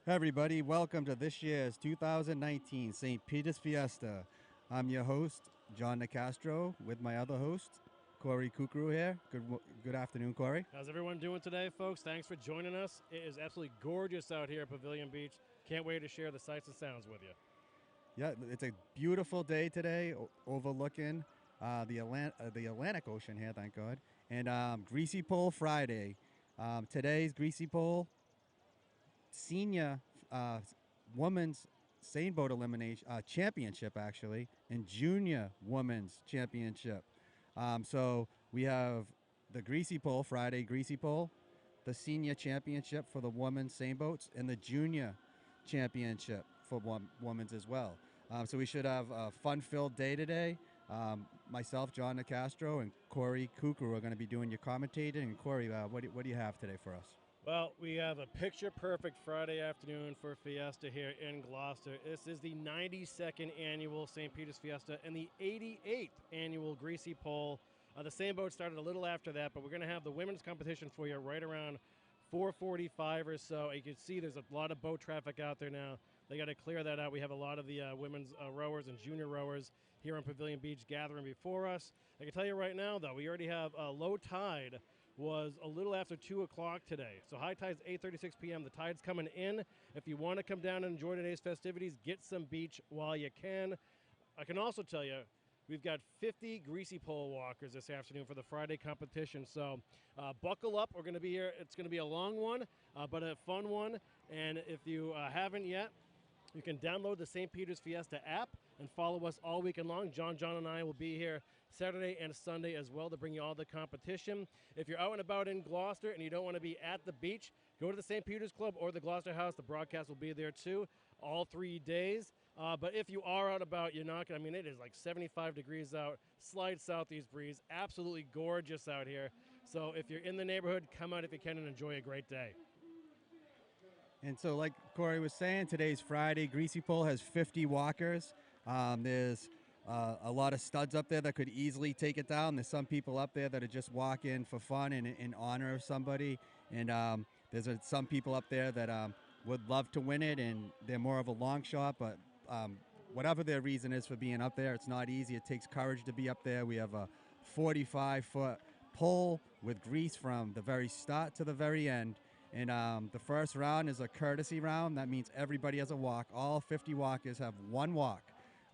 Hey everybody, welcome to this year's 2019 St. Peter's Fiesta. I'm your host, John Nicastro, with my other host, Corey Kukru here. Good afternoon, Corey. How's everyone doing today, folks? Thanks for joining us. It is absolutely gorgeous out here at Pavilion Beach. Can't wait to share the sights and sounds with you. Yeah, it's a beautiful day today, overlooking the Atlantic Ocean here, thank God. And Greasy Pole Friday. Today's Greasy Pole senior women's sailboat elimination championship, actually, and junior women's championship. So we have the Greasy Pole Friday Greasy Pole, the senior championship for the women's sailboats, and the junior championship for women's as well. So we should have a fun-filled day today. Myself, John Nicastro, and Corey Kukru are going to be doing your commentating. And Corey, what do you have today for us? Well, we have a picture-perfect Friday afternoon for Fiesta here in Gloucester. This is the 92nd annual St. Peter's Fiesta and the 88th annual Greasy Pole. The same boat started a little after that, but we're going to have the women's competition for you right around 4:45 or so. You can see there's a lot of boat traffic out there now. They got to clear that out. We have a lot of the women's rowers and junior rowers here on Pavilion Beach gathering before us. I can tell you right now, though, we already have low tide was a little after 2 o'clock today. So high tide's 8:36 p.m. The tide's coming in. If you want to come down and enjoy today's festivities, get some beach while you can. I can also tell you, we've got 50 Greasy Pole walkers this afternoon for the Friday competition. So buckle up. We're going to be here. It's going to be a long one, but a fun one. And if you haven't yet, you can download the St. Peter's Fiesta app and follow us all weekend long. John, and I will be here Saturday and Sunday as well to bring you all the competition. If you're out and about in Gloucester and you don't want to be at the beach, go to the St. Peter's Club or the Gloucester House. The broadcast will be there too, all 3 days. But if you are out about, you're not going to, it is like 75 degrees out, slight southeast breeze, absolutely gorgeous out here. So if you're in the neighborhood, come out if you can and enjoy a great day. And so, like Corey was saying, today's Friday. Greasy Pole has 50 walkers. There's a lot of studs up there that could easily take it down. There's some people up there that are just walking for fun and in honor of somebody. And there's some people up there that would love to win it, and they're more of a long shot. But whatever their reason is for being up there, it's not easy. It takes courage to be up there. We have a 45-foot pole with grease from the very start to the very end. And the first round is a courtesy round. That means everybody has a walk. All 50 walkers have one walk,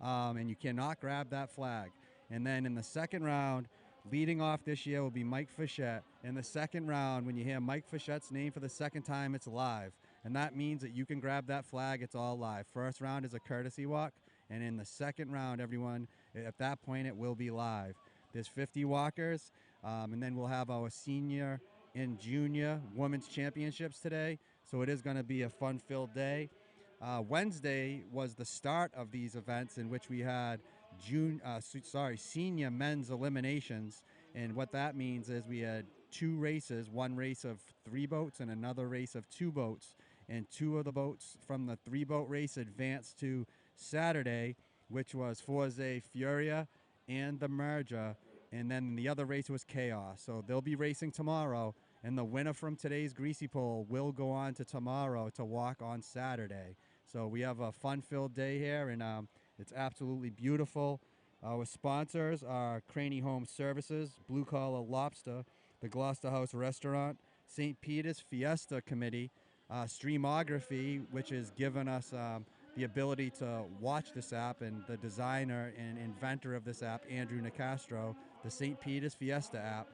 and you cannot grab that flag. And then in the second round, leading off this year will be Mike Fischette. In the second round, when you hear Mike Fischette's name for the second time, it's live. And that means that you can grab that flag. It's all live. First round is a courtesy walk. And in the second round, everyone, at that point, it will be live. There's 50 walkers, and then we'll have our senior and junior women's championships today. So it is going to be a fun-filled day. Wednesday was the start of these events, in which we had senior men's eliminations. And what that means is we had two races, one race of 3 boats and another race of 2 boats. And 2 of the boats from the 3-boat race advanced to Saturday, which was Forze Furia and the Merger. And then the other race was Chaos. So they'll be racing tomorrow, and the winner from today's Greasy Pole will go on to tomorrow to walk on Saturday. So we have a fun-filled day here, and it's absolutely beautiful. Our sponsors are Craney Home Services, Blue Collar Lobster, the Gloucester House Restaurant, St. Peter's Fiesta Committee, Streamography, which has given us the ability to watch this app, and the designer and inventor of this app, Andrew Nicastro, the St. Peter's Fiesta app.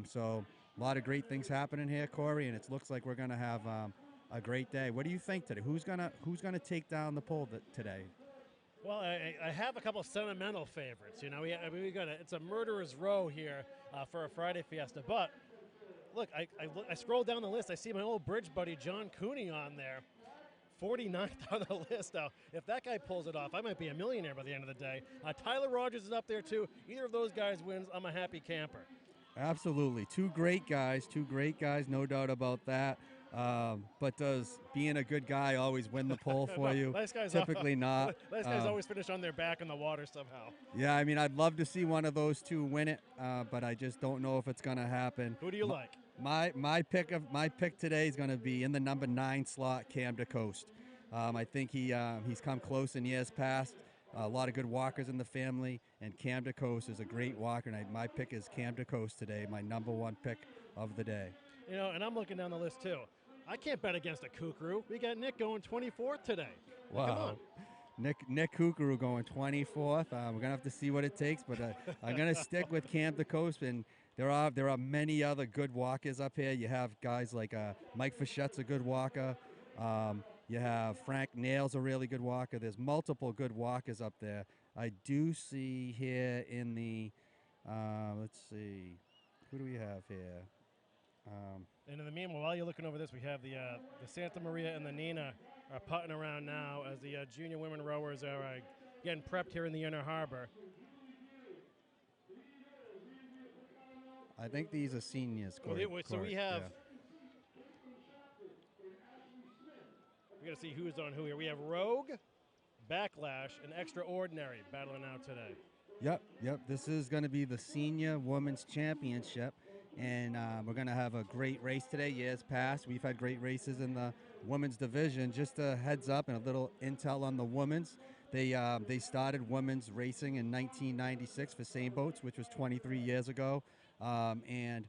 So a lot of great things happening here, Corey, and it looks like we're going to have a great day. What do you think today? Who's gonna take down the pole today? Well, I have a couple sentimental favorites. You know, we got it's a murderer's row here for a Friday Fiesta. But look, I scroll down the list. I see my old bridge buddy John Cooney on there, 49th on the list. Now, if that guy pulls it off, I might be a millionaire by the end of the day. Tyler Rogers is up there too. Either of those guys wins, I'm a happy camper. Absolutely, two great guys, no doubt about that. But does being a good guy always win the pole for you? Nice guys Typically not. Nice guys always finish on their back in the water somehow. Yeah, I mean, I'd love to see one of those two win it, but I just don't know if it's going to happen. Who do you like? My pick today is going to be in the number 9 slot, Cam DeCoste. I think he's come close in years past. A lot of good walkers in the family, and Cam DeCoste is a great walker. And my pick is Cam DeCoste today, my number 1 pick of the day. You know, and I'm looking down the list too. I can't bet against a Kukru. We got Nick going 24th today. Come on. Nick Kukuru going 24th. We're gonna have to see what it takes, but I'm gonna stick with Cam DeCoste. And there are many other good walkers up here. You have guys like MikeFichette's a good walker. You have Frank Nail's a really good walker. There's multiple good walkers up there. I do see here in the let's see, who do we have here? And in the meanwhile, while you're looking over this, we have the Santa Maria and the Nina are putting around now as the junior women rowers are getting prepped here in the Inner Harbor. I think these are seniors. Corey. So we have. We got to see who's on who here. We have Rogue, Backlash, and Extraordinary battling out today. Yep. This is going to be the Senior Women's Championship, and we're going to have a great race today. Years past, we've had great races in the women's division. Just a heads up and a little intel on the women's. They started women's racing in 1996 for Seine boats, which was 23 years ago, and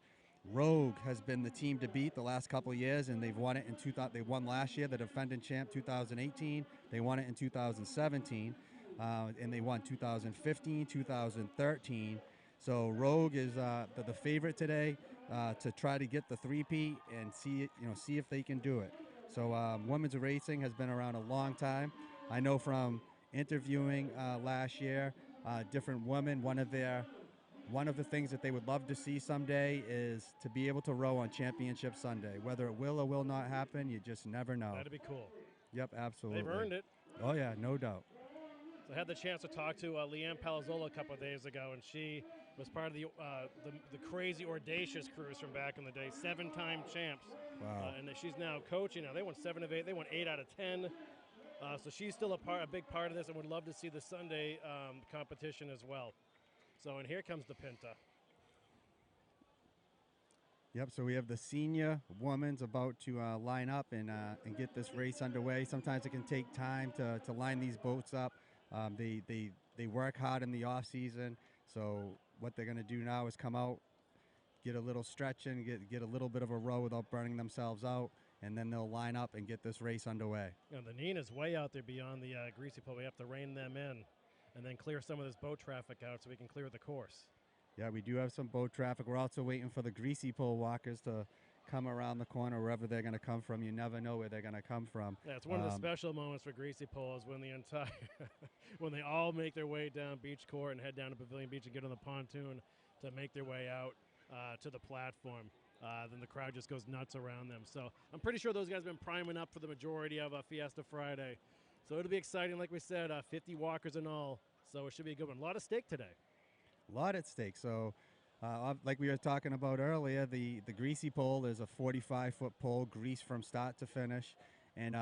Rogue has been the team to beat the last couple of years, and they've won it in 2000. They won last year, the defending champ, 2018. They won it in 2017, and they won 2015, 2013. So Rogue is the favorite today to try to get the three-peat and see if they can do it. So women's racing has been around a long time. I know from interviewing last year, different women. One of the things that they would love to see someday is to be able to row on Championship Sunday. Whether it will or will not happen, you just never know. That'd be cool. Yep, absolutely. They've earned it. Oh, yeah, no doubt. So I had the chance to talk to Leanne Palazzola a couple of days ago, and she was part of the crazy Audacious cruise from back in the day, 7-time champs. Wow. And she's now coaching. They won 7 of 8. They won 8 out of 10. So she's still a big part of this, and would love to see the Sunday competition as well. So, and here comes the Pinta. Yep, so we have the senior women's about to line up and get this race underway. Sometimes it can take time to line these boats up. They work hard in the off season, so what they're going to do now is come out, get a little stretching, get a little bit of a row without burning themselves out, and then they'll line up and get this race underway. You know, the Nina's way out there beyond the Greasy pole. We have to rein them in and then clear some of this boat traffic out so we can clear the course. Yeah, we do have some boat traffic. We're also waiting for the Greasy pole walkers to come around the corner wherever they're going to come from. You never know where they're going to come from. Yeah, it's one of the special moments for Greasy Pole is when the entire, when they all make their way down Beach Court and head down to Pavilion Beach and get on the pontoon to make their way out to the platform. Then the crowd just goes nuts around them. So I'm pretty sure those guys have been priming up for the majority of Fiesta Friday. So it'll be exciting, like we said, 50 walkers in all. So it should be a good one. A lot at stake today. A lot at stake. So, like we were talking about earlier, the Greasy pole is a 45-foot pole, greased from start to finish. And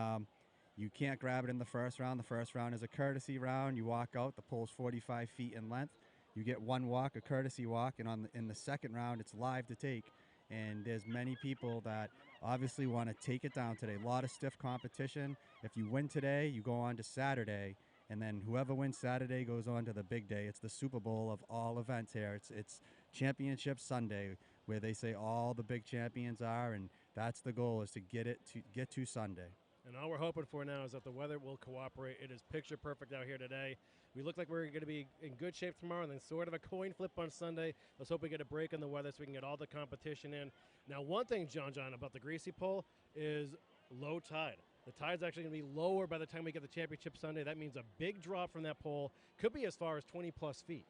you can't grab it in the first round. The first round is a courtesy round. You walk out. The pole's 45 feet in length. You get one walk, a courtesy walk. And in the second round, it's live to take. And there's many people that obviously want to take it down today. A lot of stiff competition. If you win today, you go on to Saturday. And then whoever wins Saturday goes on to the big day. It's the Super Bowl of all events here. It's Championship Sunday, where they say all the big champions are, and that's the goal, is to get to Sunday. And all we're hoping for now is that the weather will cooperate. It is picture perfect out here today. We look like we're going to be in good shape tomorrow, and then sort of a coin flip on Sunday. Let's hope we get a break in the weather so we can get all the competition in. Now, one thing, John, about the Greasy pole is low tide. The tide's actually going to be lower by the time we get the Championship Sunday. That means a big drop from that pole. Could be as far as 20-plus feet.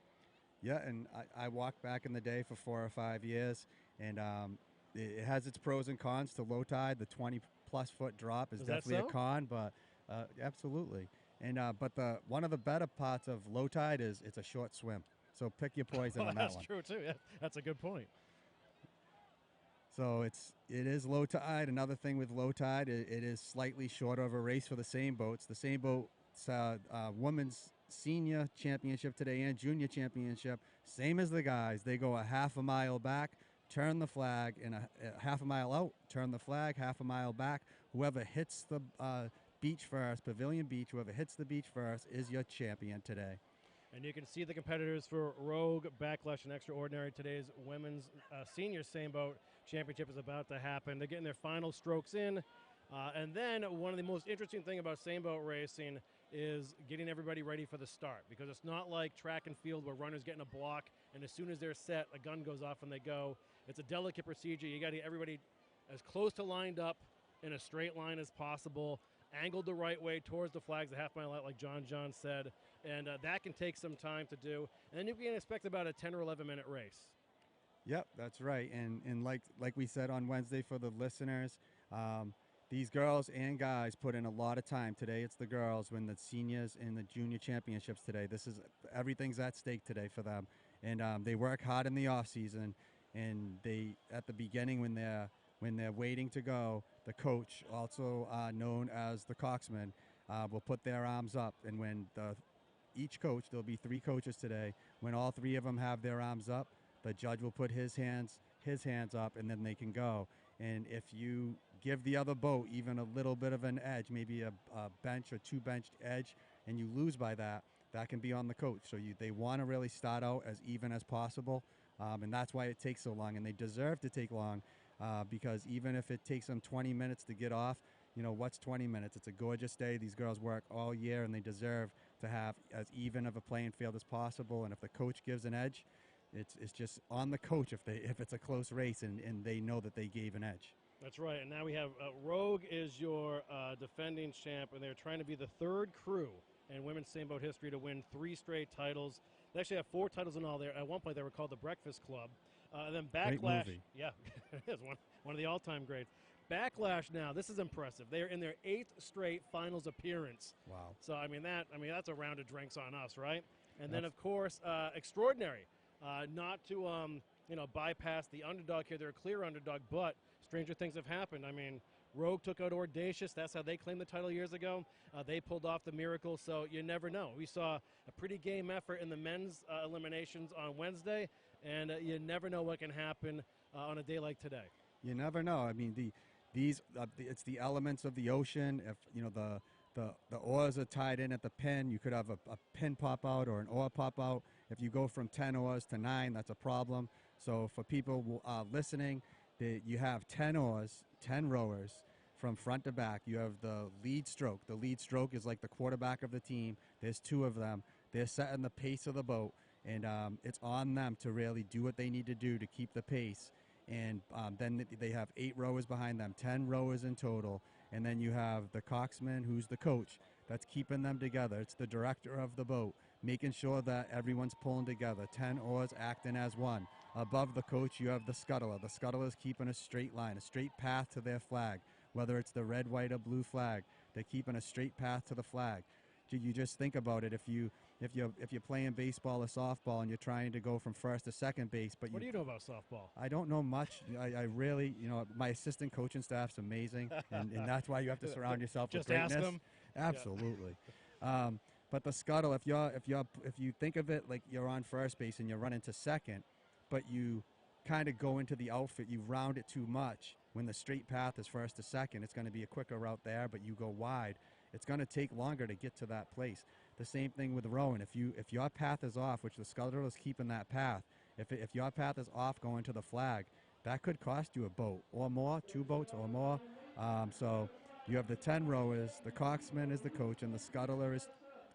Yeah, and I walked back in the day for 4 or 5 years, and it has its pros and cons to low tide. The 20-plus foot drop is definitely a con, but absolutely. And but one of the better parts of low tide is it's a short swim. So pick your poison on that one. That's true, too. Yeah, that's a good point. So it is low tide. Another thing with low tide, it is slightly shorter of a race for the same boats. The same boats, women's senior championship today and junior championship, same as the guys. They go a half a mile back turn the flag, and a half a mile out, turn the flag, half a mile back. Whoever hits the beach first, Pavilion Beach, whoever hits the beach first is your champion today. And you can see the competitors for Rogue, Backlash, and Extraordinary. Today's women's senior Seine boat championship is about to happen. They're getting their final strokes in. And then one of the most interesting thing about Seine boat racing is getting everybody ready for the start, because it's not like track and field where runners get in a block and as soon as they're set, a gun goes off and they go. It's a delicate procedure. You got to get everybody as close to lined up in a straight line as possible, angled the right way towards the flags, a half mile out, like John said, and that can take some time to do. And then you can expect about a 10 or 11 minute race. Yep, that's right. And like we said on Wednesday for the listeners, these girls and guys put in a lot of time. Today it's the girls when the seniors and the junior championships today. Everything's at stake today for them. And they work hard in the off season, and they at the beginning when they're waiting to go, the coach, also known as the coxman, will put their arms up. And when each coach, there'll be 3 coaches today, when all 3 of them have their arms up, the judge will put his hands up, and then they can go. And if you give the other boat even a little bit of an edge, maybe a bench or 2 benched edge, and you lose by that can be on the coach. So they want to really start out as even as possible, and that's why it takes so long. And they deserve to take long, because even if it takes them 20 minutes to get off, what's 20 minutes? It's a gorgeous day. These girls work all year, and they deserve to have as even of a playing field as possible. And if the coach gives an edge, it's just on the coach if it's a close race and they know that they gave an edge. That's right. And now we have Rogue is your defending champ, and they're trying to be the 3rd crew in women's Seine boat history to win 3 straight titles. They actually have 4 titles in all there. At one point, they were called the Breakfast Club. And then Backlash. Great movie. Yeah, it is one of the all-time greats. Backlash now, this is impressive. They are in their 8th straight finals appearance. Wow. So, that's a round of drinks on us, right? And then, of course, Extraordinary. Not to, bypass the underdog here. They're a clear underdog, but stranger things have happened. Rogue took out Audacious. That's how they claimed the title years ago. They pulled off the miracle, so you never know. We saw a pretty game effort in the men's eliminations on Wednesday, and you never know what can happen on a day like today. You never know. It's the elements of the ocean. If the oars are tied in at the pin, you could have a pin pop out or an oar pop out. If you go from 10 oars to 9, that's a problem. So for people listening, you have 10 oars, 10 rowers from front to back. You have the lead stroke. The lead stroke is like the quarterback of the team. There's 2 of them. They're setting the pace of the boat, and it's on them to really do what they need to do to keep the pace. And then they have 8 rowers behind them, 10 rowers in total. And then you have the coxman, who's the coach, that's keeping them together. It's the director of the boat, making sure that everyone's pulling together, 10 oars acting as one. Above the coach, you have the scuttler. The scuttler is keeping a straight line, a straight path to their flag. Whether it's the red, white, or blue flag, they're keeping a straight path to the flag. You just think about it. If you're playing baseball or softball and you're trying to go from first to second base, but what do you know about softball? I don't know much. I really, my assistant coaching staff's amazing, and that's why you have to surround yourself with greatness. Just ask them. Absolutely. Yeah. But the scuttle, if you think of it like you're on first base and you're running to second, but you kind of go into the outfit, you round it too much. When the straight path is first to second, it's going to be a quicker route there, but you go wide. It's going to take longer to get to that place. The same thing with rowing. If your path is off, which the scuttler is keeping that path, if your path is off going to the flag, that could cost you a boat or more, 2 boats or more. So you have the 10 rowers, the coxman is the coach, and the scuttler is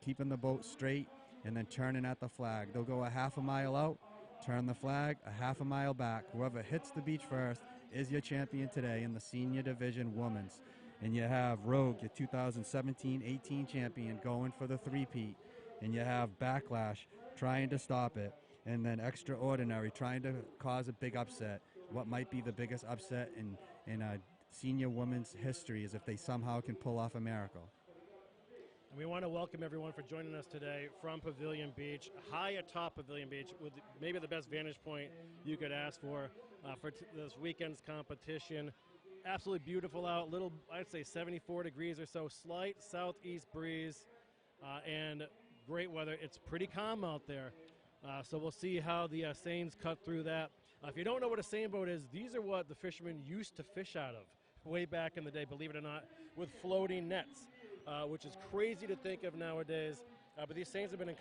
keeping the boat straight and then turning at the flag. They'll go a half a mile out, turn the flag a half a mile back. Whoever hits the beach first is your champion today in the senior division women's. And you have Rogue, your 2017-18 champion, going for the 3-peat. And you have Backlash trying to stop it. And then Extraordinary trying to cause a big upset. What might be the biggest upset in senior women's history is if they somehow can pull off a miracle. And we want to welcome everyone for joining us today from Pavilion Beach, high atop Pavilion Beach, with maybe the best vantage point you could ask for this weekend's competition. Absolutely beautiful out, I'd say 74 degrees or so, slight southeast breeze, and great weather. It's pretty calm out there, so we'll see how the Seines cut through that. If you don't know what a seine boat is, these are what the fishermen used to fish out of way back in the day, believe it or not, with floating nets, which is crazy to think of nowadays. But these seines have been in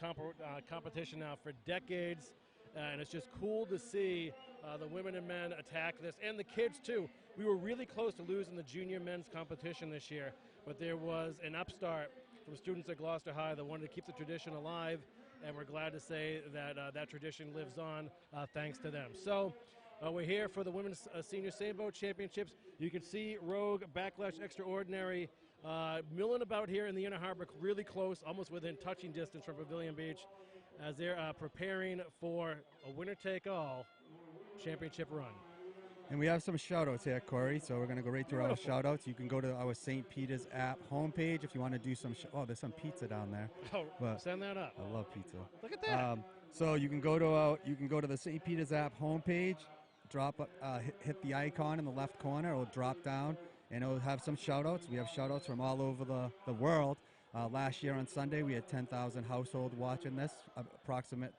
competition now for decades, and it's just cool to see the women and men attack this, and the kids too. We were really close to losing the junior men's competition this year, but there was an upstart from students at Gloucester High that wanted to keep the tradition alive, and we're glad to say that that tradition lives on thanks to them. So we're here for the Women's Senior Seine Boat Championships. You can see Rogue, Backlash, Extraordinary milling about here in the Inner Harbor, really close, almost within touching distance from Pavilion Beach, as they're preparing for a winner-take-all championship run. And we have some shout-outs here, Corey, so we're going to go right through our shout-outs. You can go to our St. Peter's app homepage if you want to do some oh, there's some pizza down there. Oh, but send that up. I love pizza. Look at that. So you can go to the St. Peter's app homepage, hit the icon in the left corner, it'll drop down, and it'll have some shout-outs. We have shout-outs from all over the world. Last year on Sunday, we had 10,000 households watching this, approximate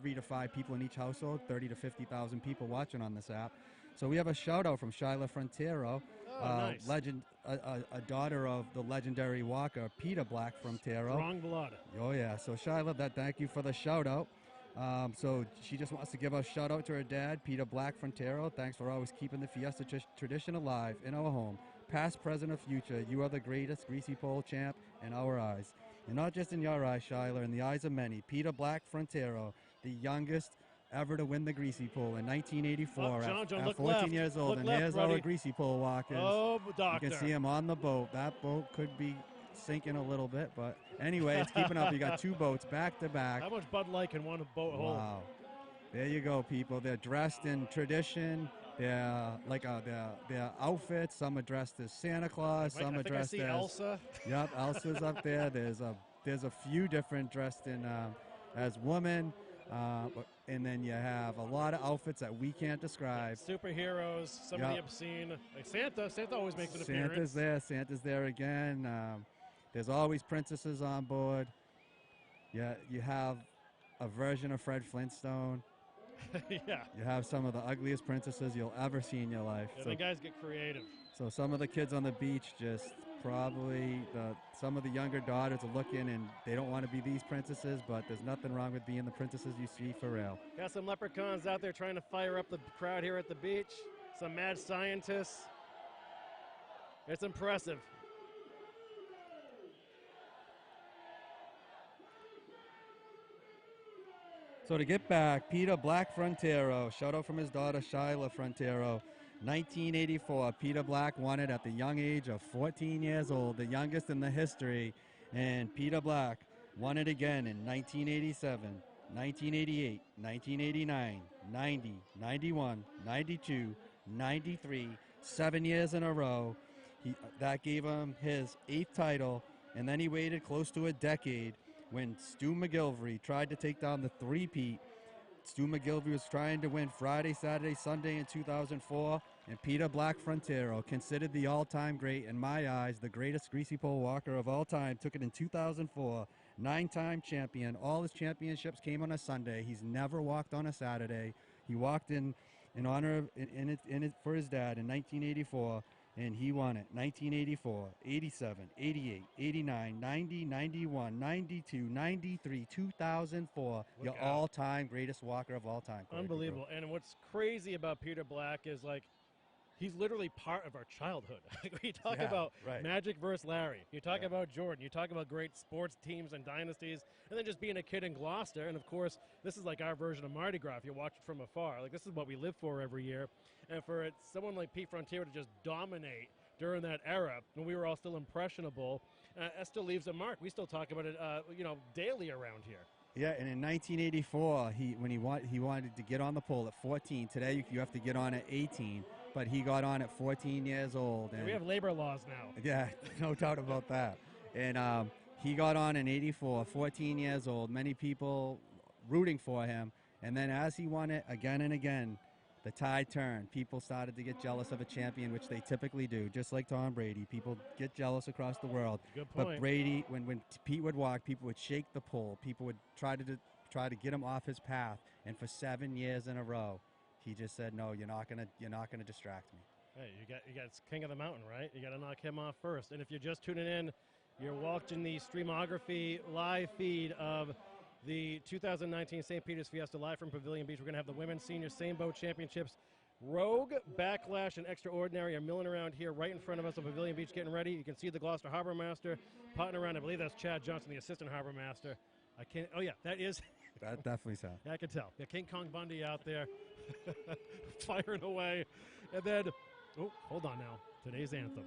3 to 5 people in each household, 30 to 50,000 people watching on this app. So we have a shout-out from Shyla Frontero, nice. a daughter of the legendary walker, Peter Black Frontero. Strong blood. Oh, yeah. So, Shyla, thank you for the shout-out. So she just wants to give a shout-out to her dad, Peter Black Frontero. Thanks for always keeping the Fiesta tradition alive in our home. Past, present, or future, you are the greatest Greasy Pole champ in our eyes. And not just in your eyes, Shyla, in the eyes of many. Peter Black Frontero, the youngest ever to win the Greasy Pole in 1984 John, at 14 years old. Look and left, here's buddy. our Greasy Pole walkers. Oh, doctor. You can see him on the boat. That boat could be sinking a little bit, but anyway, it's keeping up. You got 2 boats back to back. How much Bud Light can one boat hold? Wow. There you go, people. They're dressed in tradition. They're like their outfits. Some are dressed as Santa Claus. Some are dressed as Elsa. Yep, Elsa's up there. There's a few different dressed in as women. And then you have a lot of outfits that we can't describe. Superheroes, some of the obscene. Like Santa always makes an appearance. Santa's there again. There's always princesses on board. Yeah, you have a version of Fred Flintstone. Yeah. You have some of the ugliest princesses you'll ever see in your life. Yeah, the guys get creative. So some of the kids on the beach just probably, some of the younger daughters are looking and they don't want to be these princesses, but there's nothing wrong with being the princesses you see for real. Got some leprechauns out there trying to fire up the crowd here at the beach. Some mad scientists. It's impressive. So to get back, Peter Black Frontero, shout out from his daughter Shyla Frontero. 1984, Peter Black won it at the young age of 14 years old, the youngest in the history. And Peter Black won it again in 1987, 1988, 1989, 90, 91, 92, 93, 7 years in a row. That gave him his 8th title, and then he waited close to a decade when Stu McGilvery tried to take down the three-peat. Stu McGilvery was trying to win Friday, Saturday, Sunday in 2004, and Peter Black Frontero, considered the all-time great, in my eyes, the greatest greasy pole walker of all time, took it in 2004, 9-time champion. All his championships came on a Sunday. He's never walked on a Saturday. He walked in honor of, for his dad in 1984, and he won it. 1984, 87, 88, 89, 90, 91, 92, 93, 2004. Your all-time greatest walker of all time. Unbelievable. And what's crazy about Peter Black is, like, he's literally part of our childhood. You talk about Magic versus Larry. You talk about Jordan. You talk about great sports teams and dynasties. And then just being a kid in Gloucester. And, of course, this is like our version of Mardi Gras if you watch it from afar. Like, this is what we live for every year. And for someone like Pete Frontero to just dominate during that era when we were all still impressionable, that still leaves a mark. We still talk about it, daily around here. Yeah, and in 1984, he wanted to get on the pole at 14. Today, you have to get on at 18. But he got on at 14 years old. And we have labor laws now. Yeah, no doubt about that. And he got on in 84, 14 years old. Many people rooting for him. And then as he won it again and again, the tide turned. People started to get jealous of a champion, which they typically do, just like Tom Brady. People get jealous across the world. Good point. But Brady, when Pete would walk, people would shake the pole. People would try to get him off his path. And for 7 years in a row, he just said, no, you're not gonna distract me. Hey, you got King of the Mountain, right? You got to knock him off first. And if you're just tuning in, you're watching the Streamography live feed of the 2019 St. Peter's Fiesta live from Pavilion Beach. We're going to have the Women's Senior Same Boat Championships. Rogue, Backlash, and Extraordinary are milling around here right in front of us on Pavilion Beach getting ready. You can see the Gloucester Harbor Master potting around. I believe that's Chad Johnson, the Assistant Harbor Master. I can't. Oh, yeah, that is. That definitely sounds. Yeah, I can tell. Yeah, King Kong Bundy out there firing away. And then, oh, hold on now. Today's anthem.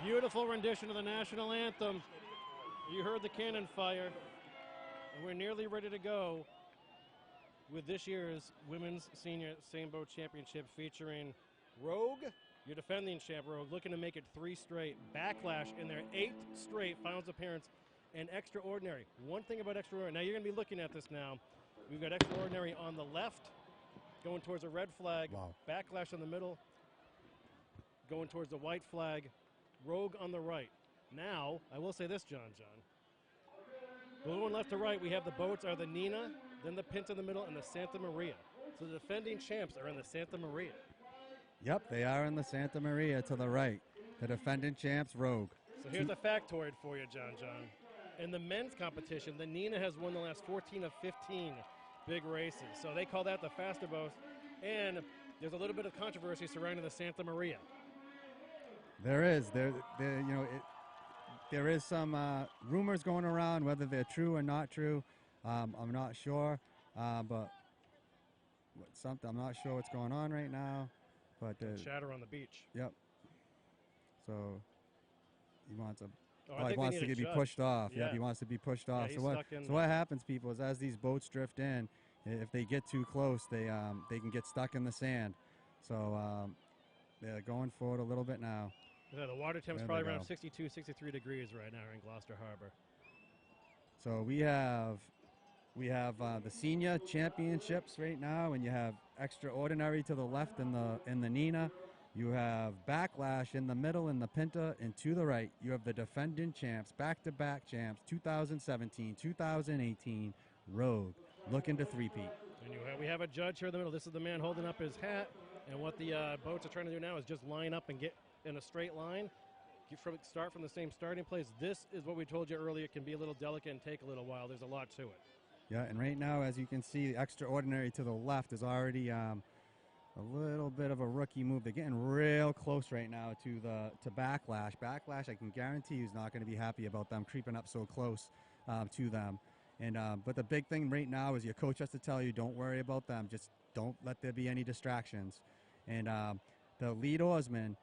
Beautiful rendition of the national anthem. You heard the cannon fire, and we're nearly ready to go with this year's Women's Senior Same Boat Championship featuring Rogue, your defending champ Rogue, looking to make it 3 straight. Backlash in their 8th straight finals appearance, and Extraordinary. One thing about Extraordinary, now you're going to be looking at this now. We've got Extraordinary on the left, going towards a red flag. Wow. Backlash in the middle, going towards the white flag. Rogue on the right. Now, I will say this, John. Going left to right, we have the boats are the Nina, then the Pinta in the middle, and the Santa Maria. So the defending champs are in the Santa Maria. Yep, they are in the Santa Maria to the right. The defending champs, Rogue. So here's a factoid for you, John. In the men's competition, the Nina has won the last 14 of 15 big races. So they call that the faster boat. And there's a little bit of controversy surrounding the Santa Maria. There is. There is some rumors going around, whether they're true or not true. I'm not sure, but I'm not sure what's going on right now. But chatter on the beach. Yep. So he wants to. Oh, he wants to be pushed off. Yeah. Yep, he wants to be pushed off. Yeah, So what happens, people, is as these boats drift in, if they get too close, they can get stuck in the sand. So they're going forward a little bit now. Yeah, the water temp's probably around 62, 63 degrees right now in Gloucester Harbor. So we have the senior championships right now, and you have Extraordinary to the left in the Nina. You have Backlash in the middle in the Pinta, and to the right you have the defending champs, back-to-back champs, 2017, 2018, Rogue, looking to three-peat. And we have a judge here in the middle. This is the man holding up his hat, and what the boats are trying to do now is just line up and get in a straight line. Start from the same starting place. This is what we told you earlier. It can be a little delicate and take a little while. There's a lot to it. Yeah, and right now, as you can see, Extraordinary to the left is already a little bit of a rookie move. They're getting real close right now to Backlash. Backlash, I can guarantee you, is not going to be happy about them creeping up so close to them. And but the big thing right now is your coach has to tell you, don't worry about them. Just don't let there be any distractions. And the lead oarsman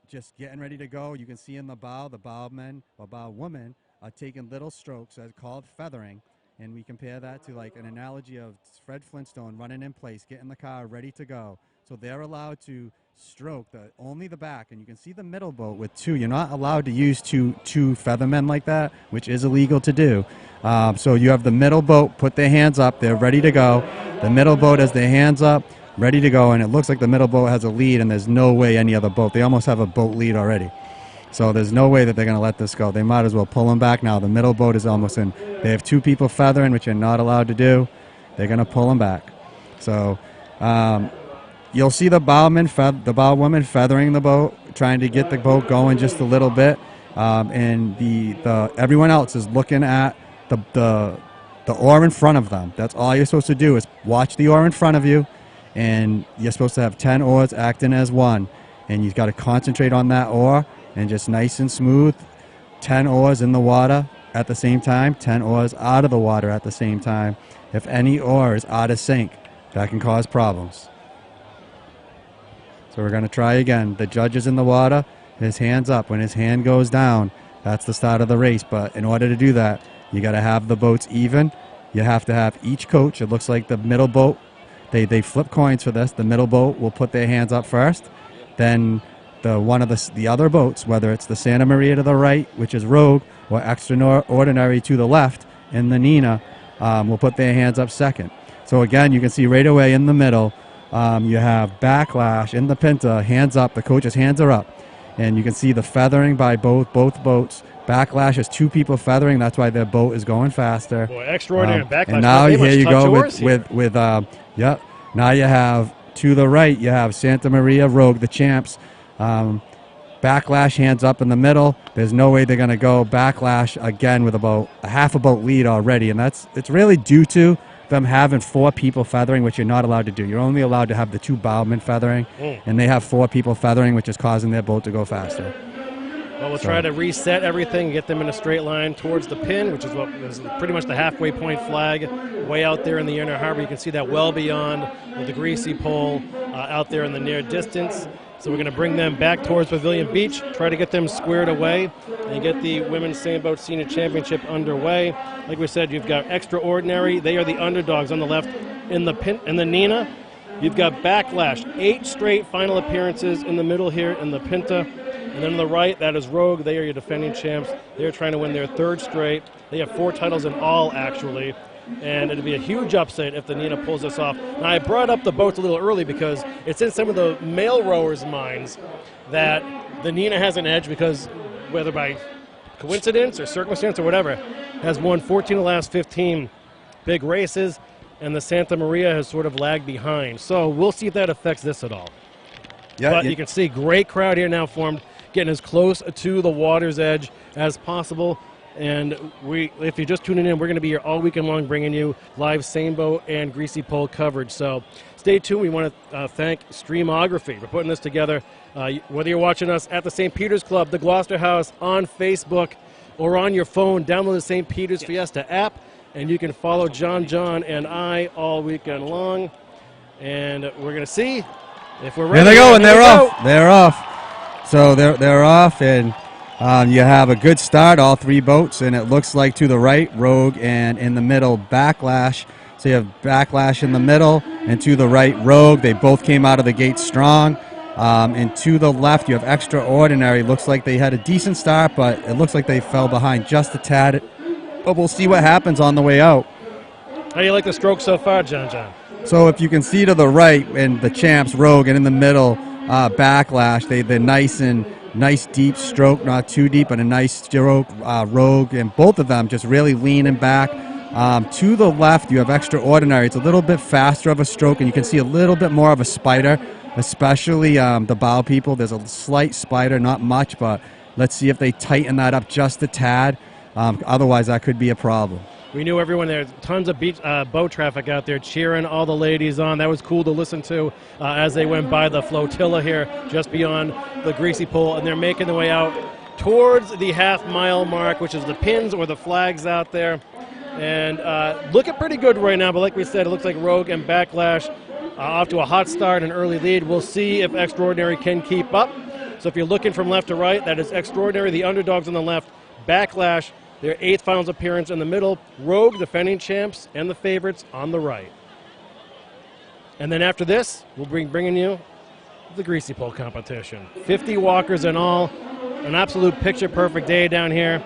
just getting ready to go. You can see in the bowmen or bowwomen are taking little strokes, as called feathering. And we compare that to like an analogy of Fred Flintstone running in place, getting the car ready to go. So they're allowed to stroke only the back, and you can see the middle boat with two. You're not allowed to use two feathermen like that, which is illegal to do. So you have the middle boat put their hands up, they're ready to go. The middle boat has their hands up, ready to go, and it looks like the middle boat has a lead, and there's no way any other boat. They almost have a boat lead already. So there's no way that they're going to let this go. They might as well pull them back now. The middle boat is almost in. They have two people feathering, which you're not allowed to do. They're going to pull them back. So you'll see the bowwoman feathering the boat, trying to get the boat going just a little bit. And everyone else is looking at the oar in front of them. That's all you're supposed to do is watch the oar in front of you, and you're supposed to have 10 oars acting as one. And you've got to concentrate on that oar and just nice and smooth. 10 oars in the water at the same time, 10 oars out of the water at the same time. If any oar is out of sync, that can cause problems. So we're going to try again. The judge is in the water, his hand's up. When his hand goes down, that's the start of the race. But in order to do that, you got to have the boats even. You have to have each coach. It looks like the middle boat, they flip coins for this. The middle boat will put their hands up first. Then one of the other boats, whether it's the Santa Maria to the right, which is Rogue, or Extraordinary to the left, and the Nina, will put their hands up second. So again, you can see right away in the middle, you have Backlash in the Pinta, hands up. The coach's hands are up. And you can see the feathering by both boats. Backlash is two people feathering. That's why their boat is going faster. Boy, Extraordinary Backlash. And now here you go with now you have to the right, you have Santa Maria, Rogue, the champs. Backlash hands up in the middle. There's no way they're going to go. Backlash again with about a half a boat lead already, and it's really due to them having 4 people feathering, which you're not allowed to do. You're only allowed to have the 2 bowmen feathering, and they have 4 people feathering, which is causing their boat to go faster. Well, we'll try to reset everything and get them in a straight line towards the pin, which is what is pretty much the halfway point flag way out there in the inner harbor. You can see that well beyond the Greasy pole out there in the near distance. So we're going to bring them back towards Pavilion Beach, try to get them squared away, and get the Women's Sailboat Senior Championship underway. Like we said, you've got Extraordinary. They are the underdogs on the left in the Nina. You've got Backlash, 8 straight final appearances in the middle here in the Pinta. And then on the right, that is Rogue. They are your defending champs. They're trying to win their 3rd straight. They have 4 titles in all, actually. And it'd be a huge upset if the Nina pulls this off. Now, I brought up the boats a little early because it's in some of the male rowers' minds that the Nina has an edge because, whether by coincidence or circumstance or whatever, has won 14 of the last 15 big races, and the Santa Maria has sort of lagged behind. So we'll see if that affects this at all. Yeah, but you can see great crowd here now formed, getting as close to the water's edge as possible. And if you're just tuning in, we're going to be here all weekend long bringing you live Sailboat and Greasy Pole coverage. So stay tuned. We want to thank Streamography for putting this together. Whether you're watching us at the St. Peter's Club, the Gloucester House, on Facebook, or on your phone, download the St. Peter's Fiesta app, and you can follow John and I all weekend long. And we're going to see if we're ready. There they go, and they're off. They're off. So they're off, and you have a good start, all 3 boats, and it looks like to the right, Rogue, and in the middle, Backlash. So you have Backlash in the middle, and to the right, Rogue. They both came out of the gate strong. And to the left, you have Extraordinary. Looks like they had a decent start, but it looks like they fell behind just a tad. But we'll see what happens on the way out. How do you like the stroke so far, John? So if you can see to the right, and the champs, Rogue, and in the middle, Backlash, they're nice deep stroke, not too deep, but a nice stroke, Rogue, and both of them just really leaning back. To the left, you have Extraordinary. It's a little bit faster of a stroke, and you can see a little bit more of a spider, especially the bow people. There's a slight spider, not much, but let's see if they tighten that up just a tad. Otherwise, that could be a problem. We knew everyone there. Tons of boat traffic out there cheering all the ladies on. That was cool to listen to as they went by the flotilla here just beyond the Greasy pole. And they're making their way out towards the half-mile mark, which is the pins or the flags out there. And looking pretty good right now. But like we said, it looks like Rogue and Backlash off to a hot start, an early lead. We'll see if Extraordinary can keep up. So if you're looking from left to right, that is Extraordinary, the underdogs on the left. Backlash, their 8th finals appearance in the middle. Rogue, defending champs, and the favorites on the right. And then after this, we'll bringing you the Greasy Pole competition. 50 walkers in all, an absolute picture-perfect day down here.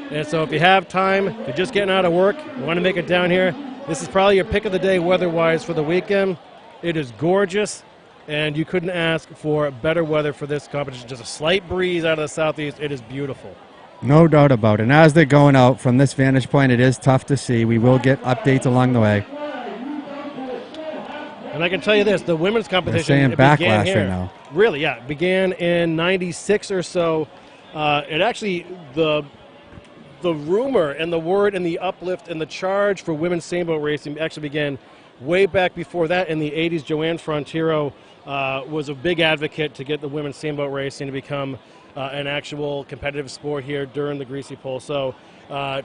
And so if you have time, if you're just getting out of work, you want to make it down here, this is probably your pick of the day weather-wise for the weekend. It is gorgeous, and you couldn't ask for better weather for this competition. Just a slight breeze out of the southeast. It is beautiful. No doubt about it. And as they're going out from this vantage point, it is tough to see. We will get updates along the way. And I can tell you this, the women's competition, They're saying backlash here, right now. Really, yeah, began in 96 or so. It actually, the rumor and the word and the uplift and the charge for women's sailboat racing actually began way back before that in the 80s. Joanne Frontiero was a big advocate to get the women's sailboat racing to become an actual competitive sport here during the Greasy Pole. So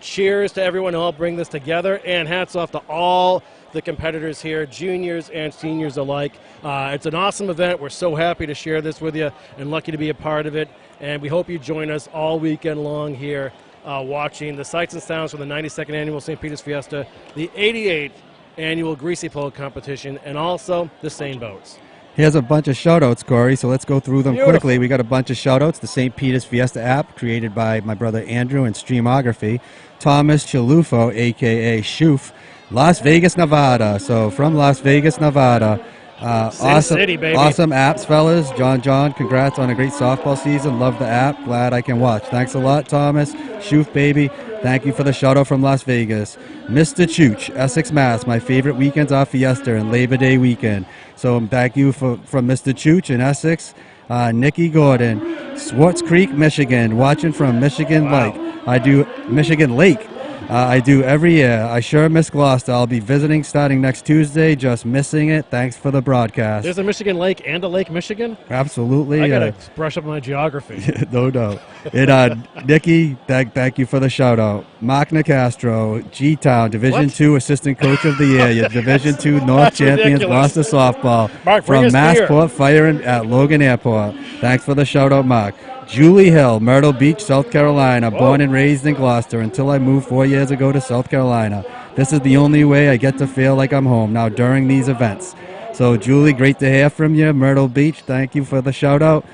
cheers to everyone who helped bring this together, and hats off to all the competitors here, juniors and seniors alike. It's an awesome event. We're so happy to share this with you and lucky to be a part of it. And we hope you join us all weekend long here watching the sights and sounds from the 92nd Annual St. Peter's Fiesta, the 88th Annual Greasy Pole Competition, and also the Seine boats. Here's a bunch of shout-outs, Corey, so let's go through them quickly. We got a bunch of shout-outs. The St. Peter's Fiesta app, created by my brother Andrew and Streamography. Thomas Chalufo, a.k.a. Shoof, Las Vegas, Nevada. So from Las Vegas, Nevada. Awesome, City, baby. Awesome apps, fellas. John, congrats on a great softball season. Love the app. Glad I can watch. Thanks a lot, Thomas. Shoof, baby. Thank you for the shout-out from Las Vegas. Mr. Chooch, Essex, Mass. My favorite weekends are Fiesta and Labor Day weekend. So thank you from Mr. Chooch in Essex. Nikki Gordon, Swartz Creek, Michigan. Watching from Michigan Lake. I do Michigan Lake. I do every year. I sure miss Gloucester. I'll be visiting starting next Tuesday. Just missing it. Thanks for the broadcast. There's a Michigan Lake and a Lake Michigan? Absolutely. I got to brush up my geography. No doubt. And Nikki, thank you for the shout-out. Mark Nicastro, G-Town, Division II Assistant Coach of the Year. Your Division II North Champions, Gloucester Softball. Mark, from Massport Fire at Logan Airport. Thanks for the shout-out, Mark. Julie Hill, Myrtle Beach, South Carolina, born and raised in Gloucester until I moved 4 years ago to South Carolina. This is the only way I get to feel like I'm home now during these events. So, Julie, great to hear from you. Myrtle Beach, thank you for the shout-out.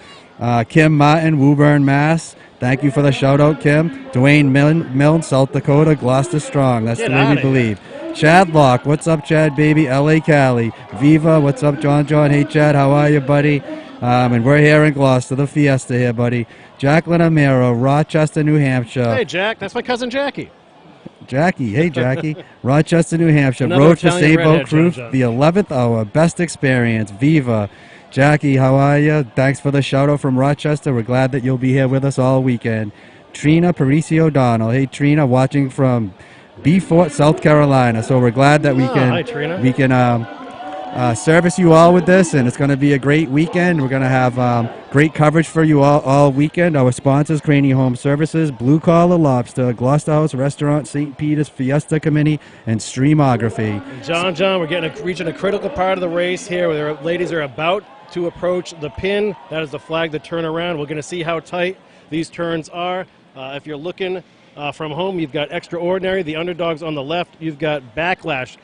Kim Martin, Woburn, Mass. Thank you for the shout-out, Kim. Dwayne Milne, South Dakota, Gloucester Strong. That's the way we believe. Chad Locke, what's up, Chad, baby? L.A. Cali. Viva, what's up, John? Hey, Chad, how are you, buddy? And we're here in Gloucester, the Fiesta here, buddy. Jacqueline Amaro, Rochester, New Hampshire. Hey, Jack, that's my cousin Jackie. Jackie, hey, Jackie. Rochester, New Hampshire. Another Road to Italian Sailboat Crew, John. the 11th hour, best experience. Viva. Jackie, how are you? Thanks for the shout-out from Rochester. We're glad that you'll be here with us all weekend. Trina Parisi O'Donnell. Hey, Trina, watching from Beaufort, South Carolina. So we're glad that we can service you all with this, and it's going to be a great weekend. We're going to have great coverage for you all weekend. Our sponsors, Craney Home Services, Blue Collar Lobster, Gloucester House Restaurant, St. Peter's Fiesta Committee, and Streamography. John, we're reaching a critical part of the race here where the ladies are about to approach the pin. That is the flag to turn around. We're going to see how tight these turns are. If you're looking from home, you've got Extraordinary, the underdogs on the left. You've got Backlash.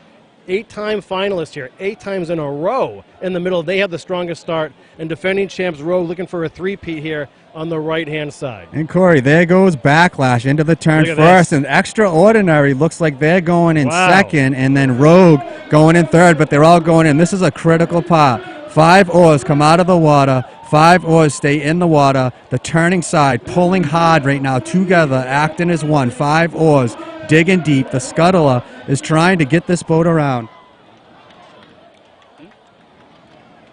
8-time finalist here, 8 times in a row in the middle. They have the strongest start, and defending champs Rowe looking for a three-peat here on the right-hand side. And Corey, there goes Backlash into the turn first, and Extraordinary looks like they're going in second, and then Rogue going in third, but they're all going in. This is a critical part. 5 oars come out of the water. 5 oars stay in the water. The turning side pulling hard right now together, acting as one. 5 oars digging deep. The scuttler is trying to get this boat around.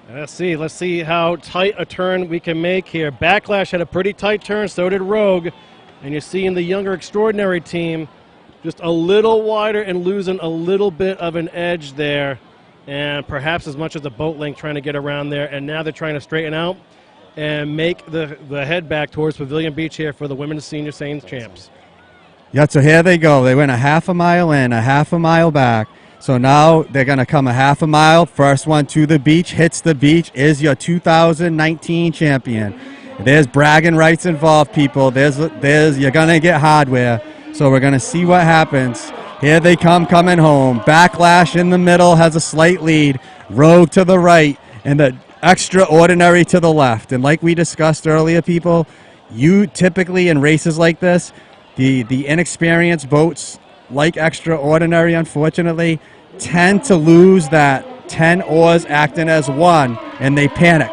Let's see how tight a turn we can make here. Backlash had a pretty tight turn, so did Rogue. And you're seeing the younger Extraordinary team just a little wider and losing a little bit of an edge there. And perhaps as much as a boat length trying to get around there. And now they're trying to straighten out and make the head back towards Pavilion Beach here for the women's senior Seine champs. Yeah, so here they go. They went a half a mile in, a half a mile back. So now they're going to come a half a mile. First one to the beach, hits the beach, is your 2019 champion. There's bragging rights involved, people. There's you're going to get hardware. So we're going to see what happens. Here they come coming home. Backlash in the middle has a slight lead. Rogue to the right, and the Extraordinary to the left. And like we discussed earlier, people, you typically in races like this, the inexperienced boats like Extraordinary, unfortunately, tend to lose that 10 oars acting as one, and they panic.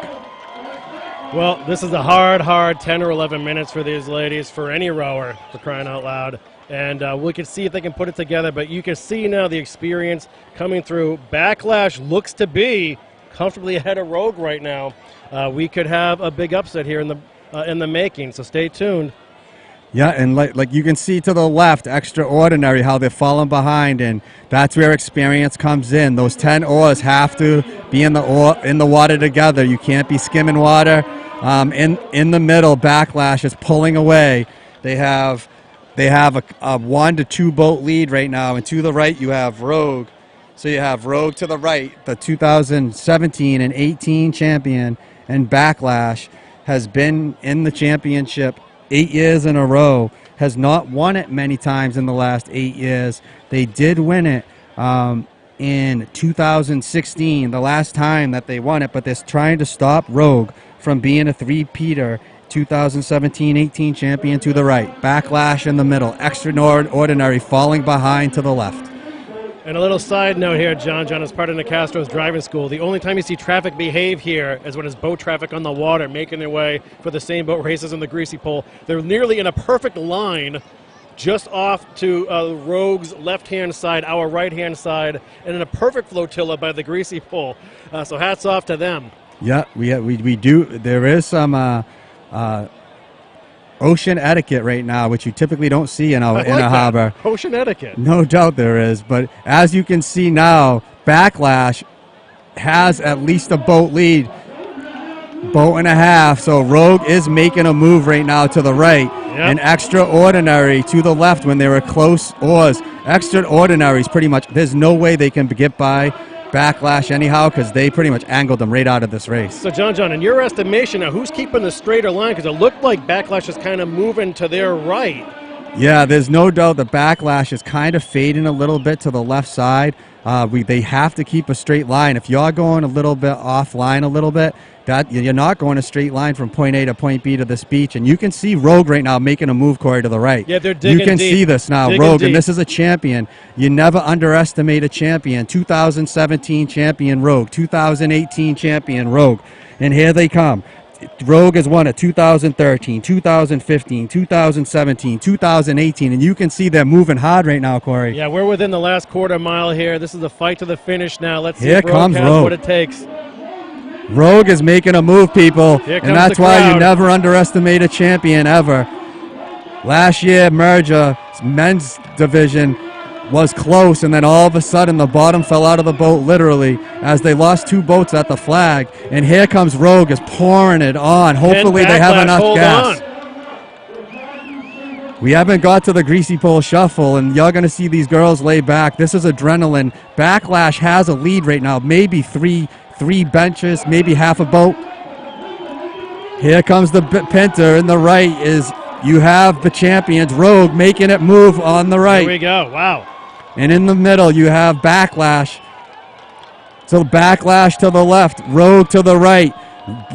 Well, this is a hard 10 or 11 minutes for these ladies, for any rower, for crying out loud. And we can see if they can put it together, but you can see now the experience coming through. Backlash looks to be comfortably ahead of Rogue right now. We could have a big upset here in the making, so stay tuned. Yeah, and like you can see to the left, Extraordinary, how they're falling behind, and that's where experience comes in. Those 10 oars have to be in the water together. You can't be skimming water. In the middle, Backlash is pulling away. They have a 1 to 2 boat lead right now, and to the right you have Rogue. So you have Rogue to the right, the 2017 and 18 champion, and Backlash has been in the championship 8 years in a row, has not won it many times in the last 8 years. They did win it in 2016, the last time that they won it, but they're trying to stop Rogue from being a three-peater. 2017-18 champion to the right. Backlash in the middle. Extraordinary falling behind to the left. And a little side note here, John is part of Nicastro's driving school. The only time you see traffic behave here is when it's boat traffic on the water making their way for the same boat races in the Greasy Pole. They're nearly in a perfect line just off to Rogue's left-hand side, our right-hand side, and in a perfect flotilla by the Greasy Pole. So hats off to them. Yeah, we do. There is some ocean etiquette right now, which you typically don't see in a harbor. Ocean etiquette. No doubt there is. But as you can see now, Backlash has at least a boat lead, boat and a half. So Rogue is making a move right now to the right. Yep. And Extraordinary to the left when they were close oars. Extraordinary is pretty much, there's no way they can get by Backlash anyhow, because they pretty much angled them right out of this race. So John, in your estimation, now who's keeping the straighter line? Because it looked like Backlash is kind of moving to their right. Yeah, there's no doubt the Backlash is kind of fading a little bit to the left side. They have to keep a straight line. If you're going a little bit offline a little bit, that you're not going a straight line from point A to point B to this beach. And you can see Rogue right now making a move, Corey, to the right. Yeah, they're digging You can deep. see this now, Digging Rogue, deep. and this is a champion. You never underestimate a champion. 2017 champion Rogue, 2018 champion Rogue. And here they come. Rogue has won it 2013, 2015, 2017, 2018, and you can see they're moving hard right now, Corey. Yeah, we're within the last quarter mile here. This is the fight to the finish now. Let's see Here if Rogue comes has Rogue. what it takes. Rogue is making a move, people, Here and comes that's the why you crowd. never underestimate a champion ever. Last year, Merger men's division was close, and then all of a sudden the bottom fell out of the boat literally as they lost 2 boats at the flag. And here comes Rogue is pouring it on. Hopefully they have enough hold gas. on. We haven't got to the Greasy Pole Shuffle, and you're going to see these girls lay back. This is adrenaline. Backlash has a lead right now, maybe three benches, maybe half a boat. Here comes the Pinter, and the right is, you have the champions, Rogue, making it move on the right. Here we go. Wow. And in the middle, you have Backlash. So Backlash to the left, Rogue to the right.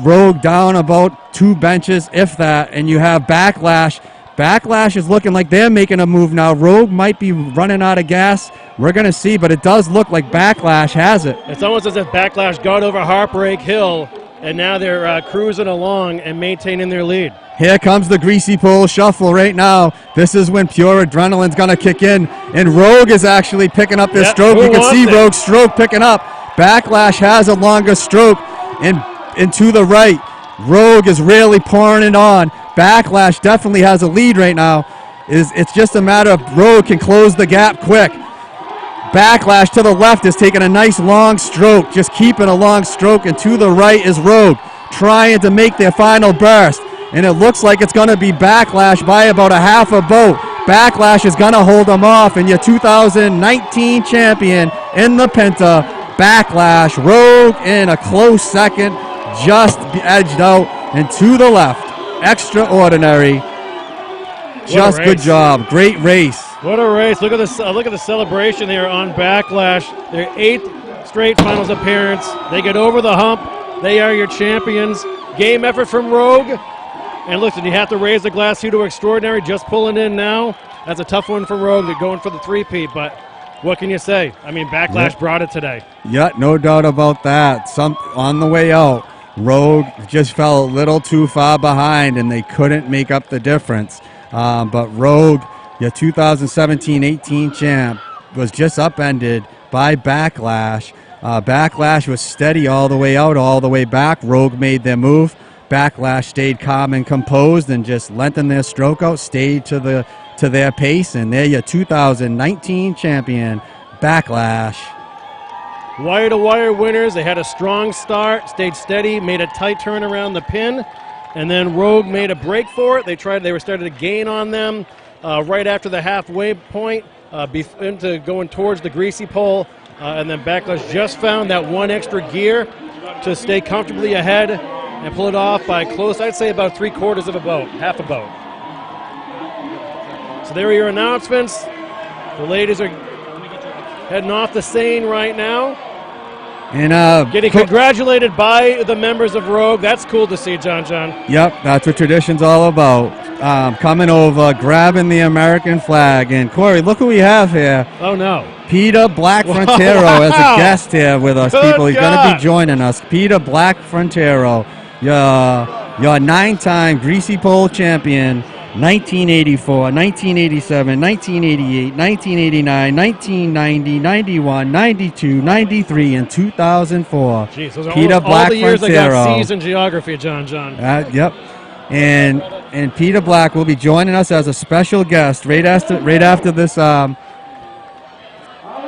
Rogue down about 2 benches, if that, and you have Backlash. Backlash is looking like they're making a move now. Rogue might be running out of gas. We're going to see, but it does look like Backlash has it. It's almost as if Backlash got over Heartbreak Hill, and now they're cruising along and maintaining their lead. Here comes the Greasy Pole Shuffle right now. This is when pure adrenaline's going to kick in, and Rogue is actually picking up this stroke. You can see Rogue's stroke picking up. Backlash has a longer stroke, and to the right, Rogue is really pouring it on. Backlash definitely has a lead right now. It's just a matter of Rogue can close the gap quick. Backlash to the left is taking a nice long stroke, just keeping a long stroke, and to the right is Rogue trying to make their final burst. And it looks like it's going to be Backlash by about a half a boat. Backlash is going to hold them off, and your 2019 champion in the Pinta, Backlash. Rogue in a close second, just edged out, and to the left, Extraordinary. Just good job. Great race. What a race! Look at this! Look at the celebration here on Backlash. Their 8th straight finals appearance. They get over the hump. They are your champions. Game effort from Rogue. And listen, you have to raise the glass here to Extraordinary. Just pulling in now. That's a tough one for Rogue. They're going for the three-peat, but what can you say? I mean, Backlash brought it today. Yeah, no doubt about that. On the way out, Rogue just fell a little too far behind, and they couldn't make up the difference. But Rogue, your 2017-18 champ, was just upended by Backlash. Backlash was steady all the way out, all the way back. Rogue made their move. Backlash stayed calm and composed and just lengthened their stroke out, stayed to their pace, and they're your 2019 champion, Backlash. Wire-to-wire winners. They had a strong start, stayed steady, made a tight turn around the pin, and then Rogue made a break for it. They were starting to gain on them right after the halfway point, into going towards the Greasy pole, and then Backlash just found that one extra gear to stay comfortably ahead and pull it off by close, I'd say about 3/4 of a boat, half a boat. So there are your announcements. The ladies are heading off the Seine right now. And getting congratulated by the members of Rogue. That's cool to see, John. Yep, that's what tradition's all about. Coming over, grabbing the American flag. And Corey, look who we have here. Oh, no. Peter Black Frontero as a guest here with us, Good people. He's going to be joining us. Peter Black Frontero, your 9-time Greasy Pole champion. 1984, 1987, 1988, 1989, 1990, 91, 92, 93, and 2004. Jeez, those are Peter Black all the years I got Frontero. C's in geography, John. Yep. And Peter Black will be joining us as a special guest right after this.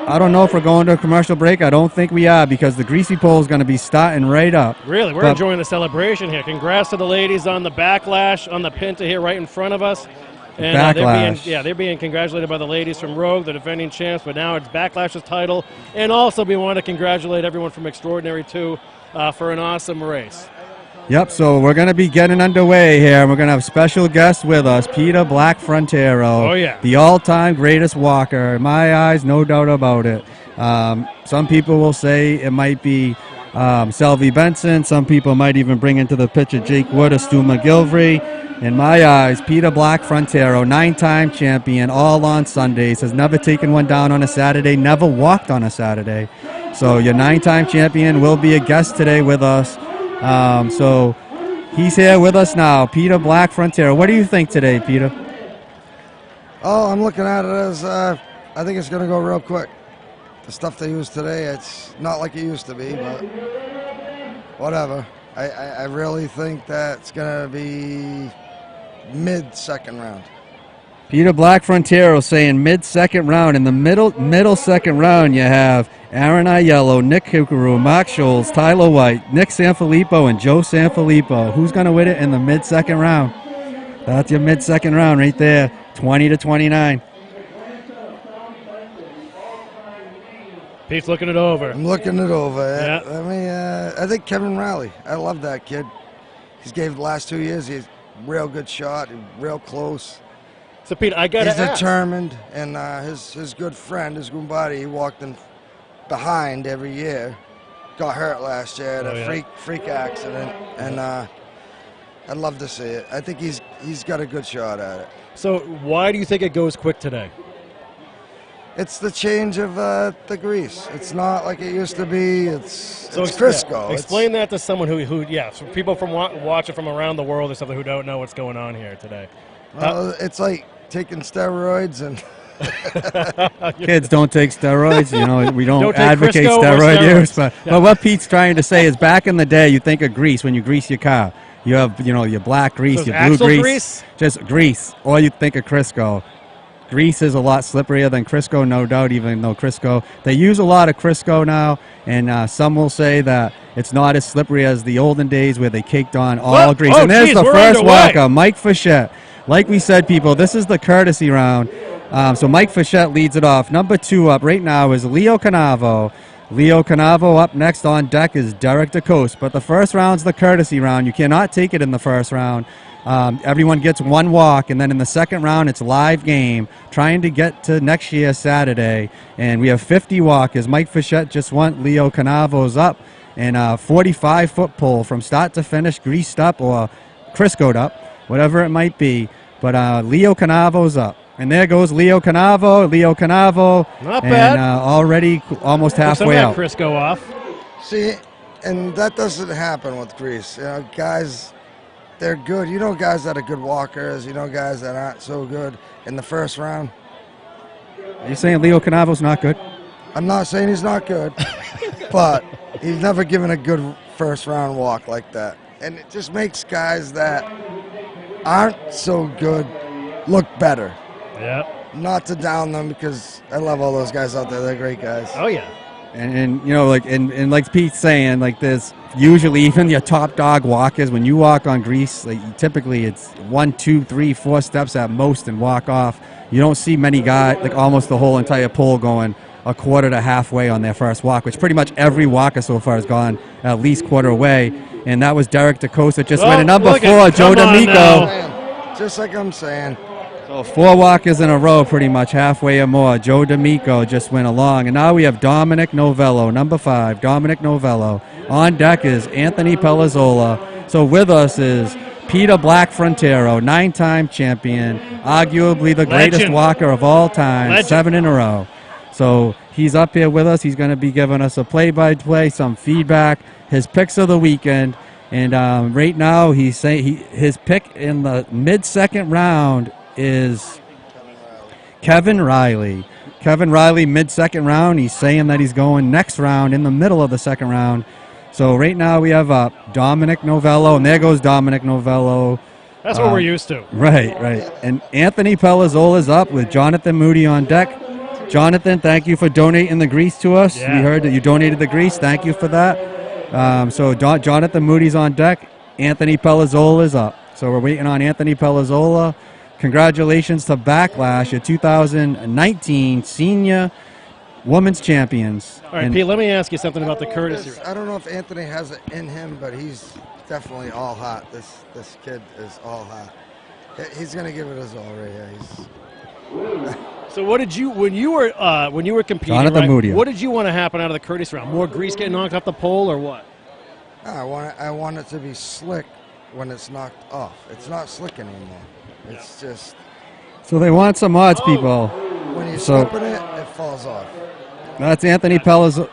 I don't know if we're going to a commercial break. I don't think we are, because the Greasy Pole is going to be starting right up. Really, we're enjoying the celebration here. Congrats to the ladies on the Backlash, on the Pinta here right in front of us. And they're being congratulated by the ladies from Rogue, the defending champs, but now it's Backlash's title. And also we want to congratulate everyone from Extraordinary, too, for an awesome race. Yep, so we're going to be getting underway here, and we're going to have special guests with us, Peter Black Frontero. Oh, yeah. The all-time greatest walker. In my eyes, no doubt about it. Some people will say it might be Selby Benson. Some people might even bring into the picture Jake Wood or Stu McGilvery. In my eyes, Peter Black Frontero, 9-time champion, all on Sundays, has never taken one down on a Saturday, never walked on a Saturday. So your 9-time champion will be a guest today with us. So he's here with us now, Peter Black Frontero. What do you think today, Peter? Oh, I'm looking at it as I think it's going to go real quick. The stuff they use today, it's not like it used to be, but whatever. I really think that's going to be mid-second round. Peter Black Frontero saying mid-second round. In the middle second round, you have Aaron Aiello, Nick Kukuru, Mark Scholes, Tyler White, Nick Sanfilippo, and Joe Sanfilippo. Who's going to win it in the mid-second round? That's your mid-second round right there, 20-29. Pete's looking it over. I'm looking it over. Yeah. I mean, I think Kevin Riley. I love that kid. He's gave the last 2 years. He's real good shot, real close. So, Pete, I got to ask. He's determined, and his good friend, his Goombadi, he walked in behind every year. Got hurt last year at a freak accident, and I'd love to see it. I think he's got a good shot at it. So why do you think it goes quick today? It's the change of the grease. It's not like it used to be. It's Crisco. Yeah. Explain that to someone who so people from watching from around the world or something who don't know what's going on here today. Well, it's like taking steroids and. Kids don't take steroids. You know, we don't advocate Crisco steroid use. But what Pete's trying to say is, back in the day, you think of grease when you grease your car. You have, your black grease, so your blue grease, just grease, or you think of Crisco. Grease is a lot slipperier than Crisco, no doubt, even though Crisco, they use a lot of Crisco now, and some will say that it's not as slippery as the olden days where they caked on all grease. And there's the first walker, Mike Fichette. Like we said, people, this is the courtesy round. So Mike Fichette leads it off. Number 2 up right now is Leo Canavo. Leo Canavo up next on deck is Derrick DeCoste. But the first round's the courtesy round. You cannot take it in the first round. Everyone gets one walk, and then in the second round, it's live game, trying to get to next year Saturday. And we have 50 walkers. Mike Fischette just went. Leo Canavo's up, and a 45-foot pole from start to finish, greased up or Criscoed up, whatever it might be. But Leo Canavo's up. And there goes Leo Canavo. Leo Canavo. Not bad. And already almost halfway out. Crisco off. See, and that doesn't happen with Grease. You know, guys, they're good. You know guys that are good walkers. You know guys that aren't so good in the first round. Are you saying Leo Canavo's not good? I'm not saying he's not good, but he's never given a good first round walk like that. And it just makes guys that aren't so good look better. Yep. Not to down them, because I love all those guys out there. They're great guys. Oh, yeah. And you know, like and like Pete's saying, like there's usually even your top dog walkers, when you walk on grease, like typically it's 1, 2, 3, 4 steps at most and walk off. You don't see many guys, like almost the whole entire pole going a quarter to halfway on their first walk, which pretty much every walker so far has gone at least quarter away. And that was Derrick DeCosta just went. And number 4, Joe D'Amico. Just like I'm saying. So 4 walkers in a row, pretty much halfway or more. Joe D'Amico just went along. And now we have Dominic Novello, number 5, Dominic Novello. On deck is Anthony Pelazzola. So with us is Peter Black Frontero, 9-time champion, arguably the greatest walker of all time, 7 in a row. So he's up here with us. He's going to be giving us a play-by-play, some feedback, his picks of the weekend. And right now he's saying his pick in the mid-second round is Kevin Riley. Kevin Riley, mid-second round. He's saying that he's going next round in the middle of the second round. So right now we have Dominic Novello, and there goes Dominic Novello. That's what we're used to. Right. And Anthony Pelazzola's up with Jonathan Moody on deck. Jonathan, thank you for donating the grease to us. Yeah. We heard that you donated the grease. Thank you for that. So Jonathan Moody's on deck. Anthony Pelazzola is up. So we're waiting on Anthony Pelazzola. Congratulations to Backlash, your 2019 senior women's champions. All right, Pete, let me ask you something about the courtesy. I don't know if Anthony has it in him, but he's definitely all hot. This kid is all hot. He's going to give it his all right here. So what did you, when you were competing, Jonathan Moody. What did you want to happen out of the courtesy round? More grease getting knocked off the pole or what? I want it to be slick when it's knocked off. It's not slick anymore. It's just... So they want some odds, people. When you're slipping it, it falls off. That's Anthony Pelazzola.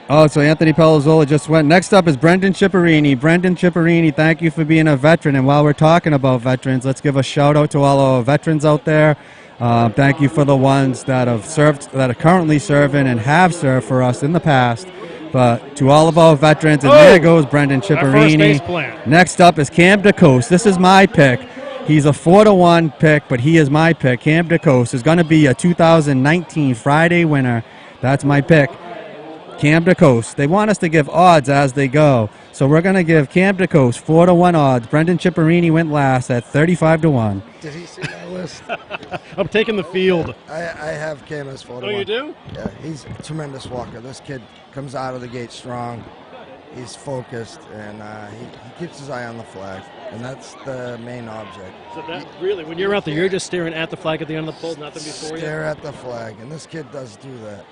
Oh, so Anthony Pelazzola just went. Next up is Brendan Ciparini. Brendan Ciparini, thank you for being a veteran. And while we're talking about veterans, let's give a shout out to all our veterans out there. Thank you for the ones that have served, that are currently serving and have served for us in the past. But to all of our veterans, and there goes Brendan Ciparini. Next up is Cam DeCoste. This is my pick. He's a 4-1 pick, but he is my pick. Cam DeCoste is going to be a 2019 Friday winner. That's my pick. Cam DeCoste. They want us to give odds as they go. So we're going to give Cam DeCoste 4-1 odds. Brendan Ciparini went last at 35-1. Did he see my list? I'm taking the field. I have Cam as 4-1. Oh, you do? Yeah, he's a tremendous walker. This kid comes out of the gate strong. He's focused, and he keeps his eye on the flag, and that's the main object. So that really, when you're out there, you're just staring at the flag at the end of the pole, nothing before you? Stare at the flag, and this kid does do that.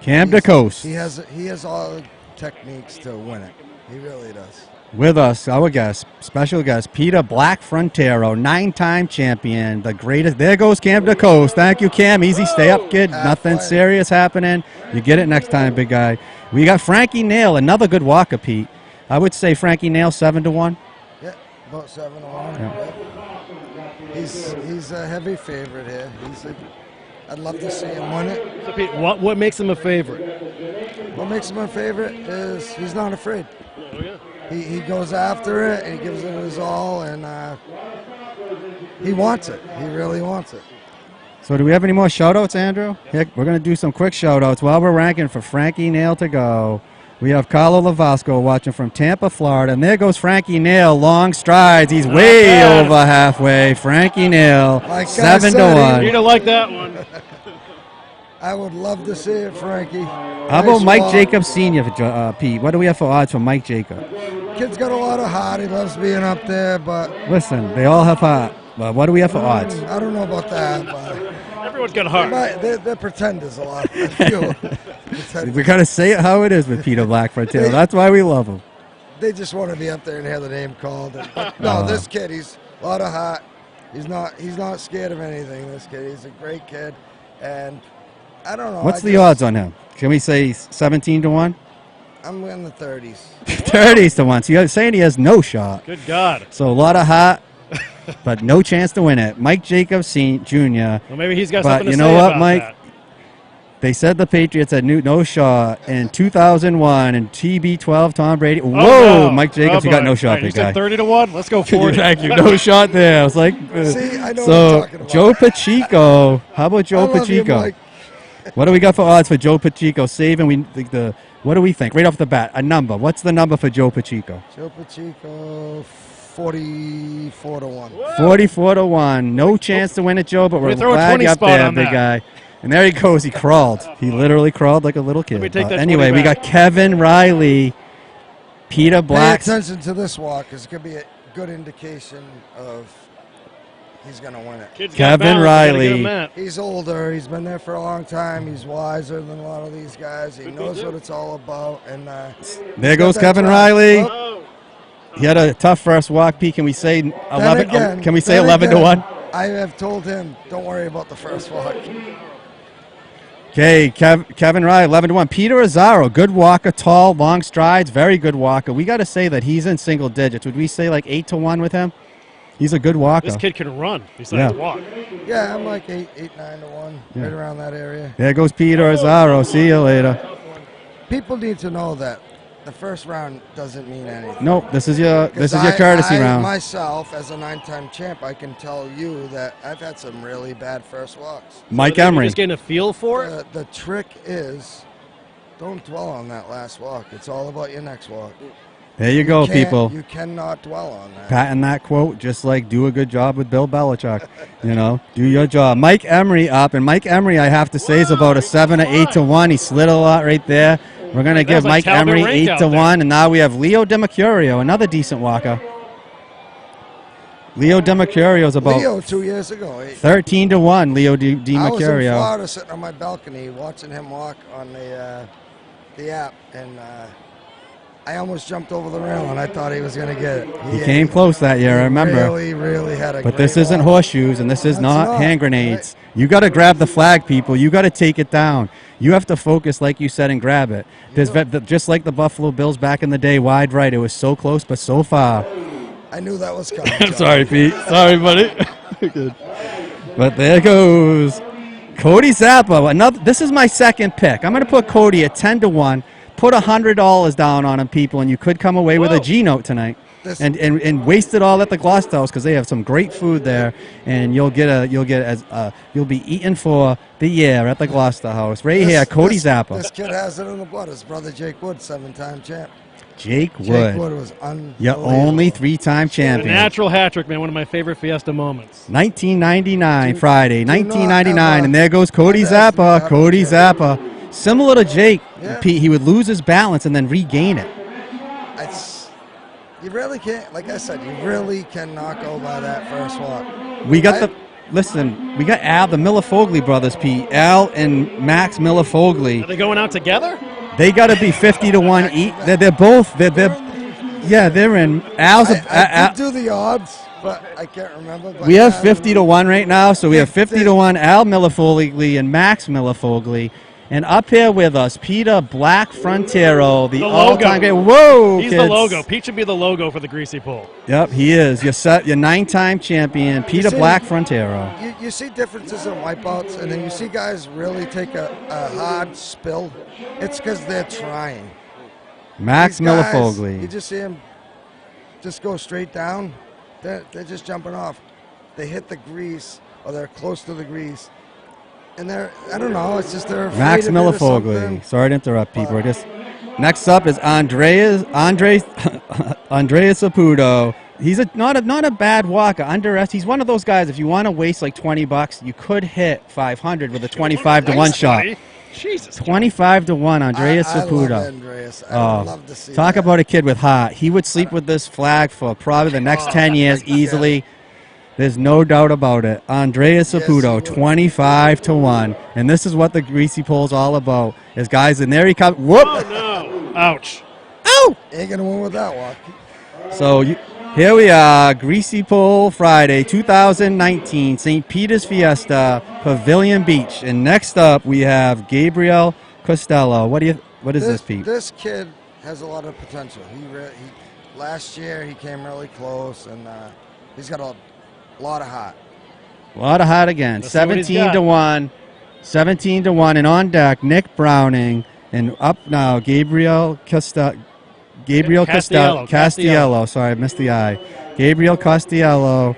Cam DeCoste. He has all the techniques to win it. He really does. With us, our guest, special guest, Peter Black Frontero, 9-time champion, the greatest. There goes Cam DeCoste. Thank you, Cam. Easy, stay up, kid. Nothing serious happening. You get it next time, big guy. We got Frankie Nail, another good walker, Pete. I would say Frankie Nail 7-1. Yeah, about 7-1. Yeah. He's a heavy favorite here. I'd love to see him win it. So Pete, what makes him a favorite? What makes him a favorite is he's not afraid. Oh, yeah. He goes after it, and he gives it his all, and he wants it. He really wants it. So do we have any more shout-outs, Andrew? Yeah, we're going to do some quick shout-outs while we're ranking for Frankie Nail to go. We have Carlo Lavasco watching from Tampa, Florida. And there goes Frankie Nail, long strides. He's way over halfway. Frankie Nail, 7-1. You're going to like that one. I would love to see it, Frankie. How about Mike Jacobs Sr., Pete? What do we have for odds for Mike Jacobs? Kid's got a lot of heart. He loves being up there, but Listen, they all have heart. But what do we have for odds? I don't know about that. But Everyone's got heart. they're pretenders a lot. A few. Pretenders. We gotta say it how it is with Peter Black Frontier. That's why we love him. They just want to be up there and hear the name called. But no, this kid, he's a lot of heart. He's not scared of anything. This kid, he's a great kid, and I don't know. What's the odds on him? Can we say 17 to 1? I'm in the 30s. 30s to 1. So you're saying he has no shot. Good God. So a lot of heart, but no chance to win it. Mike Jacobs Jr. Well, maybe he's got But something to you say know what, about Mike? that. They said the Patriots had no shot in 2001 and TB12 Tom Brady. Whoa, no. Mike Jacobs, you got no shot, Right, you big guy. said 30 to 1. Let's go 40. Thank you. No shot there. I was like, See, I know what I'm so talking about. Joe Pacheco. How about Joe I love you, Pacheco? Mike. What do we got for odds for Joe Pacheco saving? What do we think right off the bat? A number. What's the number for Joe Pacheco? Joe Pacheco, 44 to 1. 44 to 1. No chance to win it, Joe, but we're throw a glad 20 you up spot there, on big that. guy. And there he goes. He crawled. He literally crawled like a little kid. me take that 20 Anyway, we back. got Kevin Riley, Peter Pay Black. attention to this walk, because it could be a good indication of he's going to win it. Kid's got Kevin balance. You gotta Riley. give him that. He's older. He's been there for a long time. He's wiser than a lot of these guys. He knows what it's all about. And There goes that Kevin drive. Riley. Oh. He had a tough first walk, Pete. Can we say 11? Then Can we say then 11 to again, 1? I have told him, don't worry about the first walk. Okay, Kevin Riley, 11 to 1. Peter Azzaro, good walker, tall, long strides, very good walker. We got to say that he's in single digits. Would we say like 8 to 1 with him? He's a good walker. This kid can run besides walk. Yeah, I'm like 8, 9 to 1, Yeah. right around that area. There goes Peter Azzaro. See you later. People need to know that the first round doesn't mean anything. Nope, this is your 'Cause courtesy I round. myself, as a 9-time champ, I can tell you that I've had some really bad first walks. Mike You're Emery. just getting a feel for it. The trick is, don't dwell on that last walk. It's all about your next walk. There you go, Can't- people. You cannot dwell on that. Patting that quote, just like do a good job with Bill Belichick. Do your job. Mike Emery up, and Mike Emery, I have to say, is about a 7 or 8 to 1. He slid a lot right there. We're gonna give was Mike like Talbot Emery Rank 8 out to there. 1, and now we have Leo DiMercurio, another decent walker. Leo DiMercurio is about Leo 2 years ago. 13 to 1. Leo I was in DiMercurio. Florida sitting on my balcony watching him walk on the app, and I almost jumped over the rail, and I thought he was going to get it. He came close that year, I remember. Really, really had a But this great isn't walk. horseshoes, and this is That's not not, hand grenades. You got to grab the flag, people. You got to take it down. You have to focus, like you said, and grab it. Just like the Buffalo Bills back in the day, wide right. It was so close, but so far. I knew that was coming. I'm John. sorry, Pete. Sorry, buddy. Good. But there goes Cody Zappa. This is my second pick. I'm going to put Cody at 10 to 1. Put $100 down on him, people, and you could come away with a G note tonight. And waste it all at the Gloucester House because they have some great food there, and you'll be eating for the year at the Gloucester House right here. Cody Zappa. This kid has it in the blood. His brother Jake Wood, 7-time champ. Jake Wood. Jake Wood was unbelievable. Your only 3-time The champion. natural hat trick, man. One of my favorite Fiesta moments. 1999, Do- Friday, do not 1999, ever and there goes Cody underestimate Zappa. Cody Jake. Zappa. Similar to Jake, Yeah. Pete, he would lose his balance and then regain it. You really can't, like I said, you really cannot go by that first walk. We got we got Al, the Millifogli brothers, Pete. Al and Max Millifogli. Are they going out together? They got to be 50 to 1 each. They're both. They're in. Al's. I did do the odds, but I can't remember. But We have yeah, 50 to 1 right now, so we have 50 to 1 Al Millifogli and Max Millifogli. And up here with us, Peter Black Frontiero, the all-time great. Whoa, He's kids. the logo. Pete should be the logo for the Greasy Pole. Yep, he is. Your 9-time champion, Peter see- Black Frontiero. You see differences in wipeouts, and then you see guys really take a hard spill. It's because they're trying. Max These guys, Millifogli. You just see them just go straight down. They're just jumping off. They hit the grease, or they're close to the grease. And I don't know, it's just they're afraid Max of it or Millifogli. something. Sorry to interrupt, people. Next up is Andreas Saputo. He's not a bad walker. He's one of those guys. If you want to waste like $20, you could hit 500 with a 25 to 1 shot. Buddy. Jesus. 25 to 1, Andreas I love Saputo. Andreas. I would love to see Talk that. about a kid with heart. He would sleep with this flag for probably the next 10 years easily. There's no doubt about it. Andreas Yes, Saputo, he would. 25 to 1. And this is what the Greasy Pole's all about. Is guys, and there he comes. Whoop! Oh, no. Ouch. Ow! Ain't gonna win with that walk. So here we are, Greasy Pole Friday, 2019, St. Peter's Fiesta, Pavilion Beach. And next up, we have Gabriel Costello. What is this, Pete? This kid has a lot of potential. Last year he came really close, and he's got a lot of heart. A lot of hot again. Let's see what he's 17 to 1. 17 to 1. And on deck, Nick Browning. And up now, Gabriel Costello. Castiello. Sorry, I missed the I. Gabriel Costello.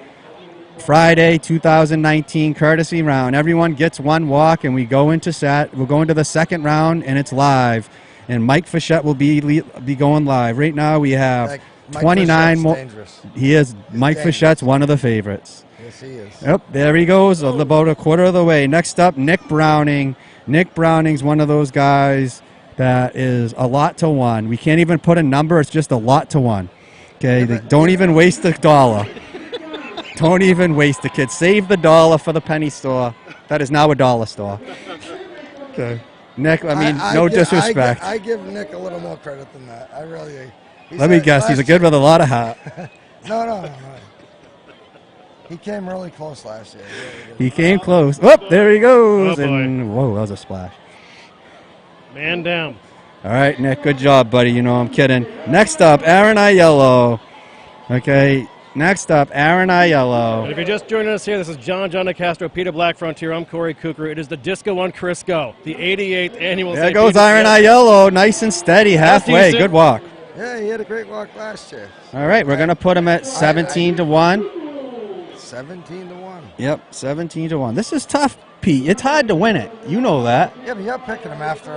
Friday, 2019 courtesy round. Everyone gets one walk, and we'll go into the second round, and it's live. And Mike Fischette will be going live. Right now, we have Like, Mike 29 Fishette's more. dangerous. He is. Mike dangerous. Fischette's one of the favorites. Yes, he is. Yep, there he goes, about a quarter of the way. Next up, Nick Browning. Nick Browning's one of those guys that is a lot to one. We can't even put a number. It's just a lot to one. Okay, don't even waste the dollar. Don't even waste the kid. Save the dollar for the penny store. That is now a dollar store. Okay. Nick, I mean, no disrespect. I give Nick a little more credit than that. I really. Let me guess, he's a kid with a lot of heart. No. He came really close last year. He came close. Oh, there he goes. Oh, boy. And whoa, that was a splash. Man down. All right, Nick, good job, buddy. You know I'm kidding. Next up, Aaron Aiello. Okay, next up, Aaron And Aiello. if you're just joining us here, this is John DeCastro, Peter Black Frontier. I'm Corey Kukru. It is the Disco on Crisco, the 88th annual. There St. goes Peter's Aaron Fiesta. Aiello, nice and steady, halfway. decent. Good walk. Yeah, he had a great walk last year. All right, we're going to put him at 17 to 1. 17 to 1. Yep, 17 to 1. This is tough, Pete. It's hard to win it. You know that. Yeah, but you're picking him after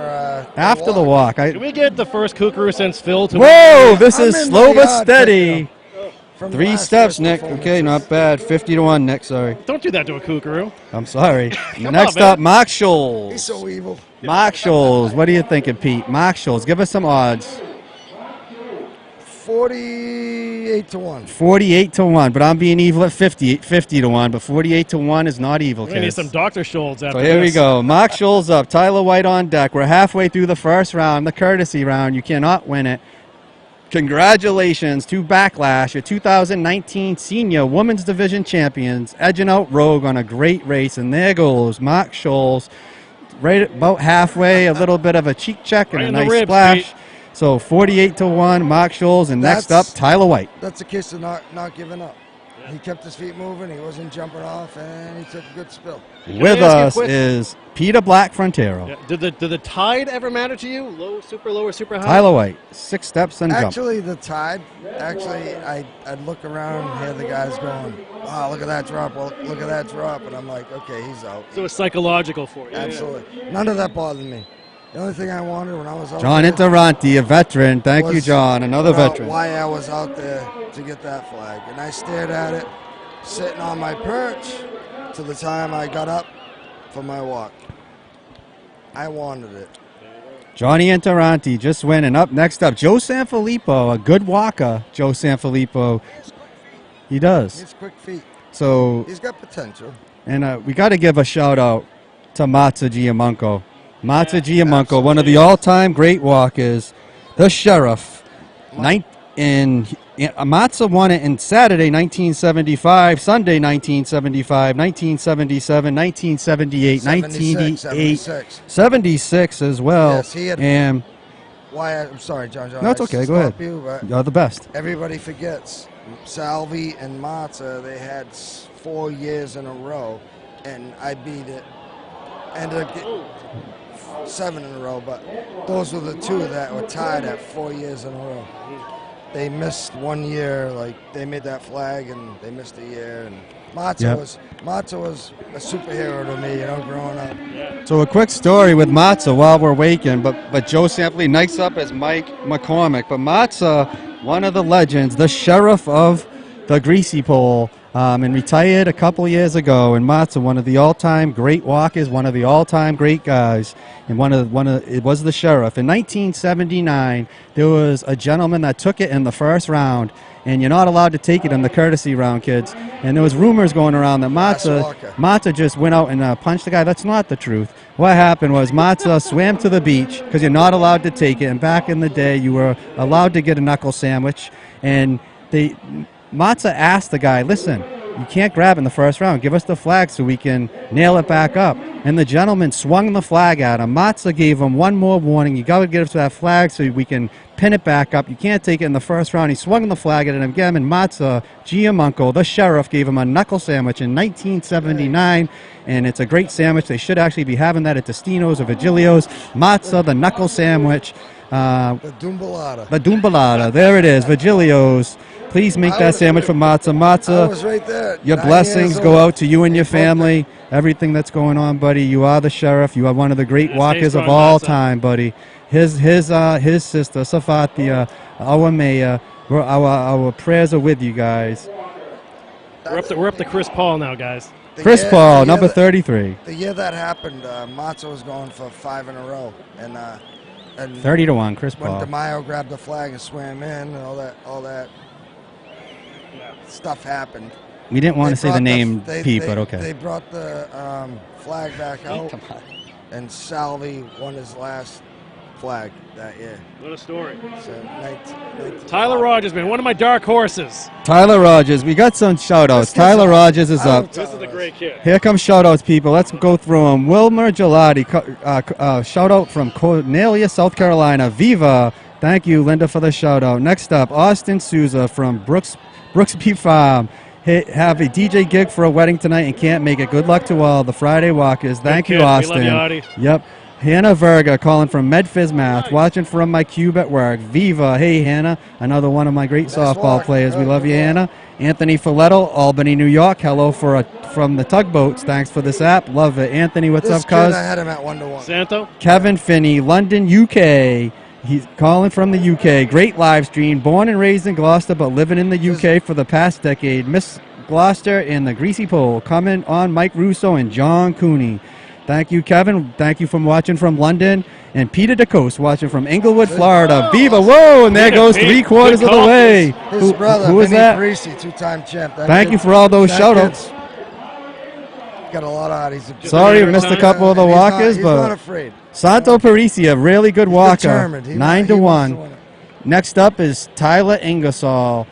The walk. Can we get the first Kukru since Phil to Whoa, this I'm is in slow my but yard steady. From 3 last steps, year's Nick. Okay, performances. not bad. 50 to 1, Nick. Sorry. Don't do that to a Kukru. I'm sorry. Come Next on, man. up, Mark Scholes. He's so evil. Mark Scholes. What are you thinking, Pete? Mark Scholes. Give us some odds. 48 to 1. 48 to 1, but I'm being evil at 50 to 1, but 48 to 1 is not evil, We're going to need kids. some Dr. Schultz after So here we this. go. Mark Scholes up. Tyler White on deck. We're halfway through the first round, the courtesy round. You cannot win it. Congratulations to Backlash, your 2019 Senior Women's Division champions, edging out Rogue on a great race. And there goes Mark Scholes, right about halfway, a little bit of a cheek check and Right a in the nice ribs, splash. Pete. So 48 to 1, Mark Scholes, and next up, That's- Tyler White. That's a case of not giving up. He kept his feet moving. He wasn't jumping off, and he took a good spill. With I ask you a us question? is Peter Black Frontero. Yeah. Did the tide ever matter to you? Low, super low, or super high? Tyler White, 6 steps and jump. Actually, the tide. I'd look around and hear the guys going, "Wow, look at that drop! Well, look at that drop!" And I'm like, "Okay, he's out." So it's psychological for you. Absolutely, none of that bothered me. The only thing I wanted when I was out John there Interanti, a veteran. Thank you, was John. Another about veteran. Why I was out there to get that flag, and I stared at it, sitting on my perch, till the time I got up for my walk. I wanted it. Johnny Interanti just winning. Up next up, Joe Sanfilippo, a good walker. Joe Sanfilippo, he does. He's quick feet. So, He's got potential. and we got to give a shout out to Matza Giamunco. Matza Giamunco, one of the all-time great walkers, the sheriff. Matza won it in Saturday 1975, Sunday 1975, 1977, 1978, 1988, 76. 76 as well. Yes, he had- And I'm sorry, John. No, it's I okay. Go stop ahead. You, but you're the best. everybody forgets Salvi and Matza. They had 4 years in a row, and I beat it. Ended up getting 7 in a row, but those were the 2 that were tied at 4 years in a row. They missed 1 year, like they made that flag, and they missed a year. And Matza was a superhero to me, growing up. So a quick story with Matza while we're waking, but Joe Sampley, next up is Mike McCormick. But Matza, one of the legends, the sheriff of the Greasy Pole, and retired a couple years ago. And Matza, one of the all-time great walkers, one of the all-time great guys, and it was the sheriff. In 1979, there was a gentleman that took it in the first round, and you're not allowed to take it in the courtesy round, kids. And there was rumors going around that Matza just went out and punched the guy. That's not the truth. What happened was Matza swam to the beach because you're not allowed to take it. And back in the day, you were allowed to get a knuckle sandwich. And Matza asked the guy, listen, you can't grab in the first round. Give us the flag so we can nail it back up. And the gentleman swung the flag at him. Matza gave him one more warning. You got to get us to that flag so we can pin it back up. You can't take it in the first round. He swung the flag at him again, and Matza, Giamunco, the sheriff, gave him a knuckle sandwich in 1979. And it's a great sandwich. They should actually be having that at Destino's or Vigilio's. Matza, the knuckle sandwich. The Dumbalada. The Dumbalada. There it is, Vigilio's. Please make that sandwich for Matza. Matza, I was right there. your 9 blessings years go old. out to you and your family. Everything that's going on, buddy. You are the sheriff. You are one of the great walkers of all time, buddy. His sister, Safatia, our mayor. Our prayers are with you guys. We're up to Chris Paul now, guys. Chris Paul, number 33. The year that happened, Matza was going for 5 in a row, and 30-1, Chris when Paul. DeMaio grabbed the flag and swam in, and all that stuff happened. We didn't want to say the name Pete, they, but okay. They brought the flag back out, and Salvi won his last flag that year. What a story. So, Tyler Rogers, man, one of my dark horses. Tyler Rogers, we got some shout-outs. Tyler Rogers is up. This is a great kid. Here comes shout-outs, people. Let's go through them. Wilmer Gelati, shout-out from Cornelia, South Carolina. Viva. Thank you, Linda, for the shout-out. Next up, Austin Souza from Brooksby Farm. Hey, have a DJ gig for a wedding tonight and can't make it. Good luck to all the Friday walkers. Thank you, Austin. We love you, Audie. Yep. Hannah Verga calling from Medphys Math, watching from my cube at work. Viva. Hey, Hannah, another one of my great softball players. We love you, Hannah. Anthony Folletto, Albany, New York. Hello from the tugboats. Thanks for this app. Love it. Anthony, what's up, cuz? I had him at 1-1. Santo? Kevin Finney, London, UK. He's calling from the UK. Great live stream. Born and raised in Gloucester, but living in the UK for the past decade. Miss Gloucester and the Greasy Pole. Coming on Mike Russo and John Cooney. Thank you, Kevin. Thank you for watching from London. And Peter DeCoste watching from Inglewood, Florida. Viva. Whoa, and there goes 3/4 of the way. His brother, who is that? Greasy, 2-time champ. Thank you for all those shout-outs. Got a lot out. Sorry we missed a couple of the walkers, he's but not afraid. Santo Parisi, a really good walker. Determined. 9-1. Next up is Tyler Ingersoll.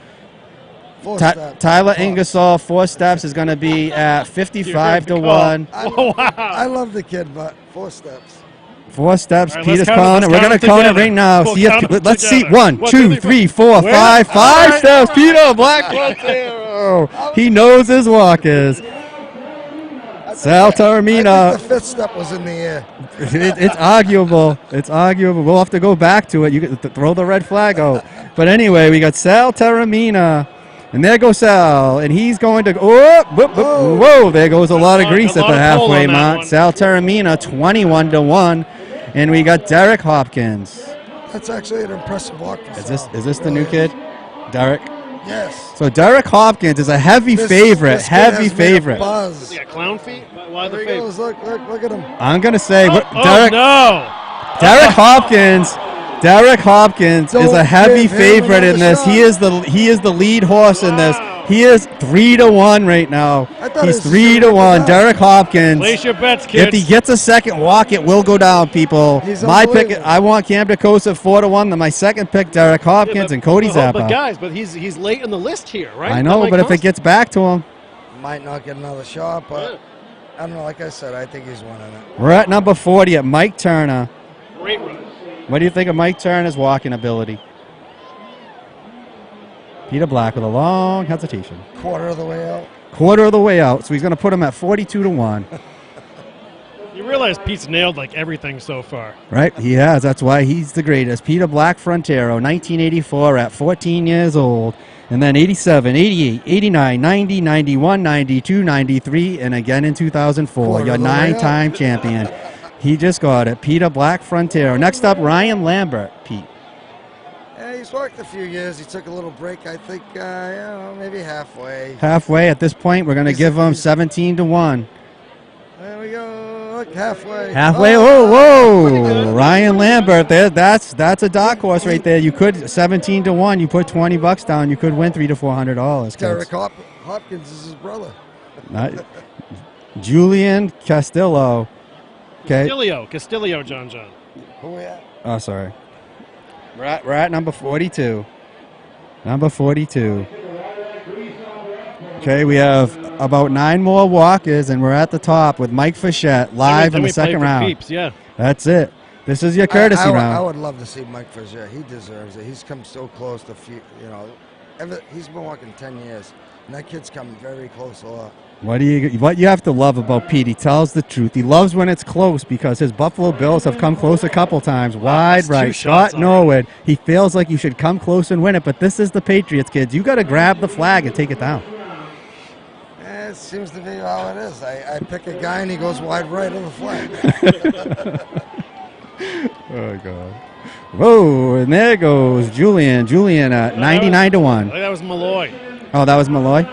Tyler Ingersoll, 4 steps, is going to be at 55-1. I love the kid, but 4 steps. 4 steps. Right, Peter's calling it. We're going to count it right now. Let's see. 1, 2, 3, 4, 5. 5 steps. Peter Black Frontier. He knows his walkers. Sal Taormina. I think the 5th step was in the air. It's arguable. It's arguable. We'll have to go back to it. You can throw the red flag out. But anyway, we got Sal Taormina. And there goes Sal, and he's going to whoa! There goes a lot of grease at the halfway mark. Sal Taormina, 21-1, and we got Derrick Hopkins. That's actually an impressive walk. Is this the new kid, Derrick? Yes. So Derrick Hopkins is a heavy favorite. Heavy favorite. Buzz. He got clown feet? Why the There he favorite? goes. Look at him. I'm gonna say Derrick. No. Derrick Hopkins. Derrick Hopkins is a heavy favorite in this. He is the lead horse in this. He is 3-1 right now. He's 3-1. Derrick Hopkins. Place your bets, kids. If he gets a second walk, it will go down, people. My pick, I want Cam DeCoste at 4-1. Then my second pick, Derrick Hopkins and Cody Zappa. But guys, he's late in the list here, right? I know, but if it gets back to him, might not get another shot. But I don't know. Like I said, I think he's winning it. We're at number 40 at Mike Turner. Great run. What do you think of Mike Turner's walking ability? Peter Black with a long hesitation. Quarter of the way out. Quarter of the way out, so he's going to put him at 42-1. You realize Pete's nailed like everything so far. Right, he has. That's why he's the greatest. Peter Black Frontero, 1984 at 14 years old. And then 87, 88, 89, 90, 91, 92, 93, and again in 2004. Your 9-time champion. He just got it. Peter Black Frontero. Next up, Ryan Lambert. Pete. He's walked a few years. He took a little break. I think, maybe halfway. Halfway at this point, we're going to give him 17 to 1. There we go. Look, halfway. Halfway. Whoa. Ryan Lambert. That's a dark horse right there. You could 17 to 1. You put $20 down. You could win $300 to $400. Derrick Hopkins is his brother. Julian Castillo. Okay. Castillo, John. Who we at? Oh, sorry. We're at number 42. Number 42. Okay, we have about 9 more walkers, and we're at the top with Mike Fischette live in the second round. Peeps, yeah. That's it. This is your courtesy round. I would love to see Mike Fischette. He deserves it. He's come so close to, he's been walking 10 years, and that kid's come very close a lot. What you have to love about Pete, he tells the truth. He loves when it's close because his Buffalo Bills have come close a couple times. Wide right, shot Norwood. He feels like you should come close and win it, but this is the Patriots, kids. You got to grab the flag and take it down. It seems to be how it is. I pick a guy and he goes wide right of the flag. Oh, God. Whoa, and there goes Julian. Julian at 99 to 1. I think that was Malloy. Oh, that was Malloy?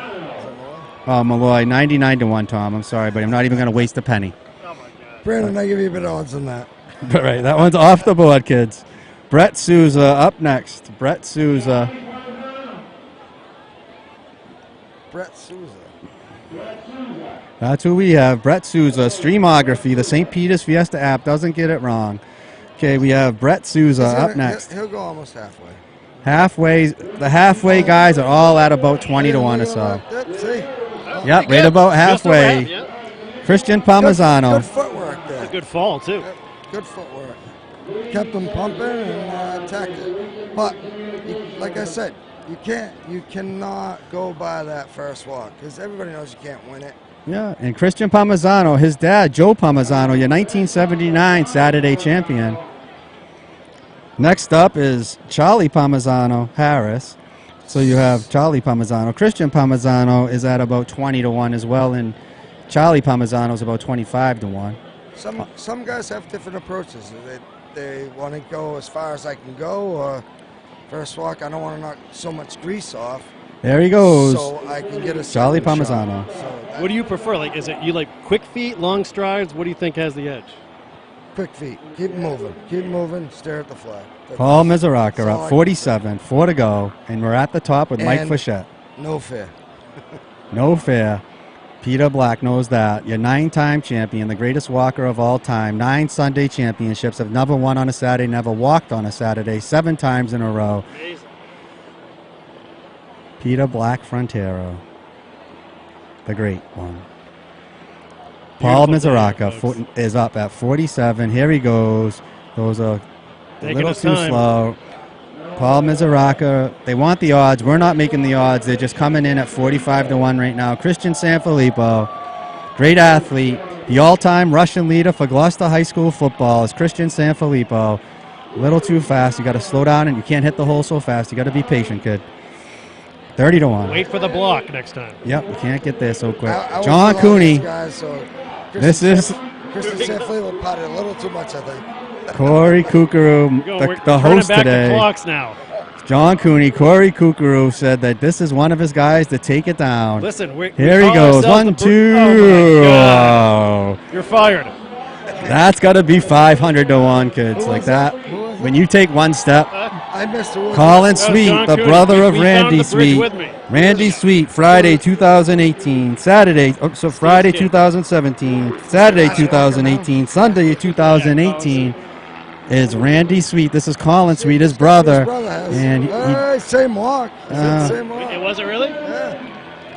Oh, Malloy, 99 to 1, Tom. I'm sorry, but I'm not even going to waste a penny. Oh, my God. Brandon, I give you a bit of odds on that. All right, that one's off the board, kids. Brett Souza up next. Brett Souza. That's who we have. Brett Souza, Streamography. The St. Peter's Fiesta app doesn't get it wrong. Okay, we have Brett Souza up next. He'll go almost halfway. The halfway guys are all at about 20 to 1 or so. Yep, right about halfway. Christian Palmisano. Good footwork there. A good fall, too. Good footwork. Kept him pumping and attacked it. But, like I said, you cannot go by that first walk because everybody knows you can't win it. Yeah, and Christian Palmisano, his dad, Joe Palmisano, your 1979 Saturday champion. Next up is Charlie Palmisano, Harris. So you have Charlie Palmisano. Christian Palmisano is at about 20 to 1 as well, and Charlie Palmisano is about 25 to 1. Some guys have different approaches. They want to go as far as I can go, or first walk, I don't want to knock so much grease off. There he goes. So I can get a Charlie Palmisano. What do you prefer? Like, is it you like quick feet, long strides? What do you think has the edge? Quick feet. Keep moving. Keep moving. Stare at the flag. Paul Mizaraka up 47, 4 to go, and we're at the top with Mike Fischette. No fair. No fair. Peter Black knows that. Your 9-time champion, the greatest walker of all time. 9 Sunday championships. Have never won on a Saturday, never walked on a Saturday. 7 times in a row. Amazing. Peter Black Frontero. The great one. Paul Mizaraka is up at 47. Here he goes. Those are a little too slow. Paul Mizaraka, they want the odds. We're not making the odds. They're just coming in at 45 to 1 right now. Christian Sanfilippo, great athlete. The all-time Russian leader for Gloucester High School football is Christian Sanfilippo. A little too fast. You got to slow down, and you can't hit the hole so fast. You got to be patient, kid. 30 to 1. Wait for the block next time. Yep, you can't get there so quick. John Cooney. Christian Sanfilippo potted a little too much, I think. Corey Kukuru, the host back today. The clocks now. John Cooney, Corey Kukuru said that this is one of his guys to take it down. Listen, here he goes. 1, 2. Oh, you're fired. That's got to be 500 to 1, kids. Like that. When you take one step. I missed it. Colin Sweet, the brother of Randy Sweet. Randy Sweet, Friday 2018, Saturday, Friday 2017, Saturday 2018, Sunday 2018 is Randy Sweet. This is Colin Sweet, his brother. And same walk. It wasn't really? Yeah.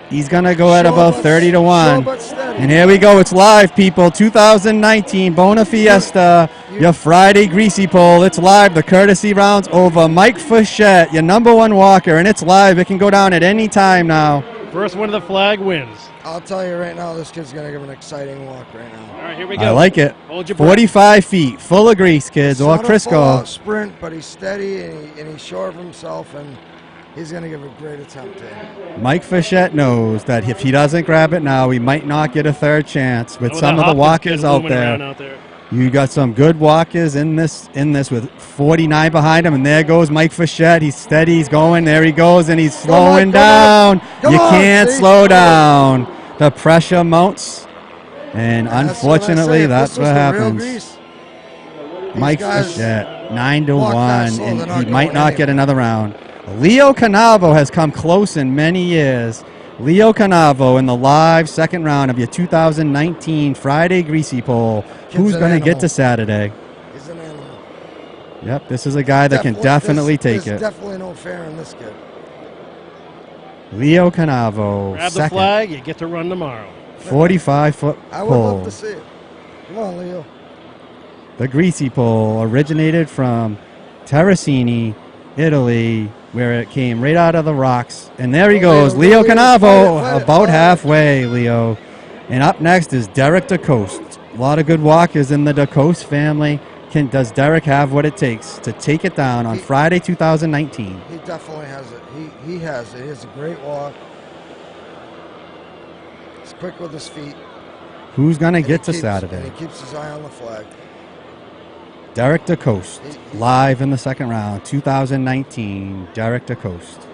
He's going to go at about 30 to 1. And here we go. It's live, people. 2019 Bona Fiesta, your Friday Greasy Poll. It's live. The courtesy round's over. Mike Fischette, your #1 walker, and it's live. It can go down at any time now. First one to the flag wins. I'll tell you right now, this kid's going to give an exciting walk right now. All right, here we go. I like it. Hold your breath. 45 feet, full of grease, kids, or Crisco. Not a sprint, but he's steady, and he's sure of himself, and he's going to give a great attempt here. Mike Fischette knows that if he doesn't grab it now, he might not get a third chance with some of the walkers out there. You got some good walkers in this with 49 behind him, and there goes Mike Fischette. He's steady, he's going, there he goes, and he's slowing down. You can't slow down. The pressure mounts, and unfortunately, that's what happens. Mike Fischette, 9-1, and he might not get another round. Leo Canavo has come close in many years. Leo Canavo in the live second round of your 2019 Friday Greasy Poll. Who's going to get to Saturday? He's an animal. Yep, this is a guy that can definitely take it. There's definitely no fair in this kid. Leo Canavo, Grab the second. flag, you get to run tomorrow. 45-foot I would pole. love to see it. Come on, Leo. The Greasy Pole originated from Terracini, Italy, where it came right out of the rocks. And there he goes, Leo Canavo, about halfway, Leo. And up next is Derrick DeCoste. A lot of good walkers in the DeCoste family. Does Derrick have what it takes to take it down on Friday 2019? He definitely has it. He has it. He has a great walk. He's quick with his feet. Who's going to get to Saturday? And he keeps his eye on the flag. Derrick DeCoste, live in the second round, 2019. Derrick DeCoste,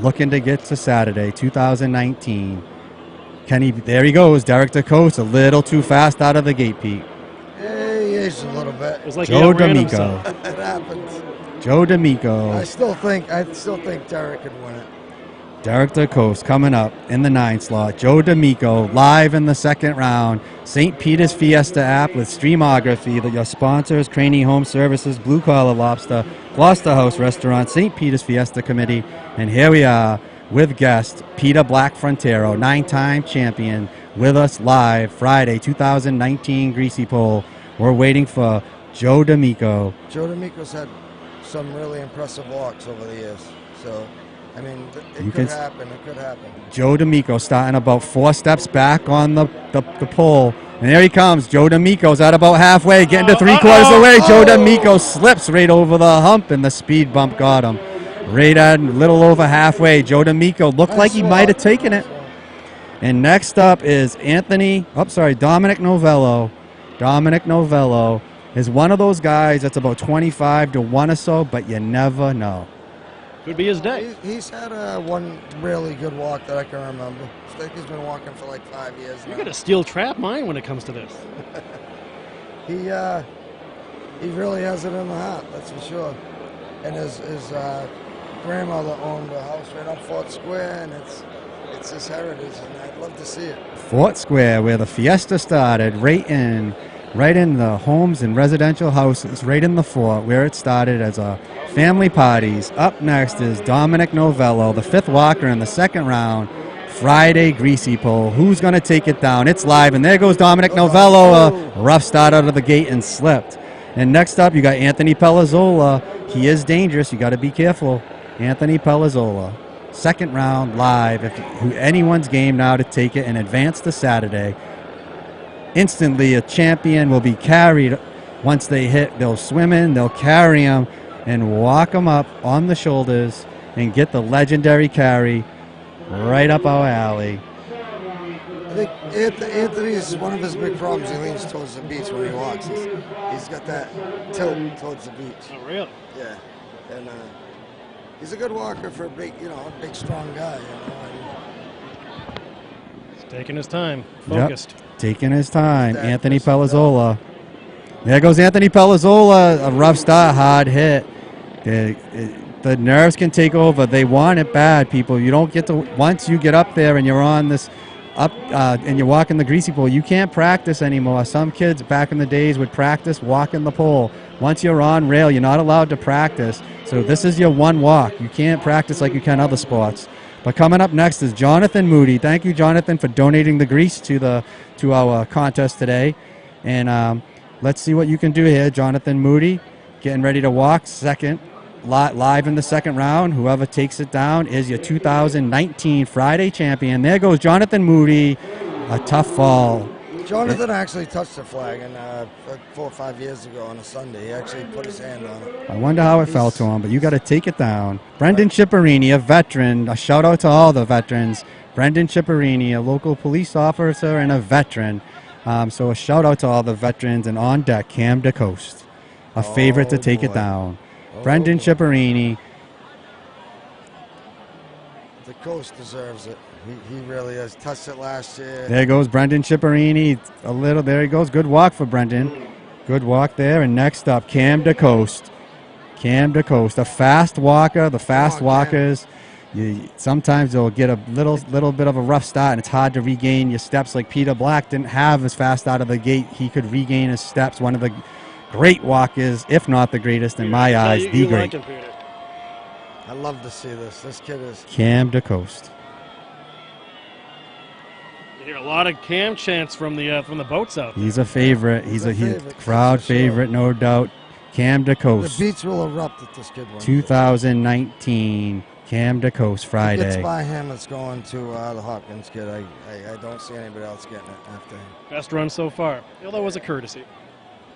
looking to get to Saturday, 2019. There he goes, Derrick DeCoste, a little too fast out of the gate, Pete. Hey, he is a little bit. It was like Joe D'Amico. It happens. Joe D'Amico. I still think Derrick could win it. Derrick DeCoste coming up in the 9 slot. Joe D'Amico live in the second round. St. Peter's Fiesta app with Streamography. Your sponsors, Craney Home Services, Blue Collar Lobster, Gloucester House Restaurant, St. Peter's Fiesta Committee. And here we are with guest Peter Black Frontero, 9-time champion, with us live Friday 2019 Greasy Poll. We're waiting for Joe D'Amico. Joe D'Amico's had some really impressive walks over the years. So, I mean, it could happen. It could happen. Joe D'Amico starting about 4 steps back on the pole. And there he comes. Joe D'Amico's at about halfway, getting to 3/4 of the way. Joe D'Amico slips right over the hump, and the speed bump got him. Right at a little over halfway. Joe D'Amico looked like he might have taken it. And next up is Dominic Novello. Dominic Novello is one of those guys that's about 25-1 or so, but you never know. Could be his day. He's had one really good walk that I can remember. I think he's been walking for like 5 years now. You're going to steel trap mine when it comes to this. He really has it in the heart, that's for sure. And his grandmother owned a house right on Fort Square, and it's his heritage, and I'd love to see it. Fort Square, where the Fiesta started, right in the homes and residential houses, right in the fort, where it started as a family parties. Up next is Dominic Novello, the 5th walker in the second round. Friday Greasy Poll. Who's going to take it down? It's live, and there goes Dominic Novello. A rough start out of the gate and slipped. And next up, you got Anthony Pelazzola. He is dangerous. You got to be careful. Anthony Pelazzola. Second round live. If anyone's game now to take it and advance to Saturday. Instantly, a champion will be carried once they hit. They'll swim in, they'll carry him, and walk him up on the shoulders and get the legendary carry right up our alley. I think Anthony is one of his big problems. He leans towards the beach when he walks. He's got that tilt towards the beach. Oh, really? Yeah, and he's a good walker for a big strong guy. He's taking his time, focused. Yep. Taking his time. Anthony Pelazzola. There goes Anthony Pelazzola. A rough start, hard hit. The nerves can take over. They want it bad, people. You don't get to, once you get up there and you're on this and you're walking the Greasy Pole, you can't practice anymore. Some kids back in the days would practice walking the pole. Once you're on rail, you're not allowed to practice. So this is your one walk. You can't practice like you can other sports. But coming up next is Jonathan Moody. Thank you, Jonathan, for donating the grease to our contest today. And let's see what you can do here. Jonathan Moody getting ready to walk second, live in the second round. Whoever takes it down is your 2019 Friday champion. There goes Jonathan Moody. A tough fall. Jonathan actually touched the flag 4 or 5 years ago on a Sunday. He actually put his hand on it. I wonder how it fell to him, but you got to take it down. Brendan Ciparini, a veteran. A shout out to all the veterans. Brendan Ciparini, a local police officer and a veteran. So a shout out to all the veterans and on deck, Cam DeCoste, a favorite to take it boy. down. Oh, Brendan boy. Chipperini. The coast deserves it. He really has. Touched it last year. There goes Brendan Chipperini. There he goes. Good walk for Brendan. Good walk there. And next up, Cam DeCoste. Cam DeCoste, a fast walker. The fast Come on, walkers, sometimes they'll get a little bit of a rough start, and it's hard to regain your steps. Like Peter Black didn't have as fast out of the gate. He could regain his steps. One of the great walkers, if not the greatest in my eyes, the great. Like him, Peter. I love to see this. This kid is. Cam DeCoste. You hear a lot of Cam chants from the boats out there. He's a favorite. He's a favorite, crowd that's for sure. favorite, no doubt. Cam The DeCoste. beats will erupt if this kid wins. 2019 Cam DeCoste If it Friday. gets by him, it's going to the Hopkins kid. I don't see anybody else getting it after him. Best run so far. That was a courtesy.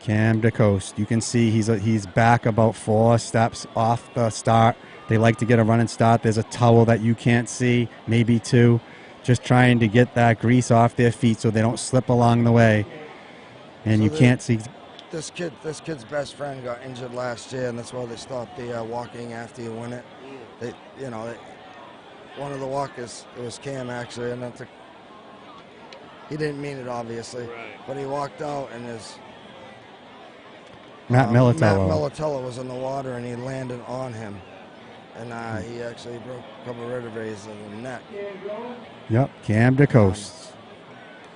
Cam DeCoste. You can see he's back about 4 steps off the start. They like to get a running start. There's a towel that you can't see, maybe 2, just trying to get that grease off their feet so they don't slip along the way. And So you can't see. This kid's best friend got injured last year, and that's why they stopped the walking after you win it. One of the walkers, it was Cam actually, and he didn't mean it obviously, Right. but he walked out and his Matt Matt Militello. Militello was in the water and he landed on him, and he actually broke a couple of vertebrae in the neck. Yep, Cam DeCoste.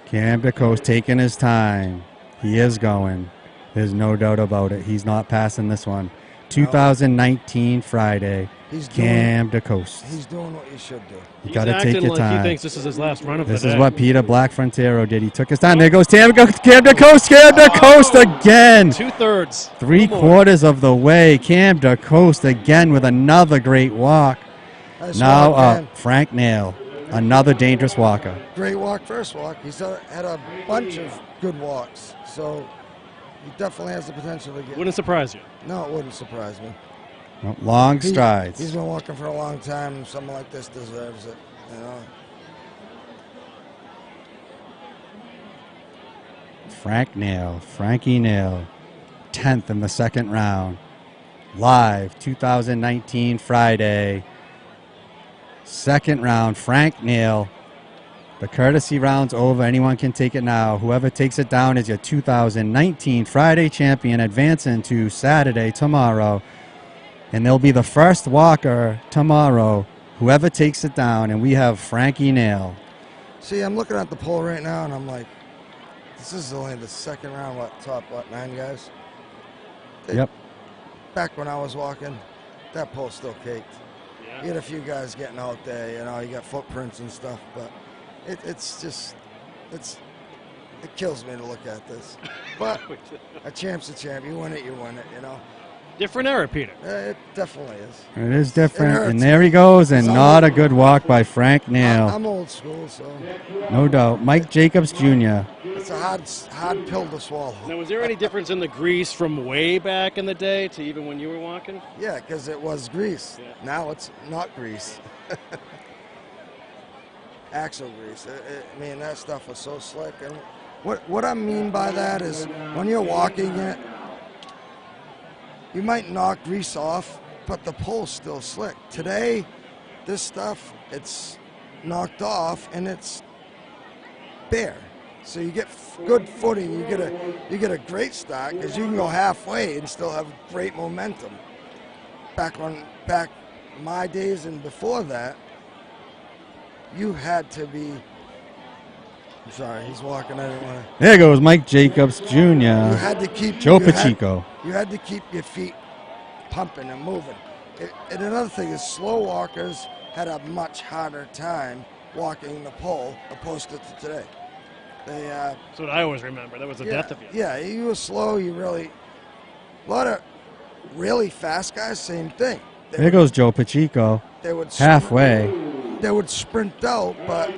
Cam DeCoste taking his time. He is going. There's no doubt about it. He's not passing this one. 2019 Friday. Cam DeCoste. He's doing what you should do. You got to take your like time. he thinks this is his last run of This the day. is what Peter Black Frontero did. He took his time. There goes Cam DeCoste. Cam DeCoste again. 2/3. 3/4 of the way. Cam DeCoste again with another great walk. Nice Now walk, man. Frank Nail, another dangerous walker. Great walk, first walk. He's had a bunch of good walks, so he definitely has the potential to get. Wouldn't surprise you. No, it wouldn't surprise me. Well, long He's strides. been walking for a long time, and someone like this deserves it. You know. Frankie Nail, 10th in the second round. Live, 2019 Friday. Second round, Frank Nail. The courtesy round's over. Anyone can take it now. Whoever takes it down is your 2019 Friday champion, advancing to Saturday tomorrow. And they'll be the first walker tomorrow. Whoever takes it down, and we have Frankie Nail. See, I'm looking at the poll right now, and I'm like, this is only the second round. Top 9 guys? Yep. Back when I was walking, that poll's still caked. Yeah. You had a few guys getting out there, you know, you got footprints and stuff, but it kills me to look at this. But a champ's a champ. You win it, you know. Different era, Peter. It definitely is. It is different. hurts. And there he goes, and So- not a good walk by Frank Nail. I'm old school, so No doubt. Mike Jacobs Jr. it's a hard pill to swallow. Now, was there any difference in the grease from way back in the day to even when you were walking? Yeah, because it was grease. Yeah. Now it's not grease. Axle grease. I mean, that stuff was so slick. And what I mean by that is when you're walking it, you might knock grease off, but the pole's still slick. Today, this stuff, it's knocked off and it's bare. So you get good footing. You get a great start because you can go halfway and still have great momentum. Back my days and before that, you had to be. I'm sorry, he's walking. I didn't want to. There goes Mike Jacobs You Jr. had to keep Joe you had- Pacheco. You had to keep your feet pumping and moving. And another thing is slow walkers had a much harder time walking the pole opposed to today. They That's what I always remember. That was the death of you. yeah, you were slow. A lot of really fast guys, same thing. There goes Joe Pacheco. They would Halfway. They would sprint out, but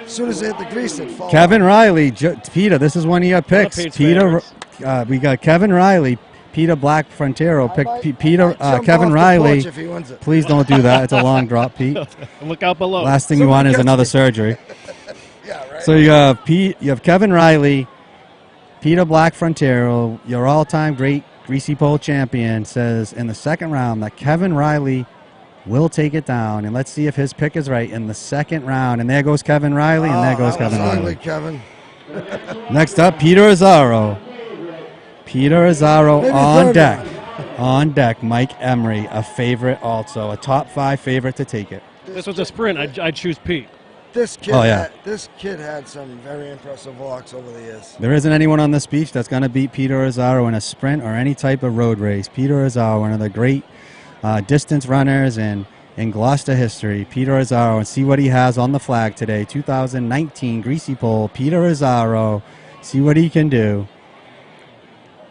as soon as they hit the grease, they'd fall. Kevin off. Riley. Peter, this is one of your picks. Pete's Peter, favorites. we got Kevin Riley. Peter Black Frontero I picked might- Peter. I might jump Kevin off the Riley. porch if he wins it. Please don't do that. It's a long drop, Pete. Look out below. Last thing you Somebody want is catch another me. surgery. Yeah, right. So you have Kevin Riley, Peter Black Frontero, your all-time great Greasy Pole champion, says in the second round that Kevin Riley will take it down. And let's see if his pick is right in the second round. And there goes Kevin Riley, and there goes Kevin Riley. Kevin. Next up, Peter Azzaro. Peter Azzaro on deck. On deck, Mike Emery, a favorite also, a top 5 favorite to take it. This was a sprint. I'd choose Pete. This kid had some very impressive walks over the years. There isn't anyone on this beach that's going to beat Peter Azzaro in a sprint or any type of road race. Peter Azzaro, one of the great distance runners in Gloucester history. Peter Azzaro, and see what he has on the flag today. 2019 Greasy Pole. Peter Azzaro, see what he can do.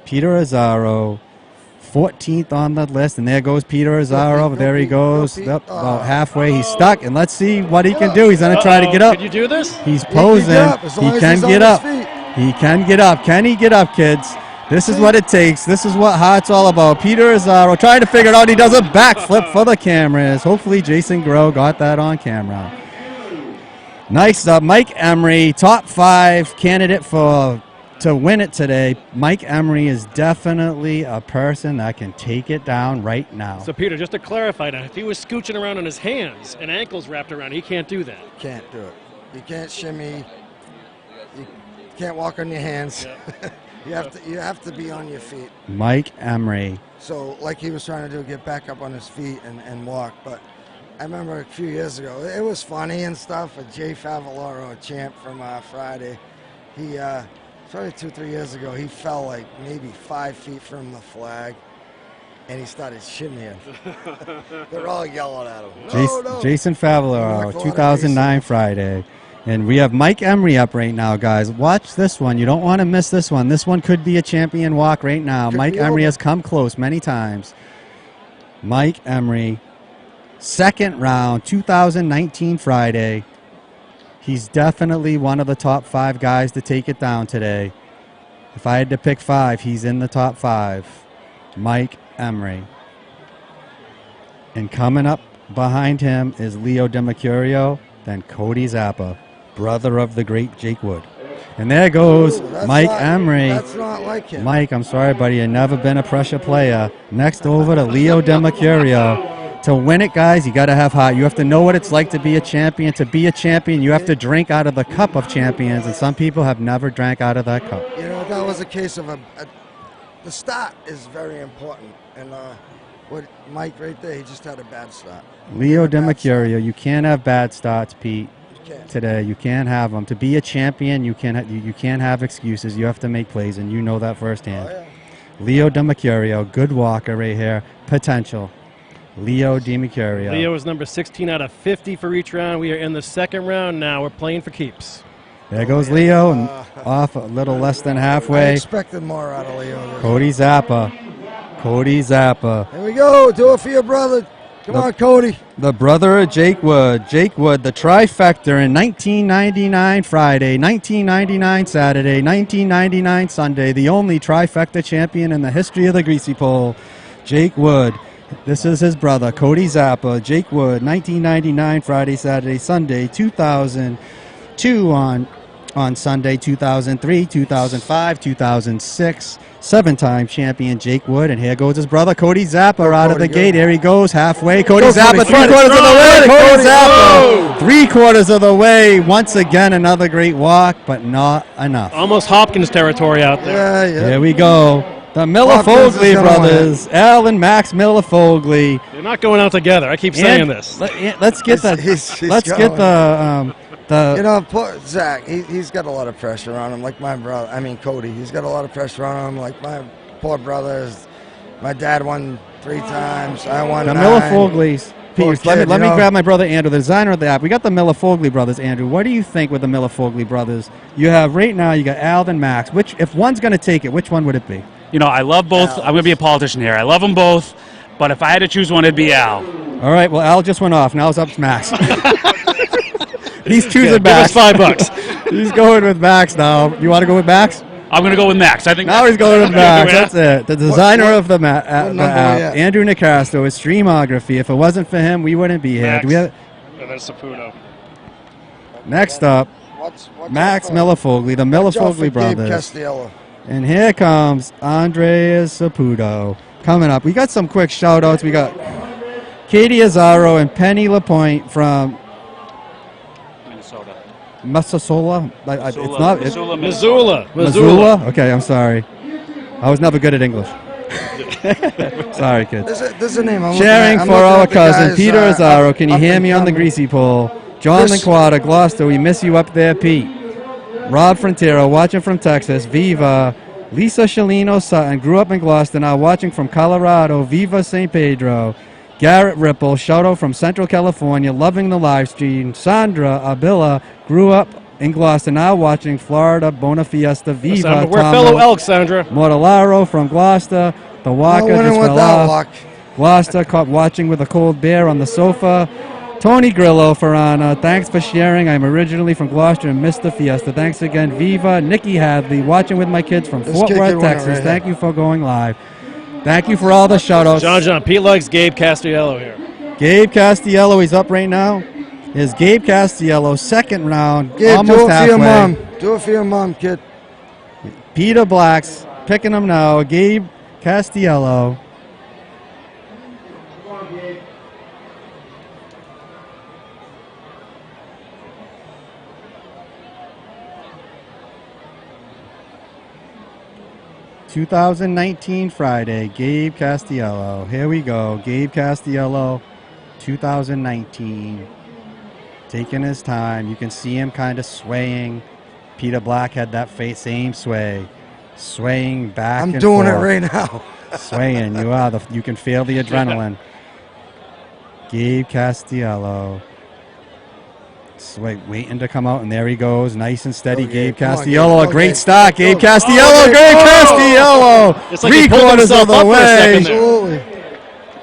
Peter Azzaro, 14th on the list, and there goes Peter Azzaro. There he goes. About halfway. He's stuck, and let's see what he can do. He's going to try to get up. Can you do this? He's posing. He can get up. He can get up. Can he get up, kids? This is what it takes. This is what Heart's all about. Peter Azzaro trying to figure it out. He does a backflip for the cameras. Hopefully Jason Groh got that on camera. Nice. Mike Emery, top 5 candidate to win it today. Mike Emery is definitely a person that can take it down right now. So, Peter, just to clarify now, if he was scooching around on his hands and ankles wrapped around, he can't do that. Can't do it. You can't shimmy. You can't walk on your hands. Yeah. you have to be on your feet. Mike Emery. So, like he was trying to do, get back up on his feet and walk. But I remember a few years ago, it was funny and stuff. But Jay Favaloro, a champ from Friday, he probably 2-3 years ago, he fell like maybe 5 feet from the flag, and he started shimmying. They're all yelling at him. No. Jason Favaloro, 2009 Friday. And we have Mike Emery up right now, guys. Watch this one. You don't want to miss this one. This one could be a champion walk right now. Mike Emery has come close many times. Mike Emery, second round, 2019 Friday. He's definitely one of the top 5 guys to take it down today. If I had to pick 5, he's in the top 5. Mike Emery. And coming up behind him is Leo DiMercurio, then Cody Zappa, brother of the great Jake Wood. And there goes Mike Emery. That's not like him. Mike, I'm sorry, buddy. You've never been a pressure player. Next over to Leo DiMercurio. To win it, guys, you got to have heart. You have to know what it's like to be a champion. To be a champion, you have to drink out of the cup of champions, and some people have never drank out of that cup. You know, that was a case of the start is very important. And with Mike right there, he just had a bad start. Leo DiMercurio, you can't have bad starts, Pete. Can't. Today, you can't have them. To be a champion, you can't have excuses. You have to make plays, and you know that firsthand. Oh, yeah. Leo DiMercurio, good walker right here. Potential. Leo DiMercurio. Leo is number 16 out of 50 for each round. We are in the second round now. We're playing for keeps. There goes Leo, and off a little less than halfway. I expected more out of Leo. Cody Zappa. Here we go. Do it for your brother. Come on, Cody. The brother of Jake Wood. Jake Wood, the trifecta in 1999 Friday, 1999 Saturday, 1999 Sunday. The only trifecta champion in the history of the Greasy Pole. Jake Wood. This is his brother, Cody Zappa. Jake Wood, 1999 Friday, Saturday, Sunday, 2002 on Sunday, 2003, 2005, 2006. 7-time champion Jake Wood. And here goes his brother, Cody Zappa, out of the gate. Here he goes, halfway. Cody Zappa, 3/4 of the way. Cody Zappa, 3/4 of the way. Once again, another great walk, but not enough. Almost Hopkins territory out there. Yeah. Here we go. The Miller-Fogli brothers, Al and Max Miller-Fogli. They're not going out together. I keep saying this. Let's get the. Let's get the. You know, poor Zach, he's got a lot of pressure on him, like my brother. I mean, Cody, he's got a lot of pressure on him, like my poor brothers. My dad won 3 times. I won 9. The Miller-Foglis. Let me grab my brother Andrew, the designer of the app. We got the Miller-Fogli brothers, Andrew. What do you think with the Miller-Fogli brothers? You have right now, you got Al and Max. If one's going to take it, which one would it be? You know, I love both. I'm going to be a politician here. I love them both, but if I had to choose one, it'd be Al. All right, well, Al just went off. Now it's up to Max. He's choosing Max. Give us $5. He's going with Max now. You want to go with Max? I'm going to go with Max. I think now he's going with Max. That's it. The designer of the app, Andrew Nicastro, is Streamography. If it wasn't for him, we wouldn't be here. Max. And then Saputo. Next up, Max out Millefogli, the watch out for Millefogli Gabe brothers. Castiello. And here comes Andreas Saputo coming up. We got some quick shout-outs. We got Katie Azzaro and Penny LaPointe from Minnesota. Massasola. It's not. Missoula. Missoula? Okay, I'm sorry. I was never good at English. Sorry, kids. There's a name. Sharing I'm for looking our at the cousin guys, Peter Azzaro. Can you up hear and me on the coming. greasy pole? John This- Linquata, Gloucester. We miss you up there, Pete. Rob Frontero, watching from Texas. Viva. Lisa Shalino Sutton, grew up in Gloucester, now watching from Colorado. Viva St. Pedro. Garrett Ripple, shout out from Central California, loving the live stream. Sandra Abila, grew up in Gloucester, now watching Florida. Bona Fiesta. Viva. Sandra, we're Tom fellow elks, Sandra. Mortallaro from Gloucester. The Walker winning just with fell that off. walk. Gloucester caught watching with a cold beer on the sofa. Tony Grillo for Anna. Thanks for sharing. I'm originally from Gloucester and missed the Fiesta. Thanks again, Viva. Nikki Hadley, watching with my kids from This Fort kid Worth, could win it Texas. right Thank you for going live. Thank you for all the shout-outs. John, Pete likes Gabe Castiello here. Gabe Castiello, he's up right now. Is Gabe Castiello, second round, Gabe, almost do it halfway. for your mom. Do it for your mom, kid. Peter Black's picking him now. Gabe Castiello. ...2019 Friday, Gabe Castiello. Here we go, Gabe Castiello, 2019. Taking his time. You can see him kind of swaying. Peter Black had that same sway. Swaying back I'm and doing forth. it right now. Swaying. You can feel the adrenaline. Gabe Castiello. Waiting to come out, and there he goes. Nice and steady. Go, Gabe Gabe. Come on, Castiello. Gabe. A great Gabe. start. Gabe Go. Castiello. Oh, Great Gabe. Castiello. It's like he pulled 3/4 himself of the up for a second way. there.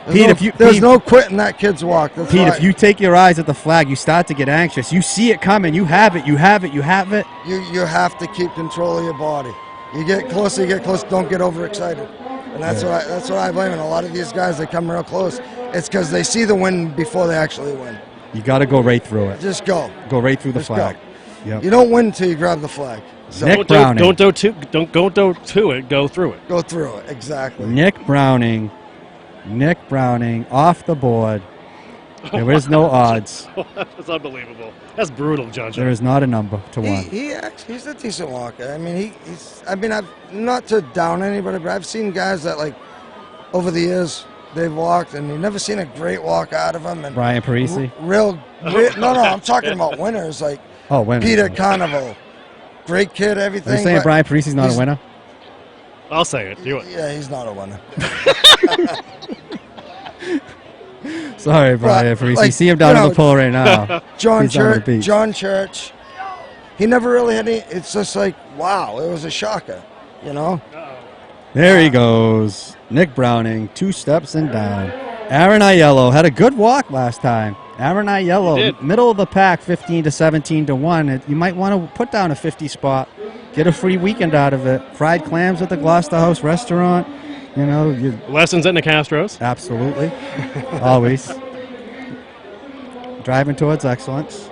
Absolutely. Pete, There's no quitting that kid's walk. That's Pete, why if you take your eyes at the flag, you start to get anxious. You see it coming. You have it. You have it. You have it. you have to keep control of your body. You get closer. Don't get overexcited. And that's what I blame. And a lot of these guys, they come real close. It's because they see the win before they actually win. You got to go right through it. Just go. Go right through the Just flag. go. Yep. You don't win until you grab the flag. So Nick Browning. Don't go to it. Go through it. go through it. Exactly. Nick Browning off the board. There is no odds. That's unbelievable. That's brutal, John. There is not a number to one. He's a decent walker. I mean, I've not to down anybody, but I've seen guys that like over the years they've walked and you've never seen a great walk out of them. And Brian Parisi. no, I'm talking about winners like Oh, winner. Peter Carnival, great kid, everything. Are you saying but Brian Parisi's not a he's- winner? I'll say it. Do it. Yeah, he's not a winner. Sorry, Brian Parisi. like, See him down you in know, the pool right now. John He's on the Church. beach. John Church. He never really had any. It's just like wow, it was a shocker, you know. There he goes. Nick Browning, 2 steps and down. Aaron Aiello had a good walk last time. Aaron He Aiello, did. middle of the pack, 15 to 17 to 1. You might want to put down a 50 spot. Get a free weekend out of it. Fried clams at the Gloucester House restaurant. You know, Lessons at Nicastros. absolutely. Always. Driving towards excellence.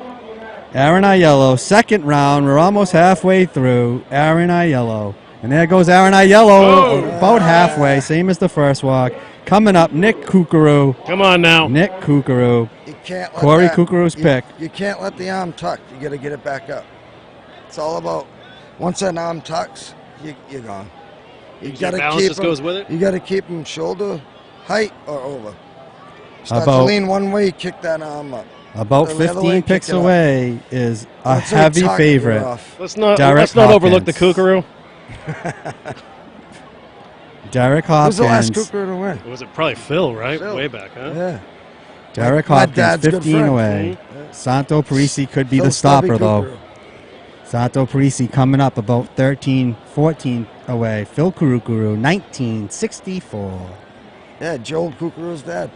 Aaron Aiello, second round. We're almost halfway through. Aaron Aiello. And there goes Aaron Aiello, about halfway, same as the first walk. Coming up, Nick Kukuru. Come on now. Nick Kukuru. You can't let Corey that- Kukuru's you- pick. You can't let the arm tuck. You got to get it back up. It's all about once that arm tucks, you're gone. You got to balance keep just him, goes with it? You got to keep him shoulder height or over. Start About- to lean one way, kick that arm up. About The other way, 15 kick picks it up. away is a Don't say heavy tuck, you're favorite. off. Let's not Derrick overlook the Hopkins. Kookaroo. Derrick Who's the last Hopkins. Cooper to win? Was it probably Phil, right? Phil. Way back, huh? Yeah. Derrick My Hopkins, dad's good 15 friend. away. Santo Parisi could be Phil the stopper, Stubby though. Kukuru. Santo Parisi coming up about 13, 14 away. Phil Kurukuru, 1964. Yeah, Joel Kukuru's dad.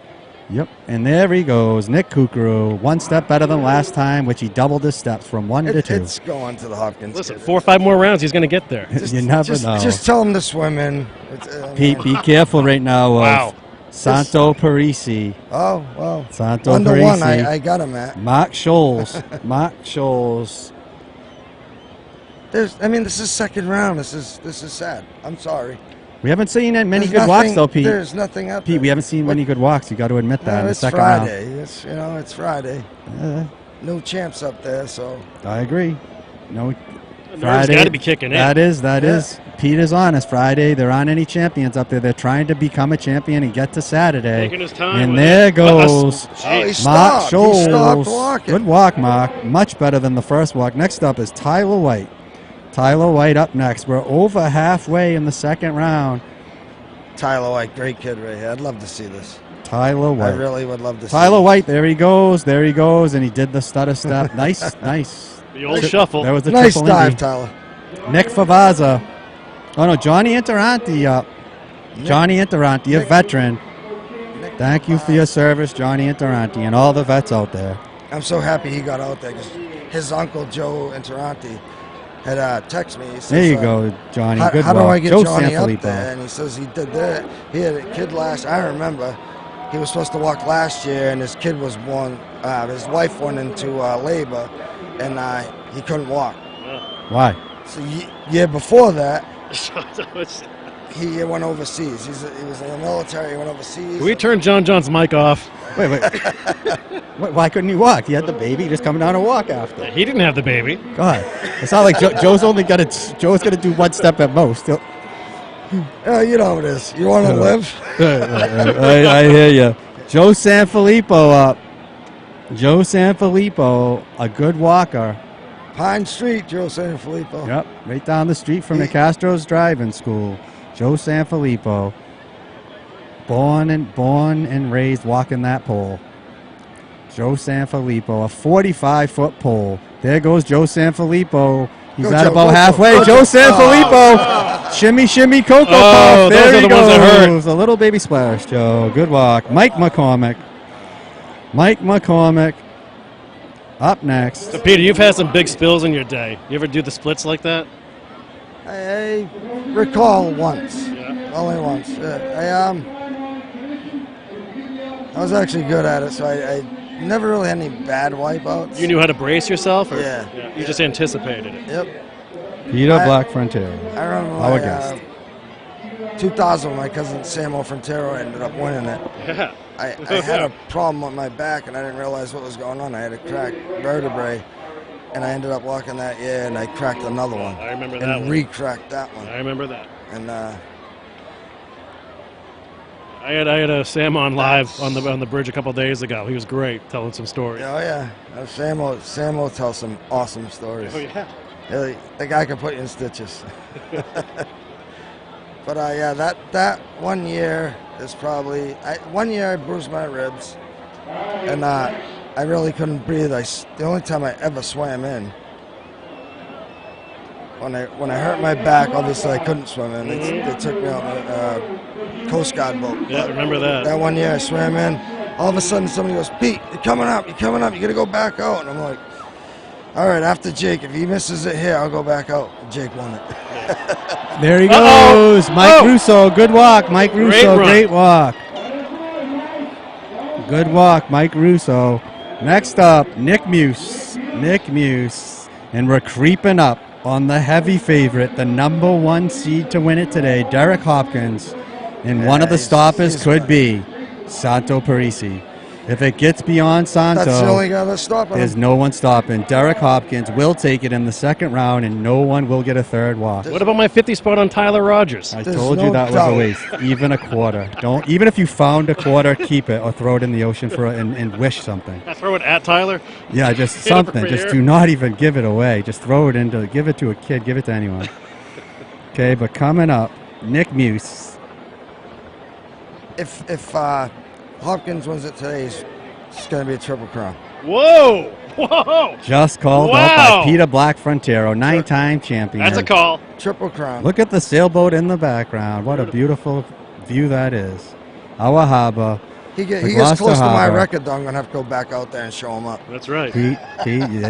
Yep, and there he goes, Nick Kukuru, 1 step better than last time, which he doubled his steps from 1 to 2. It's going to the Hopkins. Listen, kid. 4 or 5 more rounds, he's going to get there. You never just, know. Just tell him to swim in. Pete, be careful right now of Wow. Santo Parisi. Oh, well. Santo 1 to 1, Parisi. I got him at. Mark Scholes. Mark Scholes. this is second round. This is sad. I'm sorry. We haven't seen many There's good walks, nothing- though, Pete. There's nothing up Pete, there. we haven't seen many good walks. You got to admit that in the It's second Friday. It's Friday. round. No champs up there, so I agree. No, The nerves got to be kicking in. That is. Pete is honest. Friday, there aren't any champions up there. They're trying to become a champion and get to Saturday. Taking his time And with there it. goes he Jeez. stopped. Mark He stopped Scholes. walking. Good walk, Mark. Much better than the first walk. Next up is Tyler White. Tyler White up next. We're over halfway in the second round. Tyler White, great kid right here. I'd love to see this. Tyler I White. really would love to see Tyler this. White, there he goes, and he did the stutter step. Nice. The old shuffle. That was the Nice triple dive, Indy. Tyler. Nick Favazza. Oh, no, Johnny Interanti up. Johnny Interanti, a veteran. Thank you for your service, Johnny Interanti, and all the vets out there. I'm so happy he got out there because his uncle Joe Interanti had texted me. He says, There you go, Johnny. How, Good how walk. do I get Joe Johnny up Sanfilippo. there? And he says he did that. He had a kid I remember, he was supposed to walk last year, and his kid was born, his wife went into labor, and he couldn't walk. Why? So year before that, Can he went overseas. He was in the military, he went overseas. we turn John's mic off? Wait. Why couldn't he walk? He had the baby. Just come down and walk after. He didn't have the baby. God, it's not like Joe's only got to. Joe's going to do one step at most. You know how it is. You want to live? I hear you. Joe Sanfilippo up. Joe Sanfilippo, a good walker. Pine Street, Joe Sanfilippo. Yep, right down the street from the Castro's Driving School. Joe Sanfilippo, born and raised walking that pole. Joe Sanfilippo, a 45-foot pole. There goes Joe Sanfilippo. He's Go, at Joe, about go, halfway. go, Joe Joe. Sanfilippo, shimmy, Cocoa Oh, Puff. There those are he the ones that hurt. goes. A little baby splash, Joe. Good walk. Mike McCormick. Up next. So, Peter, you've had some big spills in your day. You ever do the splits like that? I recall once. Yeah. Only once. I was actually good at it, so I never really had any bad wipeouts. You knew how to brace yourself? Or? Yeah. You just anticipated it. Yep. Peter I- Black Frontier. I remember Our my, guest. 2000, my cousin Samuel Frontero ended up winning it. Yeah. I had a problem with my back, and I didn't realize what was going on. I had a cracked vertebrae, and I ended up walking that year, and I cracked another one. I remember that and one. re-cracked that one. I remember that. And I had a Sam on live on the bridge a couple days ago. He was great, telling some stories. oh yeah, Samuel tells some awesome stories. Oh yeah. Yeah, the guy can put you in stitches. But that 1 year is probably 1 year I bruised my ribs, and I really couldn't breathe. The only time I ever swam in when I hurt my back, obviously I couldn't swim in. They took me on a Coast Guard boat. Yeah, But remember that. That 1 year I swam in. All of a sudden somebody goes, "Pete, you're coming up. You got to go back out." And I'm like, all right, after Jake, if he misses it here, I'll go back out. Jake won it. There he Uh-oh. goes. Mike Russo. Good walk. Mike Russo. run. Great walk. Good walk, Mike Russo. Next up, Nick Muse. And we're creeping up on the heavy favorite, the number 1 seed to win it today, Derrick Hopkins. And one of the he's stoppers could good. be Santo Parisi. If it gets beyond Santo, That's the only guy that's stopping there's him. no one stopping. Derrick Hopkins will take it in the second round, and no one will get a third walk. What about my 50 spot on Tyler Rogers? I There's told you no that was a doubt. waste. Even a quarter. Don't. Even if you found a quarter, keep it or throw it in the ocean and wish something. I throw it at Tyler. Yeah, just Hit him something. for Just here. do not even give it away. Just throw it into. Give it to a kid. Give it to anyone. Okay, but coming up, Nick Muse. If Hopkins wins it today, it's going to be a triple crown. Whoa! Just called out Wow. by Peter Black Frontero, 9-time champion. That's a call. Triple crown. Look at the sailboat in the background. What a beautiful view that is. Our harbor. He the gets Gloucester close to my Harbor. record, though. I'm going to have to go back out there and show him up. That's right. Pete,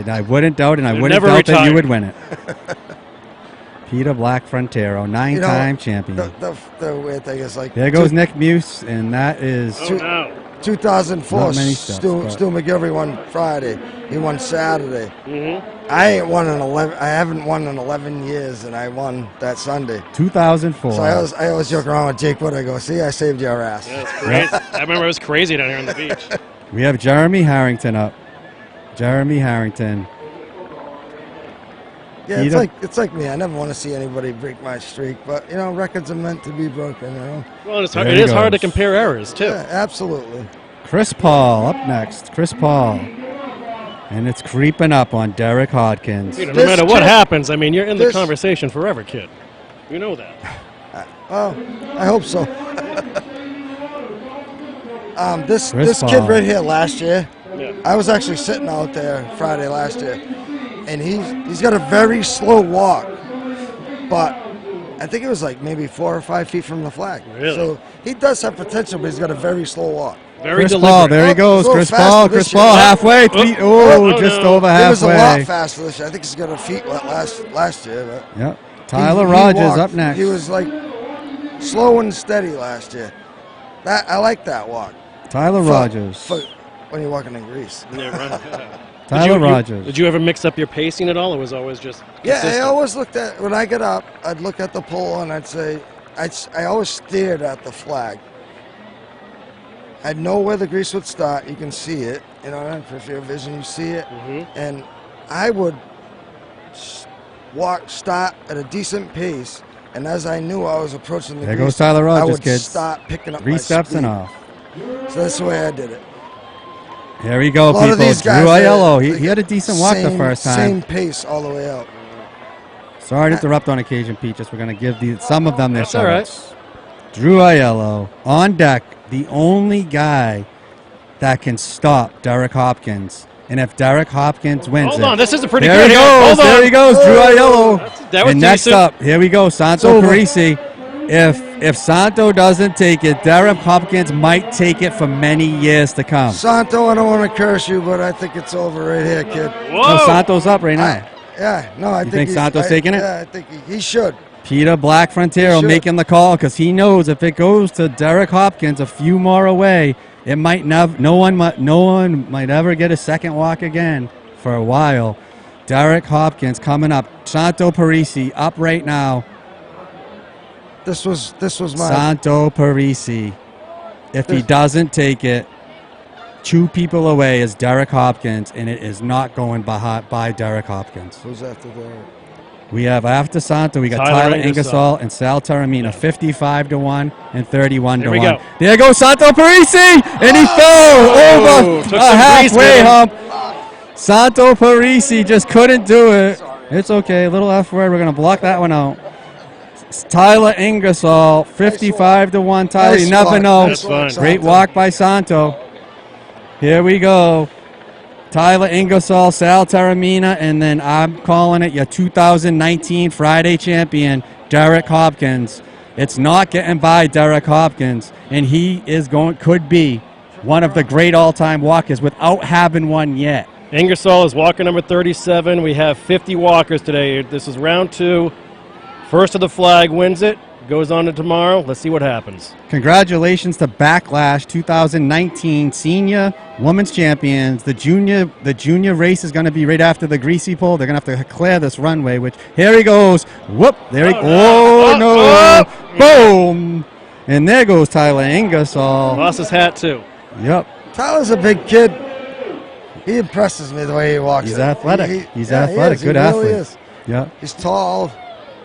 I wouldn't doubt, and I You'd wouldn't never doubt that retire. you would win it. Peter Black Frontero, 9-time champion. The weird thing is, like, There goes Nick Muse, and that is Oh no. 2004, Not many steps, Stu but- McGilvery won Friday. He won Saturday. Mm-hmm. I haven't won in 11 years, and I won that Sunday. 2004. So I always joke around with Jake Wood. I go, see, I saved your ass. Yeah, it's crazy. I remember it was crazy down here on the beach. We have Jeremy Harrington up. Jeremy Harrington. Yeah, it's like me. I never want to see anybody break my streak, but you know, records are meant to be broken. You know. Well, and There it he is hard to goes. compare errors, too. Yeah, absolutely. Chris Paul up next. Chris Paul. And it's creeping up on Derrick Hopkins. You know, no This matter what kid- happens, I mean, you're in the this- conversation forever, kid. You know that. Well, I hope so. This Chris kid Paul. right here last year, Yeah. I was actually sitting out there Friday last year, and he's got a very slow walk, but I think it was like maybe 4 or 5 feet from the flag. Really? So he does have potential, but he's got a very slow walk. Very Chris deliberate. Paul, there he Oh, goes. he's a Chris little Paul, faster Chris this year. Paul, halfway. Just no. over He was a lot halfway. faster this year. I think he's got a feet wet last year. But Yep. Tyler he Rogers walked- up next. He was like slow and steady last year. I like that walk. Tyler For- Rogers. for when you're walking in Greece. Yeah, right. Tyler Rogers. Did you ever mix up your pacing at all, or was it always just Yeah, I consistent? always looked at when I get up. I'd look at the pole and I'd say, I always stared at the flag. I'd know where the grease would start. You can see it. You know, if your vision, you see it. Mhm. And I would start at a decent pace. And as I knew I was approaching the There grease, goes Tyler I Rogers, would kids. start picking up 3 my steps speed. and off. So that's the way I did it. Here we go, A lot people. of these Drew guys, Aiello. they- He had a decent walk the first time. Same pace all the way out. Sorry to interrupt on occasion, Peaches. We're going to give some of them their That's all right. shoutouts. Drew Aiello on deck, the only guy that can stop Derrick Hopkins. And if Derrick Hopkins wins Hold it, on, this is a pretty there good he here. goes. Hold There on. he goes. Drew Aiello. That was And next decent. up, here we go. Santo over. Parisi. If Santo doesn't take it, Derrick Hopkins might take it for many years to come. Santo, I don't want to curse you, but I think it's over right here, kid. Whoa. No, Santo's up right now. I think he's- Santo's taking it? Yeah, I think he should. Peter Black Frontiero Sure. making the call because he knows if it goes to Derrick Hopkins a few more away, it might no one might ever get a second walk again for a while. Derrick Hopkins coming up. Santo Parisi up right now. This was my Santo Parisi. If he This- doesn't take it, 2 people away is Derrick Hopkins, and it is not going by Derrick Hopkins. Who's after that? We have after Santo, we got Tyler Tyler Ingersoll. Ingersoll and Sal Taramina, 55-1 and 31-1. There we go. There goes Santo Parisi, and he fell over took a some grease halfway with him. hump. Santo Parisi just couldn't do it. It's okay, a little F word. We're gonna block that one out. Tyler Ingersoll, 55-1. Tyler, you Nice never walk. know. That's fine. Great Santo. walk by Santo. Here we go. Tyler Ingersoll, Sal Taramina, and then I'm calling it your 2019 Friday champion, Derrick Hopkins. It's not getting by Derrick Hopkins, and he could be one of the great all-time walkers without having one yet. Ingersoll is walker number 37. We have 50 walkers today. This is round 2. First of the flag wins it. Goes on to tomorrow. Let's see what happens. Congratulations to Backlash 2019 Senior Women's Champions. The junior race is going to be right after the Greasy pole. They're going to have to clear this runway, which here he goes. Whoop! There he Oh, no. no! Oh. Boom! And there goes Tyler Ingersoll. Lost his hat, too. Yep. Tyler's a big kid. He impresses me the way he walks. He's it. athletic. He's yeah, athletic. He Good is. He really athlete. is. Yep. He's tall,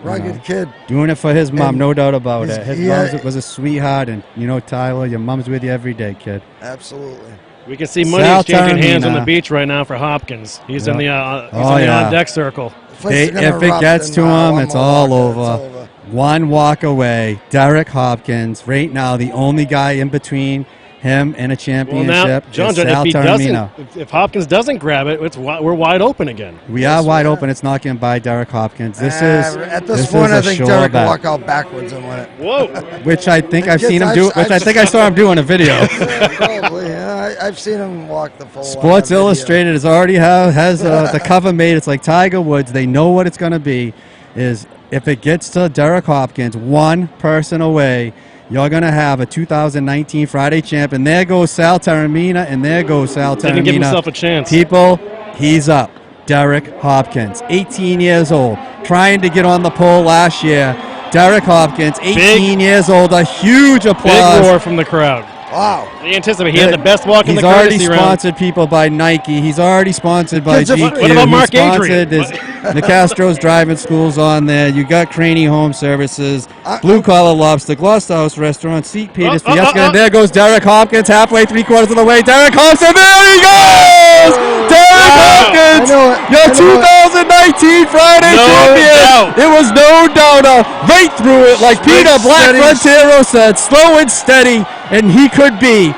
rugged know. kid. Doing it for his mom, And no doubt about his- it. His yeah. mom was a sweetheart, and you know, Tyler, your mom's with you every day, kid. Absolutely. We can see money Sal exchanging hands on the Taramina. beach right now for Hopkins. He's in Yep. the Oh, the yeah. on-deck circle. The place is gonna If it erupt gets in, to him, one it's more all walker, over. One walk away. Derrick Hopkins, right now, the only guy in between him and a Well, championship now, is John, Sal if he doesn't, Taramina. if Hopkins doesn't grab it, we're wide open again. We are wide open. It's not getting by Derrick Hopkins. This is At this this point, is I a think sure Derrick will bet. walk out backwards and win it. Whoa. Which I think I've Kids, seen him do. Which I I've- think I saw him do in a video. Yeah, probably. Yeah, I've seen him walk the full. Sports video. Illustrated has the cover made. It's like Tiger Woods. They know what it's going to be. Is if it gets to Derrick Hopkins, one person away, you're going to have a 2019 Friday champ. And there goes Sal Taormina, and there goes Sal Taormina. Didn't give himself a chance. People, he's up. Derrick Hopkins, 18 years old, trying to get on the pole last year. Derrick Hopkins, 18 years old, a huge applause. Big roar from the crowd. Wow. They anticipate he had the best walk in the He's already courtesy round. sponsored people by Nike. He's already sponsored by Kids are GQ. free. What about He's Mark sponsored. Adrian? There's Nicastro's Driving School's on there. You got Craney Home Services, Blue Collar Lobster, Gloucester House Restaurant, St. Peter's, Fiesta. And there goes Derrick Hopkins, halfway, 3/4 of the way. Derrick Hopkins, there he goes! Derrick Hopkins, your 2019 Friday champion. Doubt. It was no doubter. Right through it, like Peter Black Frontero said, slow and steady, and he could be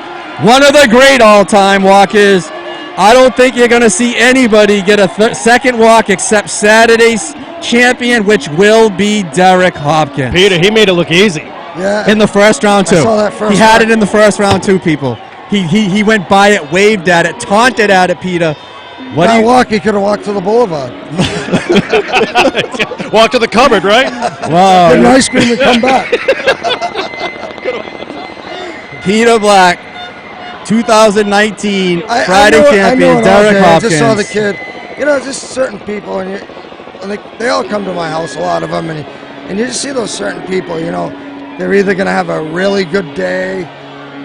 one of the great all-time walkers. I don't think you're going to see anybody get a second walk except Saturday's champion, which will be Derrick Hopkins. Peter, he made it look easy. Yeah. In the first round, too. I saw that first he had round. it in the first round, too, people. He went by it, waved at it, taunted at it, Peter. What do That you walk, he could have walked to the boulevard. Walk to the cupboard, right? Wow. Get an ice cream and come back. Peter Black, 2019 I Friday know champion, it Derrick all day. Hopkins. I just saw the kid. You know, just certain people, and they all come to my house, a lot of them, and you just see those certain people. You know, they're either going to have a really good day,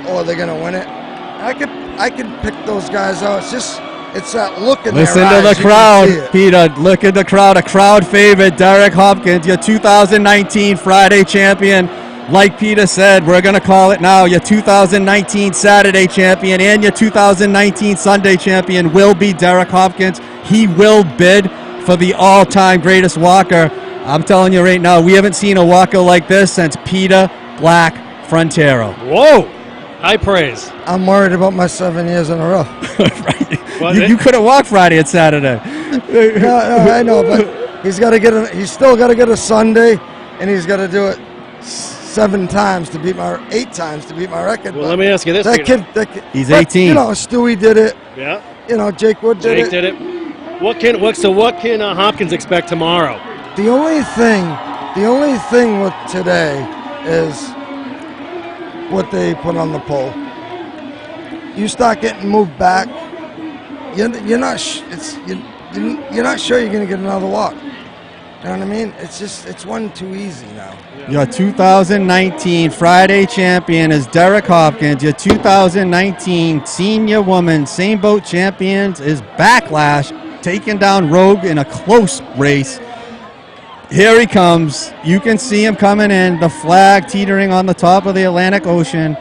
or they're going to win it. I could pick those guys out. It's that look in Listen their to eyes. the You can crowd, see it. Peter. Look at the crowd. A crowd favorite, Derrick Hopkins, your 2019 Friday champion. Like Peter said, we're going to call it now. Your 2019 Saturday champion and your 2019 Sunday champion will be Derrick Hopkins. He will bid for the all-time greatest walker. I'm telling you right now, we haven't seen a walker like this since Peter Black Frontero. Whoa. High praise. I'm worried about my 7 years in a row. Well, You couldn't walk Friday and Saturday. No, I know, but he's still got to get a Sunday, and he's got to do it 8 times to beat my record. Well, But let me ask you this, that Peter. kid, He's but, 18. You know, Stewie did it. Yeah. You know, Jake Wood did Jake it. did it. What can Hopkins expect tomorrow? The only thing with today is what they put on the pole. You start getting moved back, you're not you're not sure you're going to get another walk. You know what I mean? It's one too easy now. Your 2019 Friday champion is Derrick Hopkins. Your 2019 Senior Woman Same Boat Champions is Backlash, taking down Rogue in a close race. Here he comes. You can see him coming in, the flag teetering on the top of the Atlantic Ocean.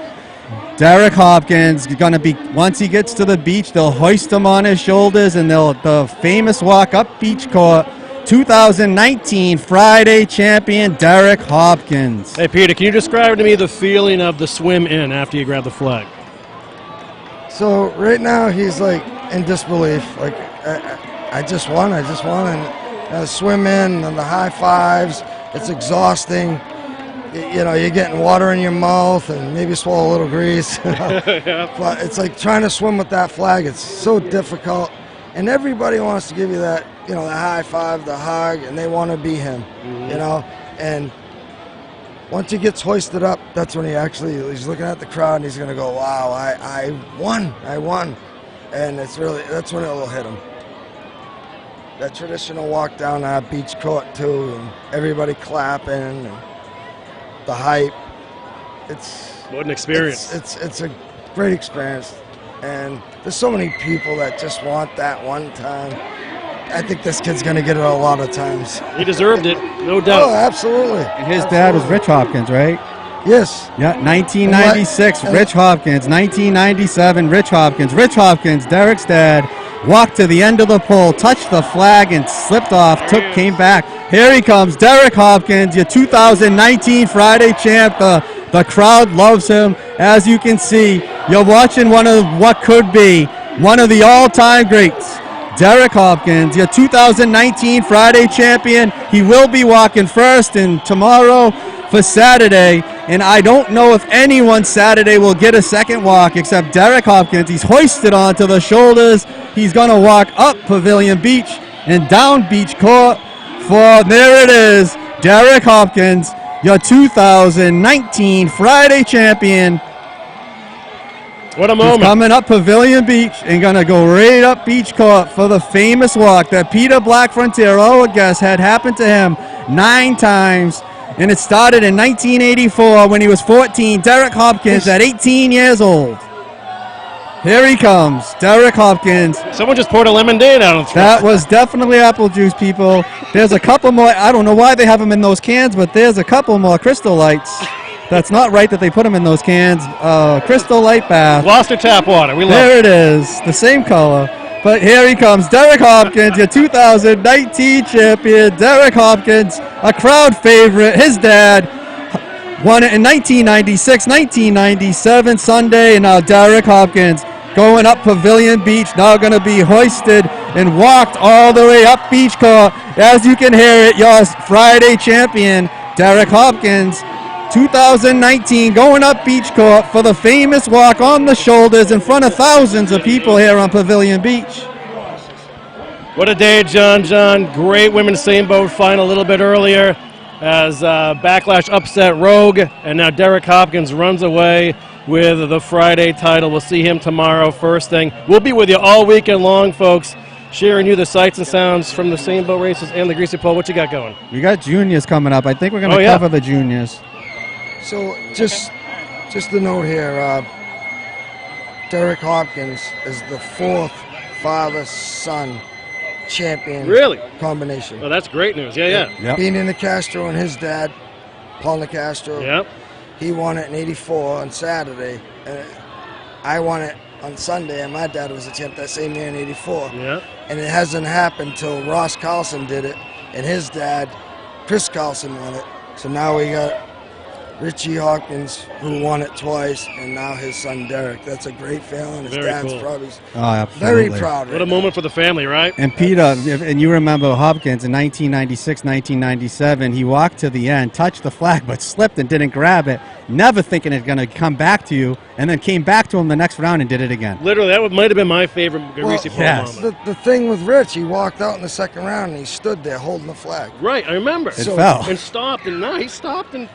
Derrick Hopkins is going to be, once he gets to the beach, they'll hoist him on his shoulders, and the famous walk up beach court. 2019 Friday champion Derrick Hopkins. Hey, Peter, can you describe to me the feeling of the swim in after you grab the flag? So right now he's like in disbelief. Like I just won, and swim in and the high fives. It's exhausting. You know, you're getting water in your mouth and maybe swallow a little grease. But it's like trying to swim with that flag. It's so difficult, and everybody wants to give you that, you know, the high five, the hug, and they want to be him. Mm-hmm. You know, and once he gets hoisted up, that's when he's looking at the crowd and he's gonna go, wow, I won, and that's when it'll hit him. That traditional walk down that beach court too, and everybody clapping and the hype. What an experience. It's a great experience, and there's so many people that just want that one time. I think this kid's gonna get it a lot of times. He deserved it, no doubt. Oh, absolutely. And his dad was Rich Hopkins, right? Yes. Yeah, 1996, Rich Hopkins. 1997, Rich Hopkins. Rich Hopkins, Derrick's dad, walked to the end of the pole, touched the flag, and slipped off, came back. Here he comes, Derrick Hopkins, your 2019 Friday champ. The crowd loves him. As you can see, you're watching one of what could be one of the all-time greats. Derrick Hopkins, your 2019 Friday champion. He will be walking first, and tomorrow for Saturday. And I don't know if anyone Saturday will get a second walk except Derrick Hopkins. He's hoisted onto the shoulders. He's going to walk up Pavilion Beach and down Beach Court. For there it is, Derrick Hopkins, your 2019 Friday champion. What a He's moment. coming up Pavilion Beach and going to go right up Beach Court for the famous walk that Peter Black Frontier, our guest, had happened to him 9 times. And it started in 1984 when he was 14. Derrick Hopkins at 18 years old. Here he comes, Derrick Hopkins. Someone just poured a lemonade out of the That was definitely apple juice, people. There's a couple more. I don't know why they have them in those cans, but there's a couple more Crystal Lights. That's not right that they put them in those cans. Crystal Light bath. Gloucester tap water. We love There it. it is, the same color. But here he comes, Derrick Hopkins, your 2019 champion. Derrick Hopkins, a crowd favorite. His dad won it in 1996, 1997, Sunday, and now Derrick Hopkins going up Pavilion Beach, now going to be hoisted and walked all the way up Beach Court. As you can hear it, your Friday champion, Derrick Hopkins, 2019, going up Beach Court for the famous walk on the shoulders in front of thousands of people here on Pavilion Beach. What a day, John. Great women's same boat final a little bit earlier as Backlash upset Rogue, and now Derrick Hopkins runs away with the Friday title. We'll see him tomorrow first thing. We'll be with you all weekend long, folks, sharing you the sights and sounds from the same boat races and the Greasy Pole. What you got going? We got juniors coming up. I think we're going to cover the juniors. So just a note here, Derrick Hopkins is the 4th father-son champion combination. Oh, that's great news. Yeah. Yep. Being in Nicastro and his dad, Paul Nicastro, Yep. he won it in 84 on Saturday, and I won it on Sunday, and my dad was a champ that same year in 84. Yep. And it hasn't happened till Ross Carlson did it, and his dad, Chris Carlson, won it. So now we got Richie Hopkins, who won it twice, and now his son Derrick. That's a great feeling. His Very dad's cool. probably Absolutely. very proud. What a moment for the family, right? And Peter, and you remember Hopkins in 1996, 1997, he walked to the end, touched the flag, but slipped and didn't grab it, never thinking it's going to come back to you, and then came back to him the next round and did it again. Literally, that might have been my favorite Greasy Pole yes. moment. The thing with Rich, he walked out in the second round, and he stood there holding the flag. Right, I remember. It fell. And stopped, and no, he stopped and...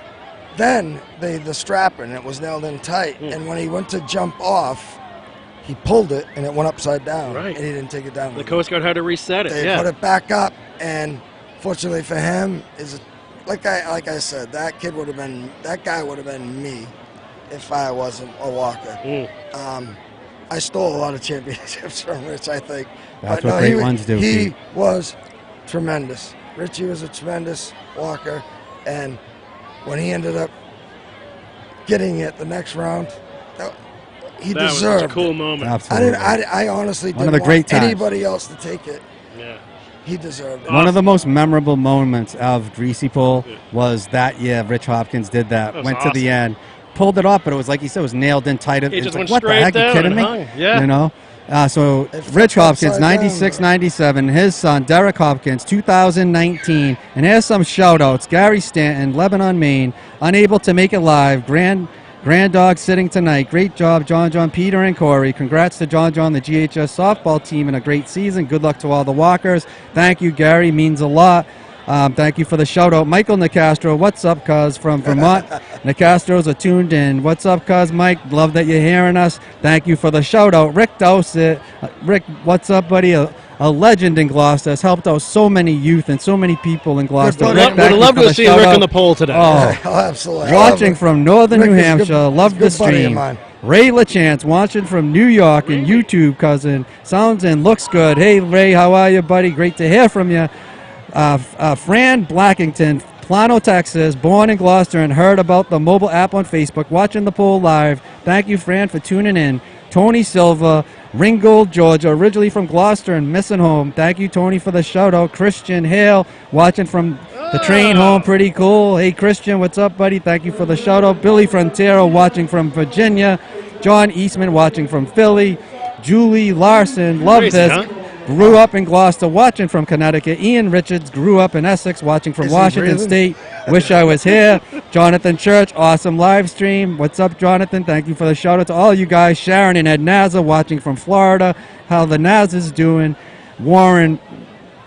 Then the strapper, it was nailed in tight, and when he went to jump off, he pulled it, and it went upside down, Right. and he didn't take it down. The Coast Guard had to reset it, They put it back up, and fortunately for him, like I said, that guy would have been me if I wasn't a walker. I stole a lot of championships from Rich, I think. That's but what great ones do. He was tremendous. Richie was a tremendous walker, and when he ended up getting it the next round, he That deserved was such a cool it. moment. Absolutely. I honestly One didn't of the want great times. anybody else to take it. Yeah. He deserved it. One of the most memorable moments of Greasy Pole was that year Rich Hopkins did that. That was Went awesome. to the end, pulled it off, but it was like you said, it was nailed in tight. It It's just like, went what the straight heck? You down kidding and me? hung. Yeah. You know? So It Rich flipped Hopkins, upside down, 96, bro. 97, his son, Derrick Hopkins, 2019. And here's some shout-outs. Gary Stanton, Lebanon, Maine, unable to make it live. Grand Dog sitting tonight. Great job, John, Peter, and Corey. Congrats to John, the GHS softball team, in a great season. Good luck to all the walkers. Thank you, Gary. Means a lot. Thank you for the shout-out. Michael Nicastro, what's up, cuz, from Vermont. Nicastros are tuned in. What's up, cuz, Mike? Love that you're hearing us. Thank you for the shout-out. Rick Dowsett. Rick, what's up, buddy? A legend in Gloucester. Has helped out so many youth and so many people in Gloucester. Would Rick, love- thank Would you love for to the have seen Rick shout-out. on the pole today. Oh, Oh, absolutely. watching from northern Rick New is a Hampshire. good- Love the he's a good buddy of stream. mine. Ray LaChance watching from New York and YouTube, cousin. Sounds and looks good. Hey, Ray, how are you, buddy? Great to hear from you. Fran Blackington, Plano, Texas, born in Gloucester and heard about the mobile app on Facebook, watching the poll live. Thank you, Fran, for tuning in. Tony Silva, Ringgold, Georgia, originally from Gloucester and missing home. Thank you, Tony, for the shout-out. Christian Hale, watching from the train home. Pretty cool. Hey, Christian, what's up, buddy? Thank you for the shout-out. Billy Frontero, watching from Virginia. John Eastman, watching from Philly. Julie Larson, love Crazy, this. huh? Grew up in Gloucester, watching from Connecticut. Ian Richards grew up in Essex, watching from Is he Washington breathing? State. Wish I was here. Jonathan Church, awesome live stream. What's up, Jonathan? Thank you for the shout out to all you guys. Sharon and Ed Naza, watching from Florida. How the Naz is doing. Warren,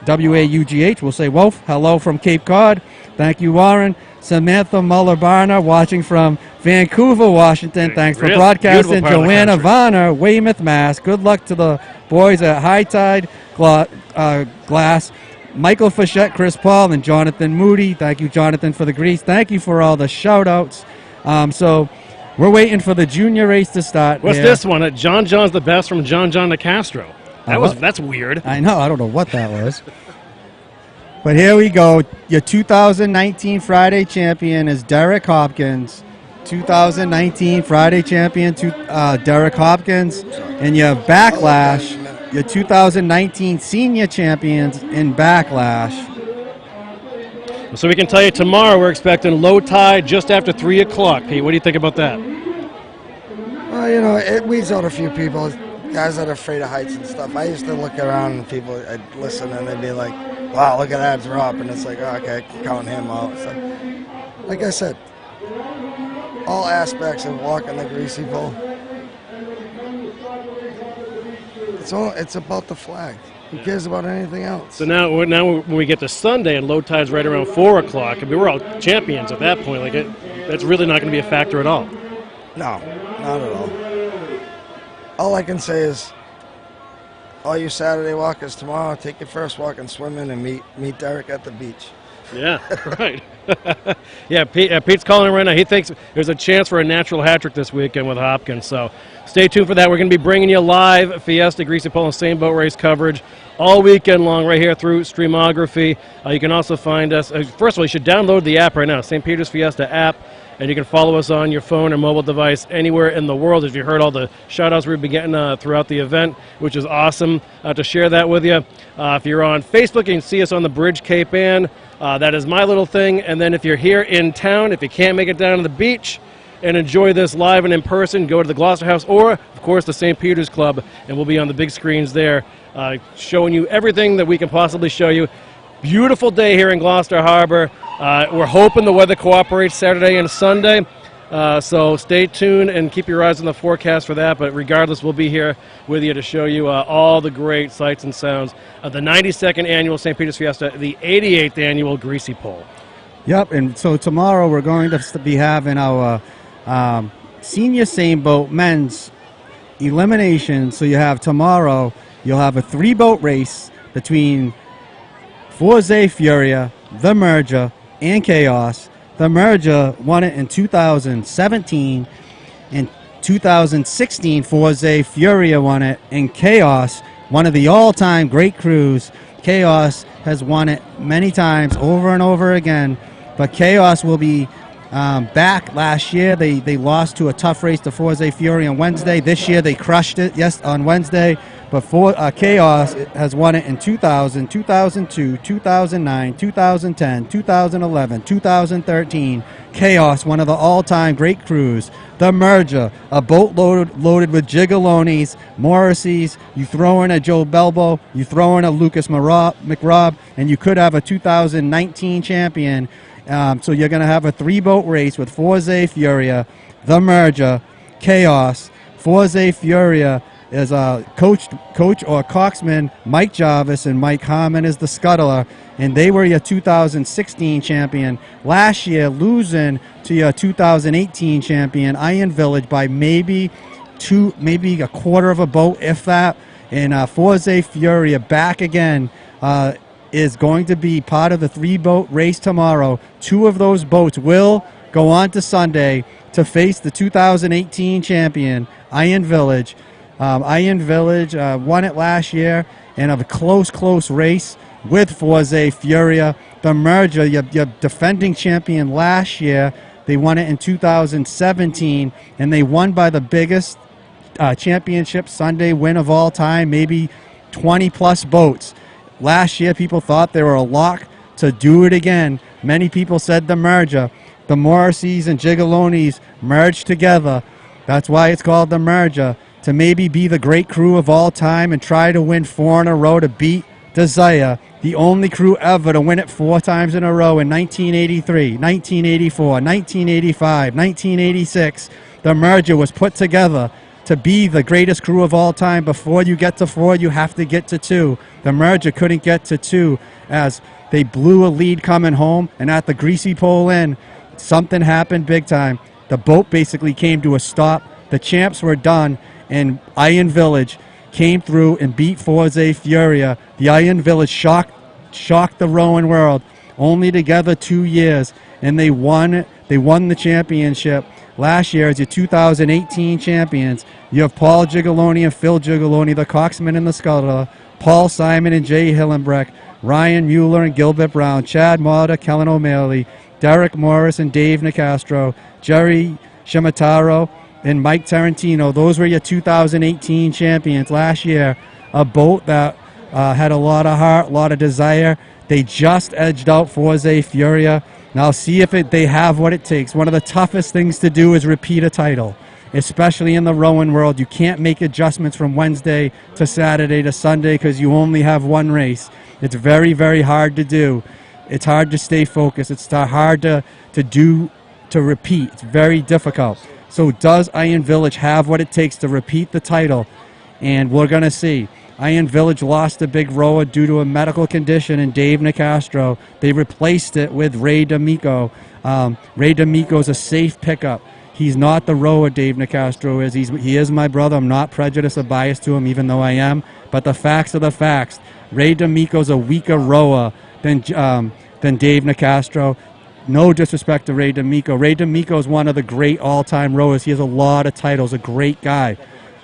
WAUGH, will say Wolf. Hello from Cape Cod. Thank you, Warren. Samantha Muller-Barner watching from Vancouver, Washington. Thanks for Really broadcasting. beautiful part of the Joanna country. Varner, Weymouth, Mass. Good luck to the boys at High Tide Glass. Michael Fischette, Chris Paul, and Jonathan Moody. Thank you, Jonathan, for the grease. Thank you for all the shout-outs. So we're waiting for the junior race to start. What's here. this one? John John's the best from John to Castro. That's weird. I know. I don't know what that was. But here we go. Your 2019 Friday champion is Derrick Hopkins. 2019 Friday champion, Derrick Hopkins. And you have Backlash. Your 2019 senior champions in Backlash. So we can tell you tomorrow we're expecting low tide just after 3 o'clock. Pete, what do you think about that? Well, you know, it weeds out a few people, guys that are afraid of heights and stuff. I used to look around and people, I'd listen and they'd be like, wow, look at that drop. And it's like, oh, okay, I can count him out. So, like I said, all aspects of walking the Greasy Pole, it's about the flag. Who cares about anything else? So now when we get to Sunday and low tide's right around 4 o'clock, I mean, we're all champions at that point. That's really not going to be a factor at all. No, not at all. All I can say is, all you Saturday walkers tomorrow, take your first walk and swim in and meet Derrick at the beach. Yeah, right. Yeah, Pete's calling right now. He thinks there's a chance for a natural hat trick this weekend with Hopkins. So stay tuned for that. We're going to be bringing you live Fiesta, Greasy Pole, and Seine boat race coverage all weekend long right here through Streamography. You can also find us. First of all, you should download the app right now, St. Peter's Fiesta app. And you can follow us on your phone or mobile device anywhere in the world. If you heard all the shout-outs we've been getting throughout the event, which is awesome to share that with you. If you're on Facebook, you can see us on the Bridge Cape Ann. That is my little thing. And then if you're here in town, if you can't make it down to the beach and enjoy this live and in person, go to the Gloucester House or, of course, the St. Peter's Club, and we'll be on the big screens there showing you everything that we can possibly show you. Beautiful day here in Gloucester Harbor. We're hoping the weather cooperates Saturday and Sunday, so stay tuned and keep your eyes on the forecast for that. But regardless, we'll be here with you to show you all the great sights and sounds of the 92nd Annual St. Peter's Fiesta, the 88th Annual Greasy Pole. Yep, and so tomorrow we're going to be having our senior Seine boat men's elimination. So you have tomorrow, you'll have a 3-boat race between Forza Furia, The Merger, and Chaos. The Merger won it in 2017. In 2016, Forza Furia won it. And Chaos, one of the all-time great crews, Chaos has won it many times over and over again. But Chaos will be back. Last year, they lost to a tough race to Forza Furia on Wednesday. This year, they crushed it, yes, on Wednesday. But Chaos has won it in 2000, 2002, 2009, 2010, 2011, 2013. Chaos, one of the all-time great crews. The Merger, a boat loaded with Gigalonis, Morrisseys. You throw in a Joe Belbo, you throw in a Lucas McRobb, and you could have a 2019 champion. So you're going to have a 3-boat race with Forza Furia, The Merger, Chaos. Forza Furia is coach or coxman Mike Jarvis, and Mike Harmon is the scuttler, and they were your 2016 champion. Last year, losing to your 2018 champion Iron Village by maybe a quarter of a boat, if that. And Forza Furia back again is going to be part of the 3-boat race tomorrow. 2 of those boats will go on to Sunday to face the 2018 champion Iron Village. Iron Village won it last year in a close race with Forza Furia. The Merger, your defending champion last year, they won it in 2017, and they won by the biggest championship Sunday win of all time, maybe 20-plus boats. Last year, people thought they were a lock to do it again. Many people said The Merger. The Morrisseys and Gigalonis merged together. That's why it's called The Merger, to maybe be the great crew of all time and try to win 4 in a row to beat Desire, the only crew ever to win it 4 times in a row in 1983, 1984, 1985, 1986. The Merger was put together to be the greatest crew of all time. Before you get to 4, you have to get to 2. The Merger couldn't get to 2 as They blew a lead coming home, and at the Greasy pole in, something happened big time. The boat basically came to a stop. The champs were done, and Iron Village came through and beat Forza Furia. The Iron Village shocked the rowing world. Only together 2 years, and they won the championship. Last year, as your 2018 champions, you have Paul Gigaloni and Phil Gigaloni, the coxman and the scuttler, Paul Simon and Jay Hillenbrecht, Ryan Mueller and Gilbert Brown, Chad Mauda, Kellen O'Malley, Derrick Morris and Dave Nicastro, Jerry Shimataro and Mike Tarantino. Those were your 2018 champions last year. A boat that had a lot of heart, a lot of desire. They just edged out Forza Furia. Now see if they have what it takes. One of the toughest things to do is repeat a title, especially in the rowing world. You can't make adjustments from Wednesday to Saturday to Sunday because you only have one race. It's very, very hard to do. It's hard to stay focused. It's hard to repeat. It's very difficult. So does Iron Village have what it takes to repeat the title? And we're going to see. Iron Village lost a big rower due to a medical condition in Dave Nicastro. They replaced it with Ray D'Amico. Ray D'Amico is a safe pickup. He's not the rower Dave Nicastro is. He is my brother. I'm not prejudiced or biased to him, even though I am. But the facts are the facts. Ray D'Amico's a weaker rower than Dave Nicastro. No disrespect to Ray D'Amico. Ray D'Amico is one of the great all-time rowers. He has a lot of titles, a great guy.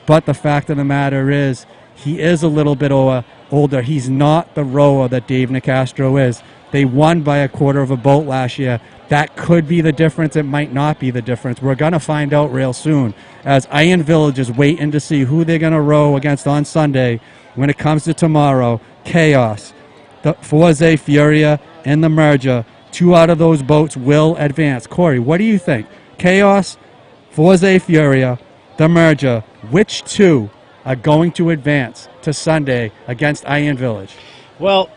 But the fact of the matter is, he is a little bit older. He's not the rower that Dave Nicastro is. They won by a quarter of a boat last year. That could be the difference. It might not be the difference. We're going to find out real soon as Iron Village is waiting to see who they're going to row against on Sunday when it comes to tomorrow. Chaos, the Forza Furia, and the Merger. 2 out of those boats will advance. Corey, what do you think? Chaos, Forza Furia, the Merger. Which 2 are going to advance to Sunday against Iron Village? Well,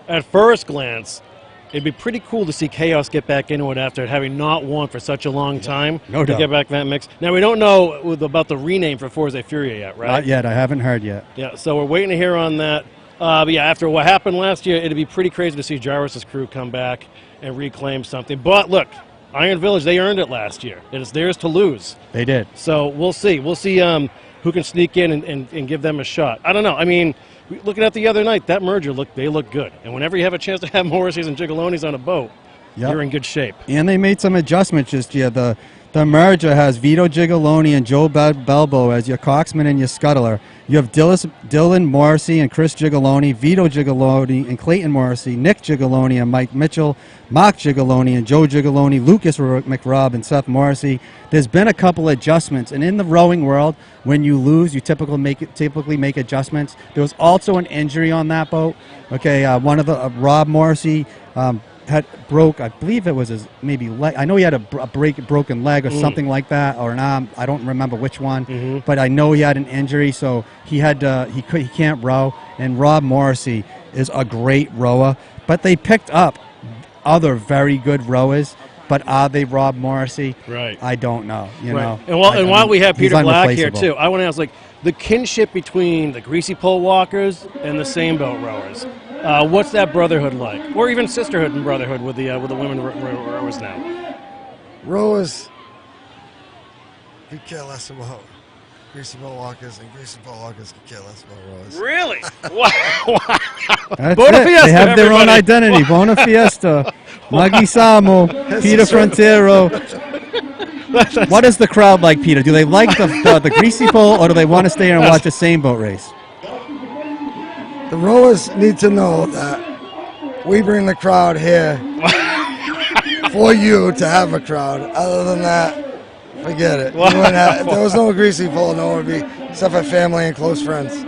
at first glance, it'd be pretty cool to see Chaos get back into it after having not won for such a long time. No doubt. To get back in that mix. Now, we don't know about the rename for Forza Furia yet, right? Not yet. I haven't heard yet. Yeah, so we're waiting to hear on that. But yeah, after what happened last year, it'd be pretty crazy to see Jarvis's crew come back and reclaim something. But look, Iron Village, they earned it last year. It is theirs to lose. They did. So we'll see. We'll see who can sneak in and give them a shot. I don't know. I mean, looking at the other night, that Merger, they look good. And whenever you have a chance to have Morrisseys and Gigalonis on a boat, you're in good shape. And they made some adjustments this year. The Merger has Vito Gigaloni and Joe Belbo as your coxman and your scuttler. You have Dylan Morrissey and Chris Gigaloni, Vito Gigaloni and Clayton Morrissey, Nick Gigaloni and Mike Mitchell, Mark Gigaloni and Joe Gigaloni, Lucas McRobb and Seth Morrissey. There's been a couple adjustments, and in the rowing world, when you lose, you typically make adjustments. There was also an injury on that boat. Okay, one of the Rob Morrissey had broke, I believe it was his maybe leg. I know he had a broken leg or something like that, or an arm. I don't remember which one, but I know he had an injury, so he can't row. And Rob Morrissey is a great rower, but they picked up other very good rowers. But are they Rob Morrissey? Right. I don't know. You know. And while we have Peter Black here unreplaceable. too, I want to ask, the kinship between the Greasy Pole walkers and the same boat rowers. What's that brotherhood like, or even sisterhood and brotherhood with the women rowers now? Rowers, could care less about Greasy Pole walkers, and Greasy Pole walkers could care less about rowers. Really? Wow. That's Bona it. Fiesta, They have their own everybody. identity. Bona Fiesta, Maggie Samo, Peter Frontero. What is the crowd like, Peter? Do they like the Greasy Pole, or do they want to stay here and watch the same boat race? The rowers need to know that we bring the crowd here for you to have a crowd. Other than that, forget it. Wow. If there was no Greasy Pole, no one would be except for family and close friends.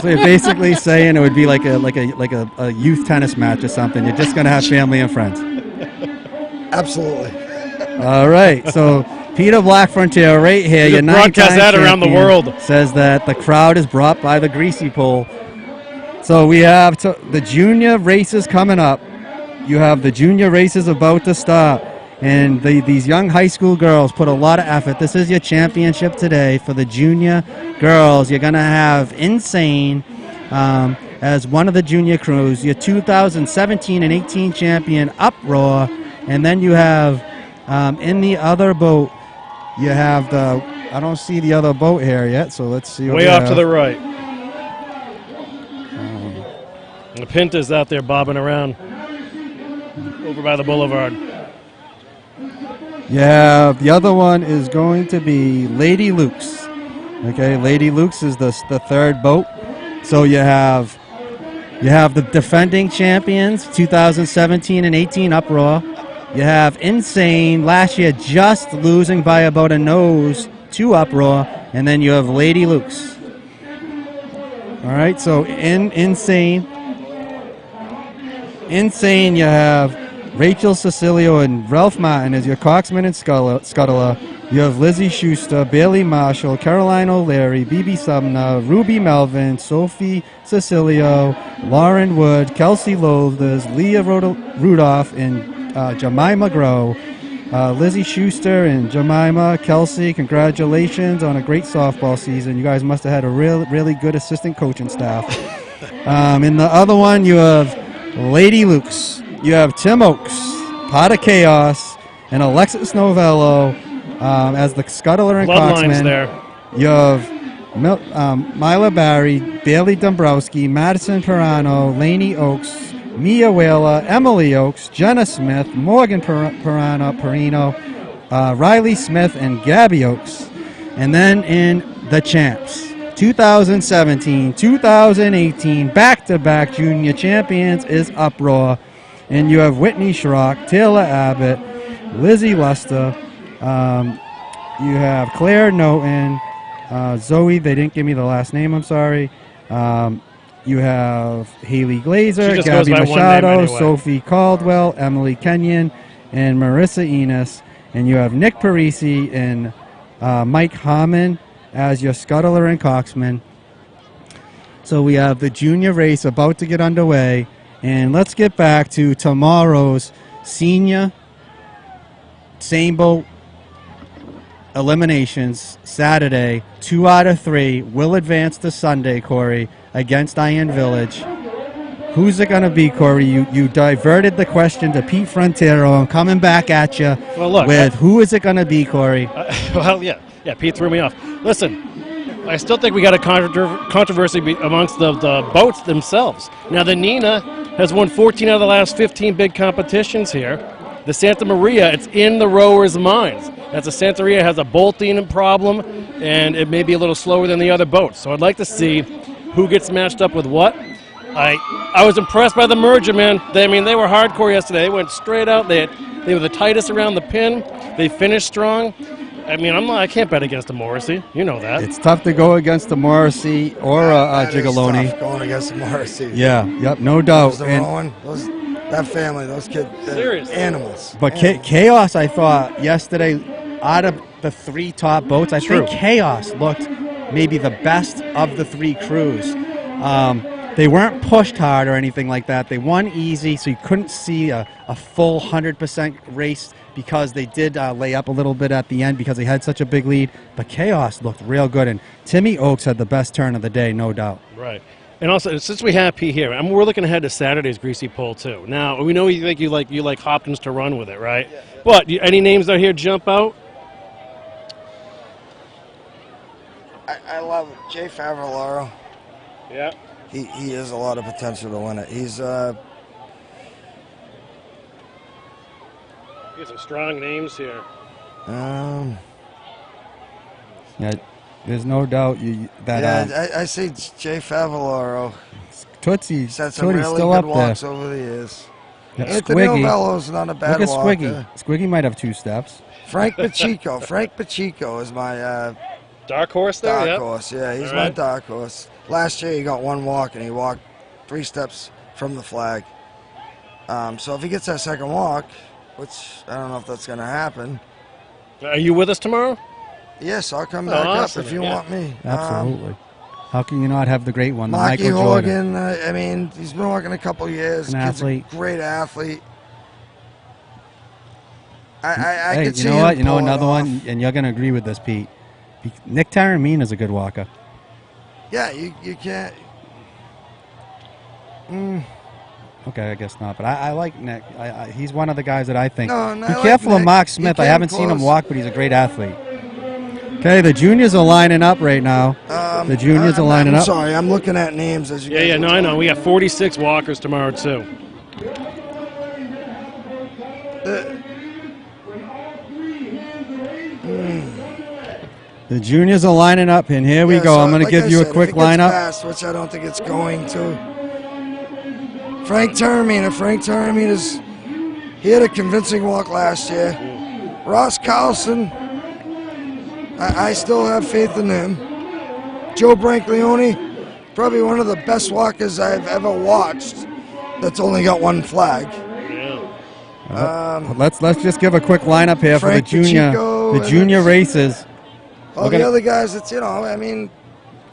So you're basically saying it would be like a youth tennis match or something. You're just going to have family and friends. Absolutely. All right. So Peter Black Frontier right here, You your just broadcast 9-time that around the champion, world. says that the crowd is brought by the Greasy Pole. So we have the junior races coming up. You have the junior races about to start. And these young high school girls put a lot of effort. This is your championship today for the junior girls. You're going to have Insane, as one of the junior crews, your 2017 and 18 champion Uproar, and then you have in the other boat, you have the, I don't see the other boat here yet, so let's see what Way we off have. to the right. The Pinta's out there bobbing around over by the boulevard. Yeah, the other one is going to be Lady Luke's. Okay, Lady Luke's is the third boat. So you have the defending champions, 2017 and 18 Uproar. You have Insane, last year just losing by about a nose to Uproar. And then you have Lady Luke's. All right, so in Insane, you have Rachel Cecilio and Ralph Martin as your coxman and scuttler. You have Lizzie Schuster, Bailey Marshall, Caroline O'Leary, BB Sumner, Ruby Melvin, Sophie Cecilio, Lauren Wood, Kelsey Lothers, Leah Rudolph, and Jemima Grow. Lizzie Schuster and Jemima, Kelsey, congratulations on a great softball season. You guys must have had a really good assistant coaching staff. In the other one, you have Lady Luke's. You have Tim Oakes, Pot of Chaos, and Alexis Novello as the scuttler and coxman. There. You have Mila Barry, Bailey Dombrowski, Madison Perano, Laney Oakes, Mia Whaler, Emily Oakes, Jenna Smith, Morgan Perino, Riley Smith, and Gabby Oakes. And then in the champs, 2017, 2018, back-to-back junior champions is Uproar. And you have Whitney Schrock, Taylor Abbott, Lizzie Luster. You have Claire Noten, Zoe, they didn't give me the last name, I'm sorry. You have Haley Glazer, Gabby Machado, anyway. Sophie Caldwell, Emily Kenyon, and Marissa Enos. And you have Nick Parisi and Mike Harmon as your scuttler and coxman. So we have the junior race about to get underway. And let's get back to tomorrow's senior same boat eliminations. Saturday, 2 out of 3 will advance to Sunday, Corey, against Iron Village. Who's it going to be, Corey? You diverted the question to Pete Frontero. I'm coming back at you with who is it going to be, Corey? Yeah, Pete threw me off. Listen, I still think we got a controversy amongst the boats themselves. Now, the Nina has won 14 out of the last 15 big competitions here. The Santa Maria, it's in the rowers' minds. As the Santa Maria has a bolting problem, and it may be a little slower than the other boats. So I'd like to see who gets matched up with what. I was impressed by the merger, man. They were hardcore yesterday. They went straight out. They were the tightest around the pin. They finished strong. I can't bet against a Morrissey. You know that. It's tough to go against a Morrissey or a Gigaloni. It's tough going against a Morrissey. Yeah, yep, no doubt. That family, those kids, Seriously. Animals. But Chaos, I thought, yesterday, out of the 3 top boats, I think Chaos looked maybe the best of the 3 crews. They weren't pushed hard or anything like that. They won easy, so you couldn't see a full 100% race because they did lay up a little bit at the end because they had such a big lead. But Chaos looked real good, and Timmy Oakes had the best turn of the day, no doubt. Right. And also, since we have Pete here, we're looking ahead to Saturday's Greasy Pole, too. Now, we know you like Hopkins to run with it, right? Yeah. But any names out here jump out? I love Jay Favaloro. Yeah. He has a lot of potential to win it. He's some strong names here. Yeah, there's no doubt that. I see Jay Favaloro. Tootsie's had some really still good up walks there. over the years. Yeah, Anthony Novello's not a bad walker. Look at walker. Squiggy might have 2 steps. Frank Pacheco. Frank Pacheco is my dark horse there. Dark horse, yeah. He's my dark horse. Last year he got 1 walk and he walked 3 steps from the flag. So if he gets that second walk, which I don't know if that's going to happen. Are you with us tomorrow? Yes, I'll come back up if you want me. Absolutely. How can you not have the great one, the Marky Michael Horgan, Jordan? He's been working a couple years. An athlete. Kid's a great athlete. I hey, could you see know him what? You know pulling another it off. one, and you're going to agree with this, Pete. Nick Taramine is a good walker. Yeah, you can't. Okay, I guess not. But I like Nick. He's one of the guys that I think. No, Be I like careful of Nick. Mark He Smith. I came haven't seen him close. walk, but he's a great athlete. Okay, the juniors are lining up right now. The juniors are lining I'm up. sorry, I'm looking at names as you guys Yeah, are no, I know. talking. We got 46 walkers tomorrow, too. The juniors are lining up, and here we Yeah, go. so, I'm going to like give I you said, a quick if it gets lineup. Fast, which I don't think it's going to. Frank Terramina is. He had a convincing walk last year. Ross Carlson, I still have faith in him. Joe Brancaleone, probably one of the best walkers I've ever watched. That's only got one flag. Let's just give a quick lineup here Frank for the Pacheco, junior races. All the other guys, it's I mean,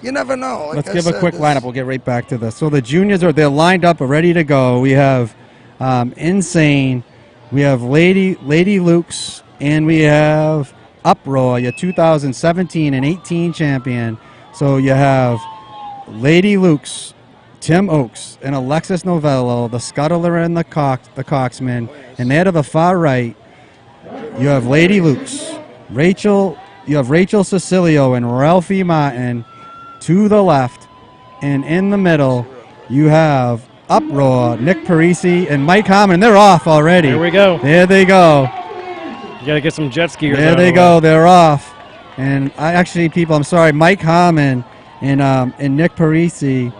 you never know. Like Let's I give said, a quick this- lineup. We'll get right back to this. So the juniors they're lined up, ready to go. We have Insane, we have Lady Luke's, and we have Uproar, your 2017 and 18 champion. So you have Lady Luke's, Tim Oakes, and Alexis Novello, the scuttler and the coxman. And there to the far right, you have Lady Luke's, Rachel Cecilio and Ralphie Martin. To the left, and in the middle, you have Uproar, Nick Parisi, and Mike Harmon. They're off already. Here we go. There they go. You got to get some jet skiers. There they go. They're off. And I'm sorry, Mike Harmon and Nick Parisi,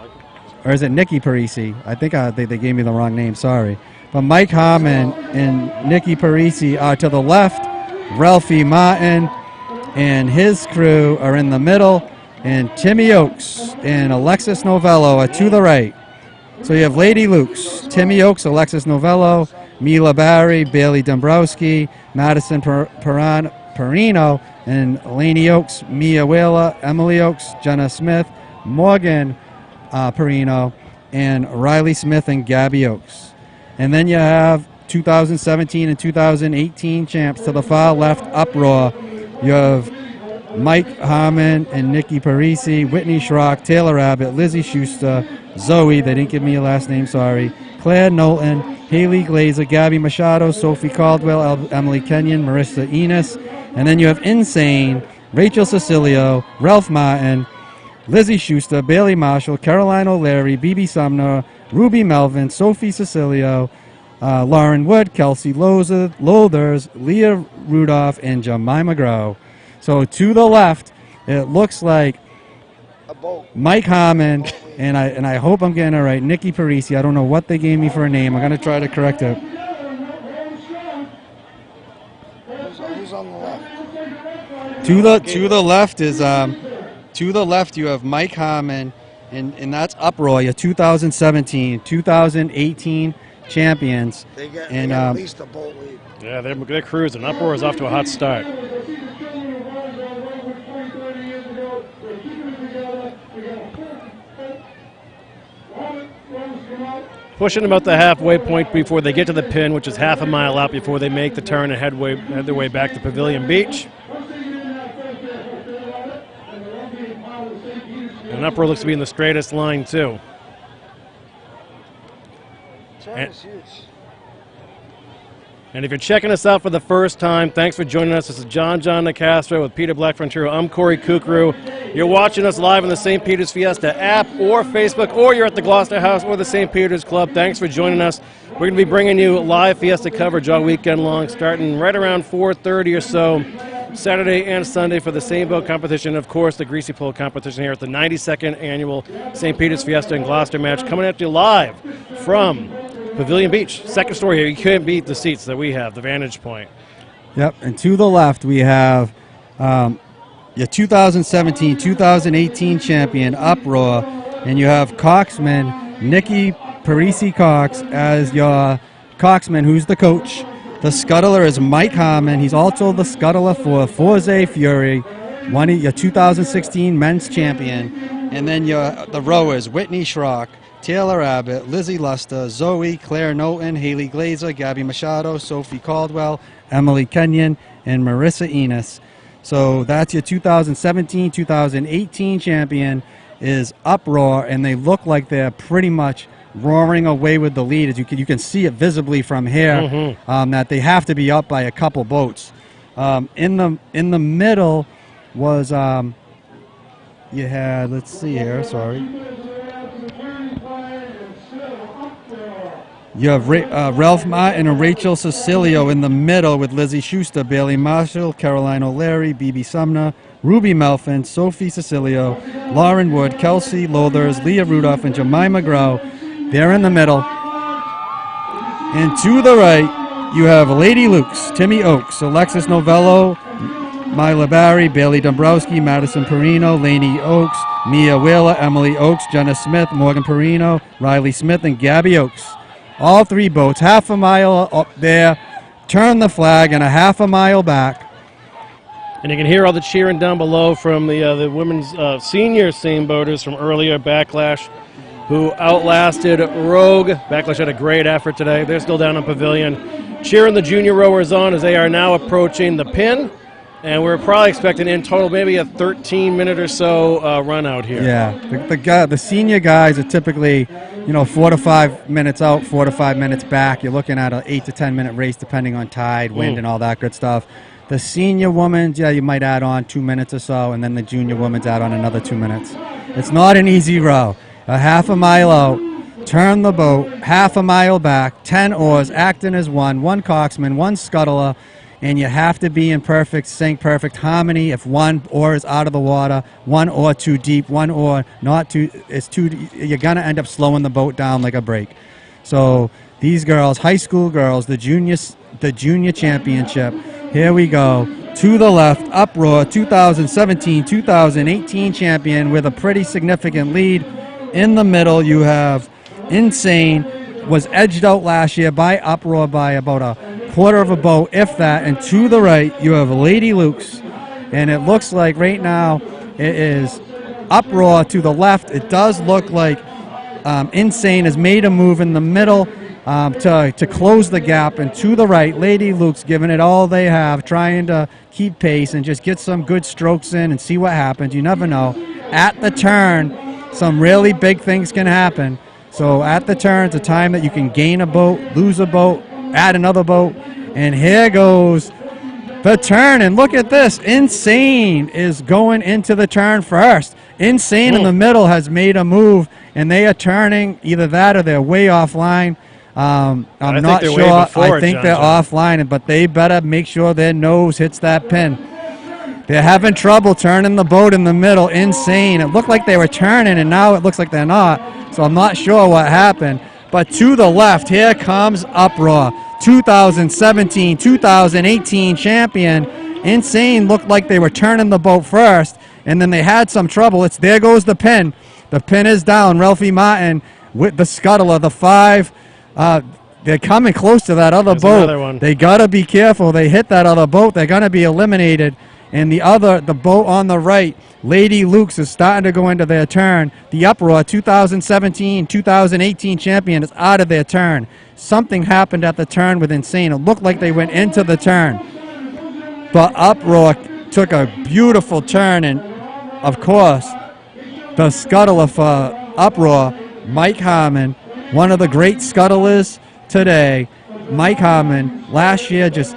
or is it Nicky Parisi? I think they gave me the wrong name. Sorry. But Mike Harmon and Nicky Parisi are to the left. Ralphie Martin and his crew are in the middle. And Timmy Oakes and Alexis Novello are to the right. So you have Lady Luke's, Timmy Oakes, Alexis Novello, Mila Barry, Bailey Dombrowski, Madison Perino, and Lainey Oakes, Mia Whaler, Emily Oakes, Jenna Smith, Morgan Perino, and Riley Smith and Gabby Oakes. And then you have 2017 and 2018 champs to the far left, Uproar. You have Mike Harmon and Nikki Parisi, Whitney Schrock, Taylor Abbott, Lizzie Schuster, Zoe, they didn't give me a last name, sorry, Claire Knowlton, Haley Glazer, Gabby Machado, Sophie Caldwell, Emily Kenyon, Marissa Enos. And then you have Insane, Rachel Cecilio, Ralph Martin, Lizzie Schuster, Bailey Marshall, Caroline O'Leary, BB Sumner, Ruby Melvin, Sophie Cecilio, Lauren Wood, Kelsey Lothers, Leah Rudolph, and Jemima Grow. So to the left, it looks like Mike Harmon, and I hope I'm getting it right, Nikki Parisi. I don't know what they gave me for a name. I'm going to try to correct it. Who's on the left? To the left is to the left you have Mike Harmon, and that's Uproar, your 2017, 2018 champions. They get And at least a bolt lead. Yeah, they're cruising. Uproar is off to a hot start. Pushing about the halfway point before they get to the pin, which is half a mile out before they make the turn and head their way back to Pavilion Beach. And Uproar looks to be in the straightest line, too. Turn is huge. And if you're checking us out for the first time, thanks for joining us. This is John Nicastro with Peter Black Frontiero. I'm Corey Kukru. You're watching us live on the St. Peter's Fiesta app or Facebook, or you're at the Gloucester House or the St. Peter's Club. Thanks for joining us. We're going to be bringing you live Fiesta coverage all weekend long, starting right around 4:30 or so, Saturday and Sunday for the same boat competition. Of course, the Greasy Pole competition here at the 92nd annual St. Peter's Fiesta and Gloucester match, coming at you live from Pavilion Beach. Second story here. You couldn't beat the seats that we have, the vantage point. Yep, and to the left we have your 2017, 2018 champion, Uproar, and you have Coxman, Nikki Parisi Cox, as your Coxman, who's the coach. The scuttler is Mike Harmon. He's also the scuttler for Forze Fury, one of your 2016 men's champion. And then the rowers, Whitney Schrock, Taylor Abbott, Lizzie Luster, Zoe, Claire Knowlton, Haley Glazer, Gabby Machado, Sophie Caldwell, Emily Kenyon, and Marissa Enos. So that's your 2017, 2018 champion is Uproar, and they look like they're pretty much roaring away with the lead. As you can see it visibly from here, that they have to be up by a couple boats. In the middle was you had, let's see here, sorry. You have Ralph Martin and Rachel Cecilio in the middle with Lizzie Schuster, Bailey Marshall, Caroline O'Leary, B.B. Sumner, Ruby Melfin, Sophie Cecilio, Lauren Wood, Kelsey Lothers, Leah Rudolph, and Jemima Grow. They're in the middle. And to the right, you have Lady Lukes, Timmy Oakes, Alexis Novello, Myla Barry, Bailey Dombrowski, Madison Perino, Lainey Oakes, Mia Wheeler, Emily Oakes, Jenna Smith, Morgan Perino, Riley Smith, and Gabby Oakes. All three boats, half a mile up there, turn the flag, and a half a mile back. And you can hear all the cheering down below from the women's senior Seine boaters from earlier, Backlash, who outlasted Rogue. Backlash had a great effort today. They're still down in Pavilion. Cheering the junior rowers on as they are now approaching the pin. And we're probably expecting in total maybe a 13-minute or so run out here. Yeah, the senior guys are typically, 4 to 5 minutes out, 4 to 5 minutes back. You're looking at an 8 to 10-minute race depending on tide, wind, and all that good stuff. The senior women's, you might add on 2 minutes or so, and then the junior women's add on another 2 minutes. It's not an easy row. A half a mile out, turn the boat, half a mile back, 10 oars, acting as one coxsman, one scuttler, and you have to be in perfect sync, perfect harmony. If one oar is out of the water, one oar too deep, one oar not too, you're going to end up slowing the boat down like a brake. So these girls, high school girls, the junior championship, here we go. To the left, Uproar, 2017-2018 champion with a pretty significant lead. In the middle, you have Insane, was edged out last year by Uproar by about a quarter of a boat, if that. And to the right, you have Lady Lukes. And it looks like right now it is Uproar to the left. It does look like Insane has made a move in the middle to close the gap. And to the right, Lady Lukes giving it all they have, trying to keep pace and just get some good strokes in and see what happens. You never know. At the turn, some really big things can happen. So at the turn, it's a time that you can gain a boat, lose a boat, add another boat. And here goes the turn. And look at this. Insane is going into the turn first. Insane in the middle has made a move, and they are turning. Either that or they're way offline. I'm not sure. I think they're offline, but they better make sure their nose hits that pin. They're having trouble turning the boat in the middle. Insane. It looked like they were turning, and now it looks like they're not. So I'm not sure what happened. But to the left, here comes Uproar. 2017-2018 champion. Insane looked like they were turning the boat first, and then they had some trouble. There goes the pin. The pin is down. Ralphie Martin with the scuttler, the 5. They're coming close to that other boat. They got to be careful. They hit that other boat, they're going to be eliminated. And the boat on the right, Lady Lukes, is starting to go into their turn. The Uproar 2017-2018 champion is out of their turn. Something happened at the turn with Insane. It looked like they went into the turn. But Uproar took a beautiful turn, and of course, the scuttler for Uproar, Mike Harmon, one of the great scuttlers today. Mike Harmon, last year, just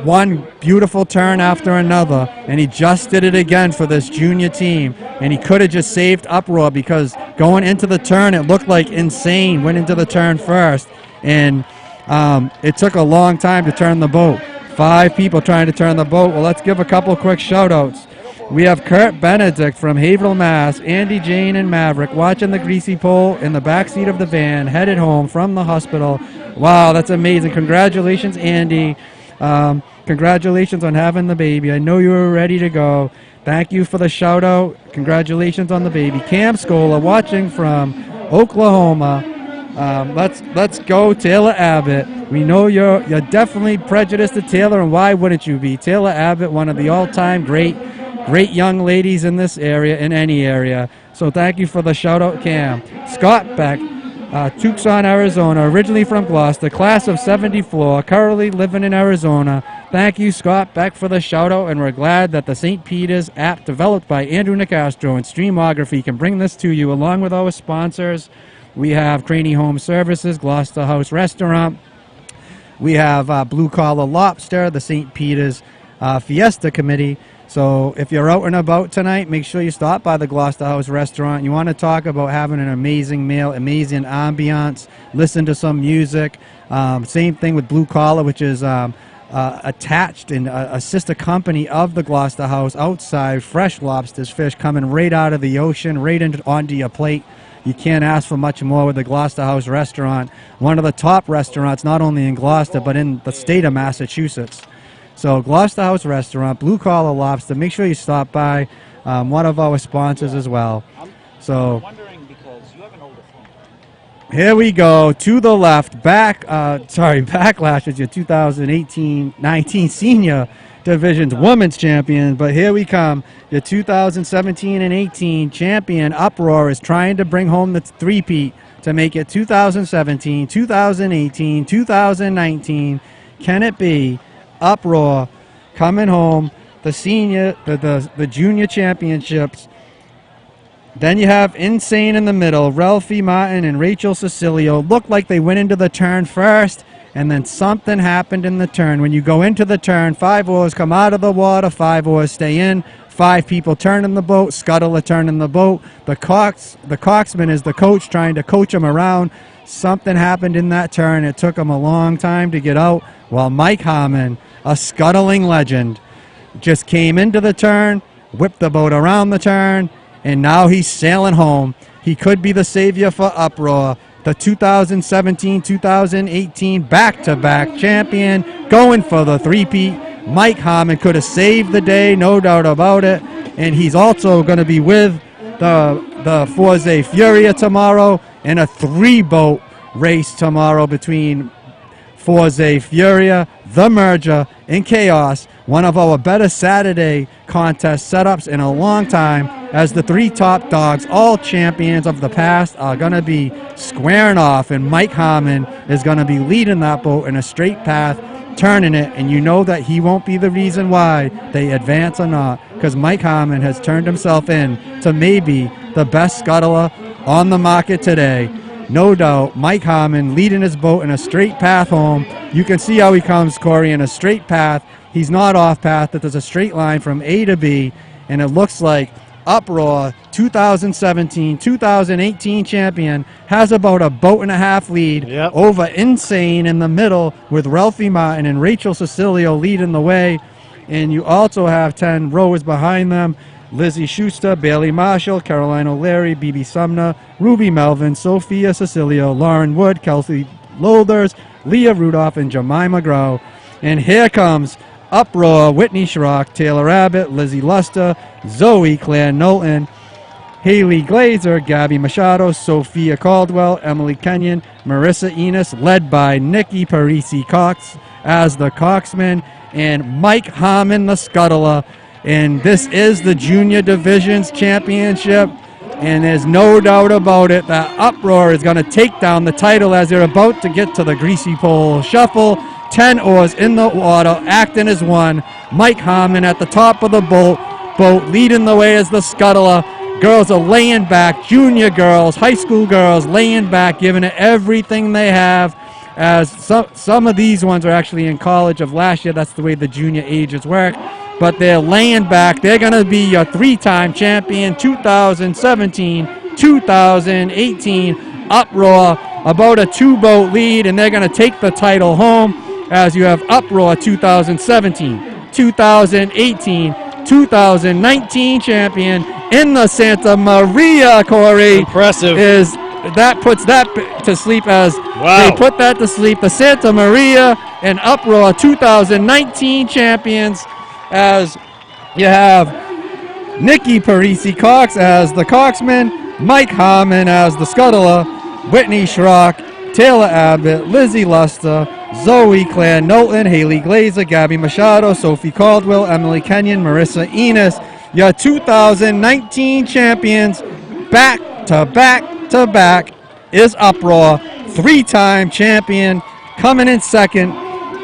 one beautiful turn after another, and he just did it again for this junior team. And he could have just saved Uproar, because going into the turn, it looked like Insane went into the turn first, and it took a long time to turn the boat. 5 people trying to turn the boat. Well, let's give a couple quick shout-outs. We have Kurt Benedict from Haverhill, Mass., Andy, Jane, and Maverick watching the Greasy pole in the backseat of the van, headed home from the hospital. Wow, that's amazing. Congratulations, Andy. Congratulations on having the baby. I know you were ready to go. Thank you for the shout-out. Congratulations on the baby. Cam Scola watching from Oklahoma. Let's go, Taylor Abbott. We know you're definitely prejudiced to Taylor, and why wouldn't you be? Taylor Abbott, one of the all-time great young ladies in this area, in any area. So thank you for the shout-out, Cam. Scott Beck, Tucson, Arizona, originally from Gloucester, class of 74, currently living in Arizona. Thank you, Scott Beck, for the shout-out, and we're glad that the St. Peter's app developed by Andrew Nicastro and Streamography can bring this to you, along with our sponsors. We have Craney Home Services, Gloucester House Restaurant. We have Blue Collar Lobster, the St. Peter's Fiesta Committee. So if you're out and about tonight, make sure you stop by the Gloucester House Restaurant. You want to talk about having an amazing meal, amazing ambiance, listen to some music. Same thing with Blue Collar, which is attached and a sister company of the Gloucester House. Outside, fresh lobsters, fish coming right out of the ocean, right onto your plate. You can't ask for much more with the Gloucester House Restaurant, one of the top restaurants not only in Gloucester but in the state of Massachusetts. So Gloucester House Restaurant, Blue Collar Lobster, make sure you stop by, one of our sponsors as well. So I'm wondering because you have an older phone. here we go, to the left, Backlash is your 2018-19 Senior Division's Women's Champion, but here we come. Your 2017 and 18 champion Uproar is trying to bring home the three-peat to make it 2017, 2018, 2019. Can it be Uproar coming home the senior, the junior championships? Then you have Insane in the middle. Ralphie Martin and Rachel Cecilio looked like they went into the turn first, and then something happened in the turn. When you go into the turn, 5 oars come out of the water, 5 oars stay in, 5 people turn in the boat, scuttle a turn in the boat. The coxman is the coach trying to coach him around. Something happened in that turn. It took him a long time to get out, while Mike Harmon, a scuttling legend, just came into the turn, whipped the boat around the turn, and now he's sailing home. He could be the savior for Uproar, the 2017-2018 back-to-back champion, going for the three-peat. Mike Harmon could have saved the day, no doubt about it. And he's also going to be with the Forza Furia tomorrow in a 3-boat race tomorrow between Forza Furia, The Merger, and Chaos. One of our better Saturday contest setups in a long time, as the 3 top dogs, all champions of the past, are going to be squaring off, and Mike Harmon is going to be leading that boat in a straight path, turning it, and you know that he won't be the reason why they advance or not, because Mike Harmon has turned himself in to maybe the best scuttler on the market today. No doubt, Mike Harmon leading his boat in a straight path home. You can see how he comes, Corey, in a straight path. He's not off path, that there's a straight line from A to B, and it looks like Uproar, 2017, 2018 champion, has about a boat and a half lead over Insane in the middle, with Ralphie Martin and Rachel Cecilio leading the way. And you also have 10 rowers behind them: Lizzie Schuster, Bailey Marshall, Caroline O'Leary, BB Sumner, Ruby Melvin, Sophia Cecilio, Lauren Wood, Kelsey Lothers, Leah Rudolph, and Jemima Grow. And here comes Uproar, Whitney Schrock, Taylor Abbott, Lizzie Luster, Zoe Claire Knowlton, Haley Glazer, Gabby Machado, Sophia Caldwell, Emily Kenyon, Marissa Enos, led by Nikki Parisi Cox as the coxman, and Mike Harmon, the scuttler. And this is the Junior Divisions Championship, and there's no doubt about it that Uproar is going to take down the title as they're about to get to the Greasy Pole Shuffle. 10 oars in the water, acting as one. Mike Harmon at the top of the boat, leading the way as the scuttler. Girls are laying back, junior girls, high school girls laying back, giving it everything they have, as some of these ones are actually in college of last year. That's the way the junior ages work. But they're laying back. They're going to be your 3-time champion, 2017, 2018. Uproar, about a 2-boat lead, and they're going to take the title home, as you have Uproar 2017, 2018, 2019 champion in the Santa Maria, Corey. Impressive. That puts that to sleep, as they put that to sleep. The Santa Maria and Uproar 2019 champions, as you have Nikki Parisi Cox as the coxman, Mike Harmon as the scuttler, Whitney Schrock, Taylor Abbott, Lizzie Luster, Zoe Claire Knowlton, Haley Glazer, Gabby Machado, Sophie Caldwell, Emily Kenyon, Marissa Enos. Your 2019 champions, back to back to back, is Uproar. 3-time champion, coming in second,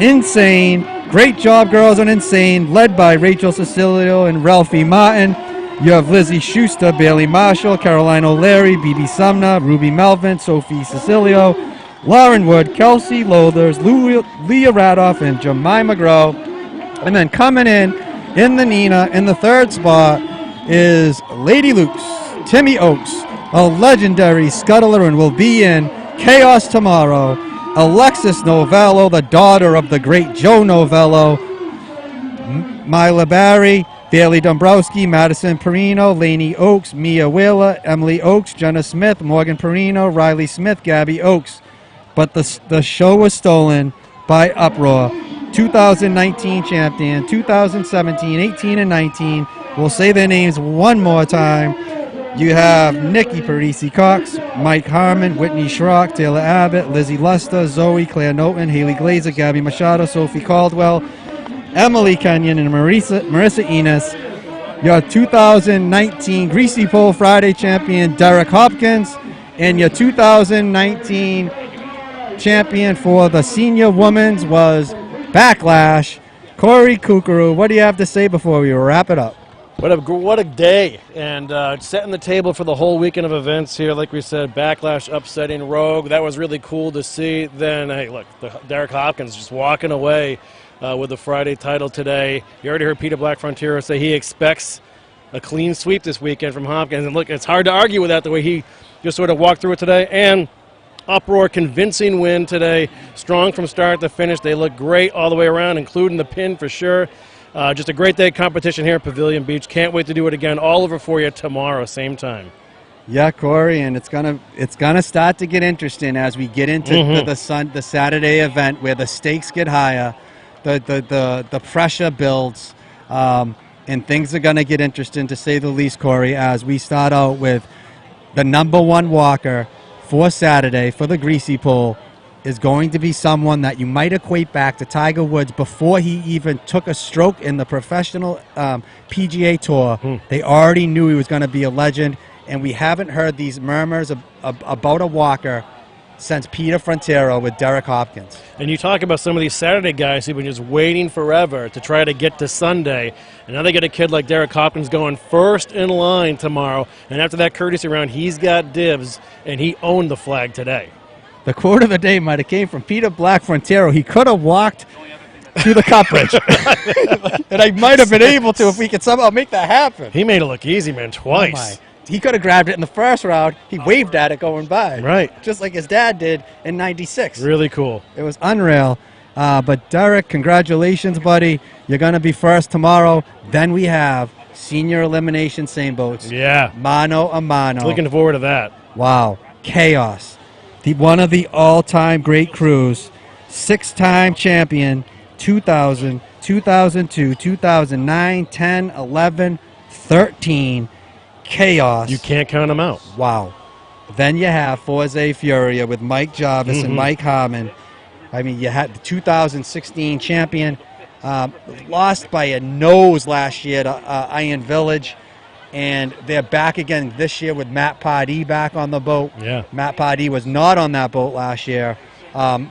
Insane. Great job, girls, on Insane, led by Rachel Cecilio and Ralphie Martin. You have Lizzie Schuster, Bailey Marshall, Caroline O'Leary, BB Sumner, Ruby Melvin, Sophie Cecilio, Lauren Wood, Kelsey Lothers, Leah Radoff, and Jemima Grow. And then coming in the Nina, in the third spot, is Lady Luke's Timmy Oakes, a legendary scuttler, and will be in Chaos tomorrow. Alexis Novello, the daughter of the great Joe Novello, Myla Barry, Bailey Dombrowski, Madison Perino, Lainey Oakes, Mia Wheeler, Emily Oakes, Jenna Smith, Morgan Perino, Riley Smith, Gabby Oakes. But the show was stolen by Uproar. 2019 champion, 2017, 18, and 19. We'll say their names one more time. You have Nikki Parisi Cox, Mike Harmon, Whitney Schrock, Taylor Abbott, Lizzie Luster, Zoe, Claire Norton, Haley Glazer, Gabby Machado, Sophie Caldwell, Emily Kenyon, and Marissa Enos. Your 2019 Greasy Pole Friday champion, Derrick Hopkins, and your 2019 champion for the senior women's was Backlash, Corey Kukuru. What do you have to say before we wrap it up? What a day, and setting the table for the whole weekend of events here. Like we said, Backlash upsetting Rogue. That was really cool to see. Then, hey, look, Derrick Hopkins just walking away with the Friday title today. You already heard Peter Black Frontiero say he expects a clean sweep this weekend from Hopkins. And look, it's hard to argue with that, the way he just sort of walked through it today. And Uproar, convincing win today. Strong from start to finish. They look great all the way around, including the pin for sure. Just a great day of competition here at Pavilion Beach. Can't wait to do it again. All over for you tomorrow, same time. Yeah, Corey, and it's gonna start to get interesting as we get into the Saturday event where the stakes get higher, the pressure builds, and things are gonna get interesting to say the least, Corey. As we start out with the number one walker for Saturday for the Greasy Pole is going to be someone that you might equate back to Tiger Woods before he even took a stroke in the professional PGA Tour. They already knew he was going to be a legend, and we haven't heard these murmurs about a walker since Peter Frontiero with Derrick Hopkins. And you talk about some of these Saturday guys who've been just waiting forever to try to get to Sunday, and now they get a kid like Derrick Hopkins going first in line tomorrow, and after that courtesy round, he's got dibs, and he owned the flag today. The quote of the day might have came from Peter Black Frontiero. He could have walked to the cup bridge. And I might have been able to if we could somehow make that happen. He made it look easy, man, twice. Oh, he could have grabbed it in the first round. He waved at it going by. Right. Just like his dad did in 96. Really cool. It was unreal. But Derrick, congratulations, buddy. You're going to be first tomorrow. Then we have senior elimination same boats. Yeah. Mano a mano. Looking forward to that. Wow. Chaos. One of the all-time great crews, six-time champion, 2000, 2002, 2009, 10, 11, 13, Chaos. You can't count them out. Wow. Then you have Forza Furia with Mike Jarvis and Mike Harmon. I mean, you had the 2016 champion, lost by a nose last year to Iron Village. And they're back again this year with Matt Pardee back on the boat. Yeah. Matt Pardee was not on that boat last year,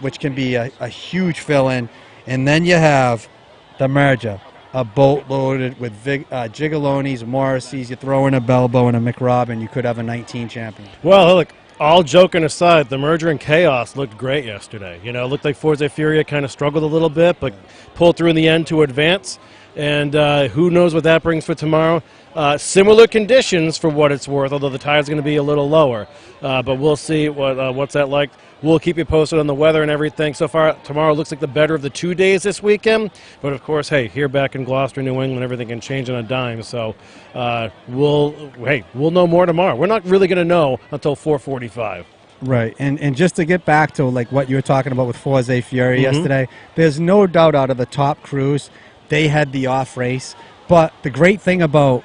which can be a huge fill-in. And then you have the merger, a boat loaded with Gigalonis, Morrisseys. You throw in a Belbo and a McRobin, you could have a 19 champion. Well, look, all joking aside, the merger and Chaos looked great yesterday. You know, it looked like Forza Furia kind of struggled a little bit, but pulled through in the end to advance. And who knows what that brings for tomorrow. Similar conditions for what it's worth, although the tide's going to be a little lower. But we'll see what's that like. We'll keep you posted on the weather and everything. So far, tomorrow looks like the better of the 2 days this weekend. But, of course, hey, here back in Gloucester, New England, everything can change on a dime. So we'll know more tomorrow. We're not really going to know until 4:45. Right, and just to get back to like what you were talking about with Forza Furia yesterday, there's no doubt out of the top crews, they had the off race. But the great thing about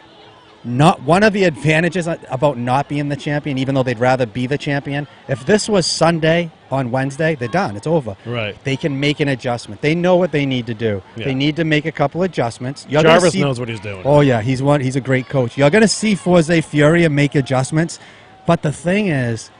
one of the advantages about not being the champion, even though they'd rather be the champion, if this was Sunday on Wednesday, they're done. It's over. Right. They can make an adjustment. They know what they need to do. Yeah. They need to make a couple adjustments. Jarvis knows what he's doing. Oh, yeah, he's a great coach. You're going to see Forza Furia make adjustments. But the thing is,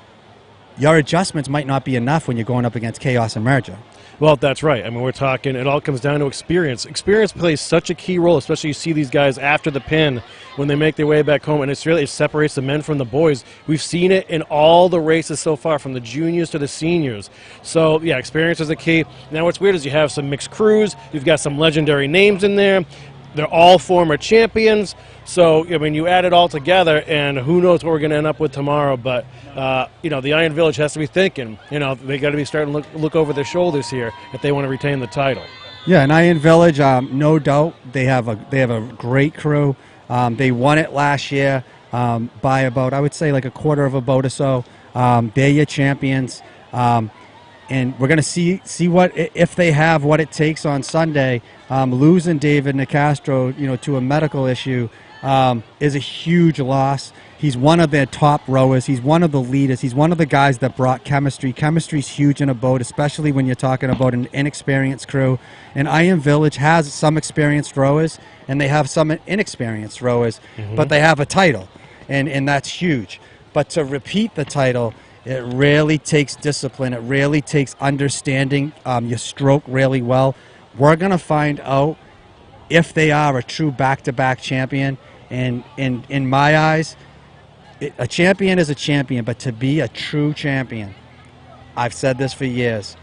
your adjustments might not be enough when you're going up against Chaos and Merger. Well, that's right. I mean, we're talking, it all comes down to experience. Experience plays such a key role, especially you see these guys after the pin when they make their way back home, and it separates the men from the boys. We've seen it in all the races so far, from the juniors to the seniors. So, yeah, experience is the key. Now, what's weird is you have some mixed crews. You've got some legendary names in there. They're all former champions. So, I mean, you add it all together, and who knows what we're going to end up with tomorrow. But, the Iron Village has to be thinking, they got to be starting to look over their shoulders here if they want to retain the title. Yeah, and Iron Village, no doubt, they have a great crew. They won it last year by about, I would say, like a quarter of a boat or so. They're your champions. And we're going to see what if they have what it takes on Sunday. Losing David Nicastro, to a medical issue is a huge loss. He's one of their top rowers. He's one of the leaders. He's one of the guys that brought chemistry. Chemistry's huge in a boat, especially when you're talking about an inexperienced crew. And Iron Village has some experienced rowers, and they have some inexperienced rowers, but they have a title, and that's huge. But to repeat the title, it really takes discipline. It really takes understanding your stroke really well. We're going to find out if they are a true back-to-back champion. And in my eyes, a champion is a champion, but to be a true champion, I've said this for years,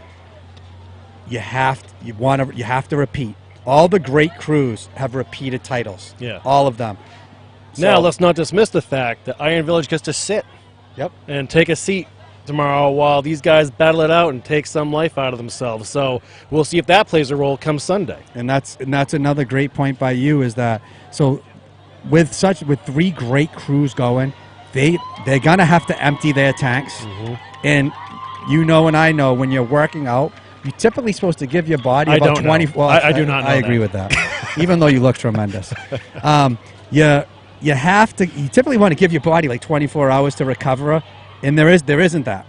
you have to repeat. All the great crews have repeated titles. Yeah. All of them. Now, let's not dismiss the fact that Iron Village gets to sit and take a seat tomorrow while these guys battle it out and take some life out of themselves. So we'll see if that plays a role come Sunday. And that's another great point by you, is that with three great crews going, they're gonna have to empty their tanks. And and I know when you're working out, you're typically supposed to give your body about 20. Know. Well, I do not know. I agree with that. Even though you look tremendous. You typically want to give your body like 24 hours to recover, and there isn't that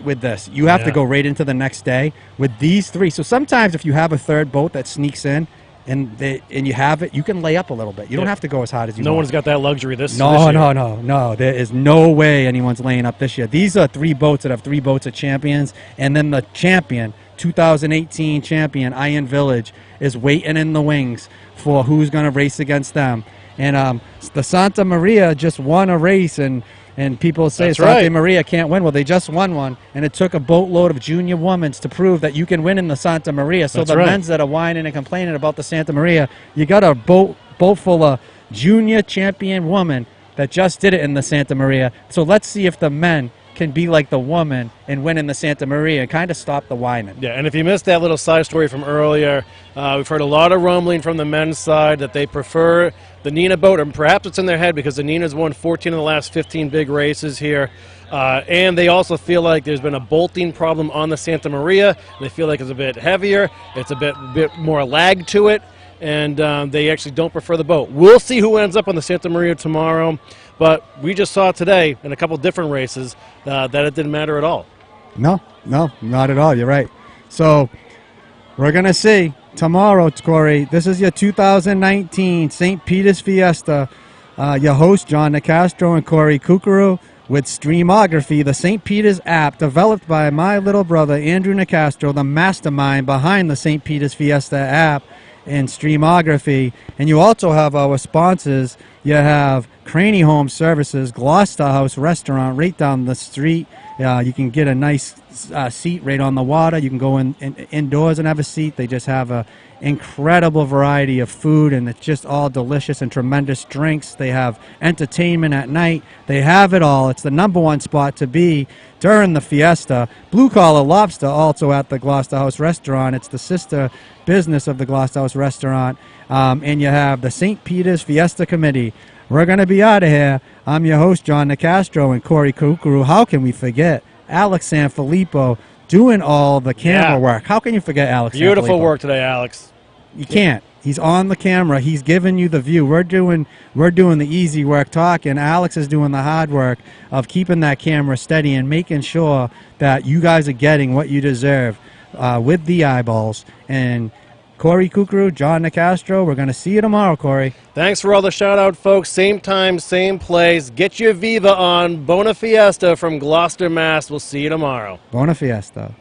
with this. You have to go right into the next day with these three. So sometimes if you have a third boat that sneaks in and you have it, you can lay up a little bit. You don't have to go as hard as you want. No one's got that luxury this year. No. There is no way anyone's laying up this year. These are three boats that have three boats of champions, and then the champion, 2018 champion, Iron Village, is waiting in the wings for who's going to race against them. And the Santa Maria just won a race, and people say Santa Maria can't win. Well, they just won one, and it took a boatload of junior women to prove that you can win in the Santa Maria. So the men's that are whining and complaining about the Santa Maria, you got a boat full of junior champion women that just did it in the Santa Maria. So let's see if the men can be like the woman and win in the Santa Maria and kind of stop the whining. Yeah, and if you missed that little side story from earlier, we've heard a lot of rumbling from the men's side that they prefer the Nina boat, and perhaps it's in their head because the Nina's won 14 of the last 15 big races here. And they also feel like there's been a bolting problem on the Santa Maria. They feel like it's a bit heavier, it's a bit more lag to it, and they actually don't prefer the boat. We'll see who ends up on the Santa Maria tomorrow, but we just saw today in a couple different races that it didn't matter at all. No, not at all. You're right. So we're going to see tomorrow, Corey. This is your 2019 St. Peter's Fiesta. Your host, John Nicastro and Corey Kukuru, with Streamography, the St. Peter's app developed by my little brother, Andrew Nicastro, the mastermind behind the St. Peter's Fiesta app and Streamography. And you also have our sponsors. You have Craney Home Services, Gloucester House Restaurant right down the street. You can get a nice seat right on the water. You can go indoors and have a seat. They just have a incredible variety of food, and it's just all delicious, and tremendous drinks. They have entertainment at night. They have it all. It's the #1 spot to be during the Fiesta. Blue Collar Lobster also at the Gloucester House Restaurant. It's the sister business of the Gloucester House Restaurant. And you have the St. Peter's Fiesta Committee. We're going to be out of here. I'm your host, John Nicastro, and Corey Kukuru. How can we forget Alex Sanfilippo doing all the camera work? How can you forget Alex? Beautiful Sanfilippo? work today, Alex. You can't. He's on the camera. He's giving you the view. We're doing the easy work talking. Alex is doing the hard work of keeping that camera steady and making sure that you guys are getting what you deserve with the eyeballs. And Corey Kukru, John Nicastro. We're going to see you tomorrow, Corey. Thanks for all the shout-out, folks. Same time, same place. Get your Viva on. Bona Fiesta from Gloucester, Mass. We'll see you tomorrow. Bona Fiesta.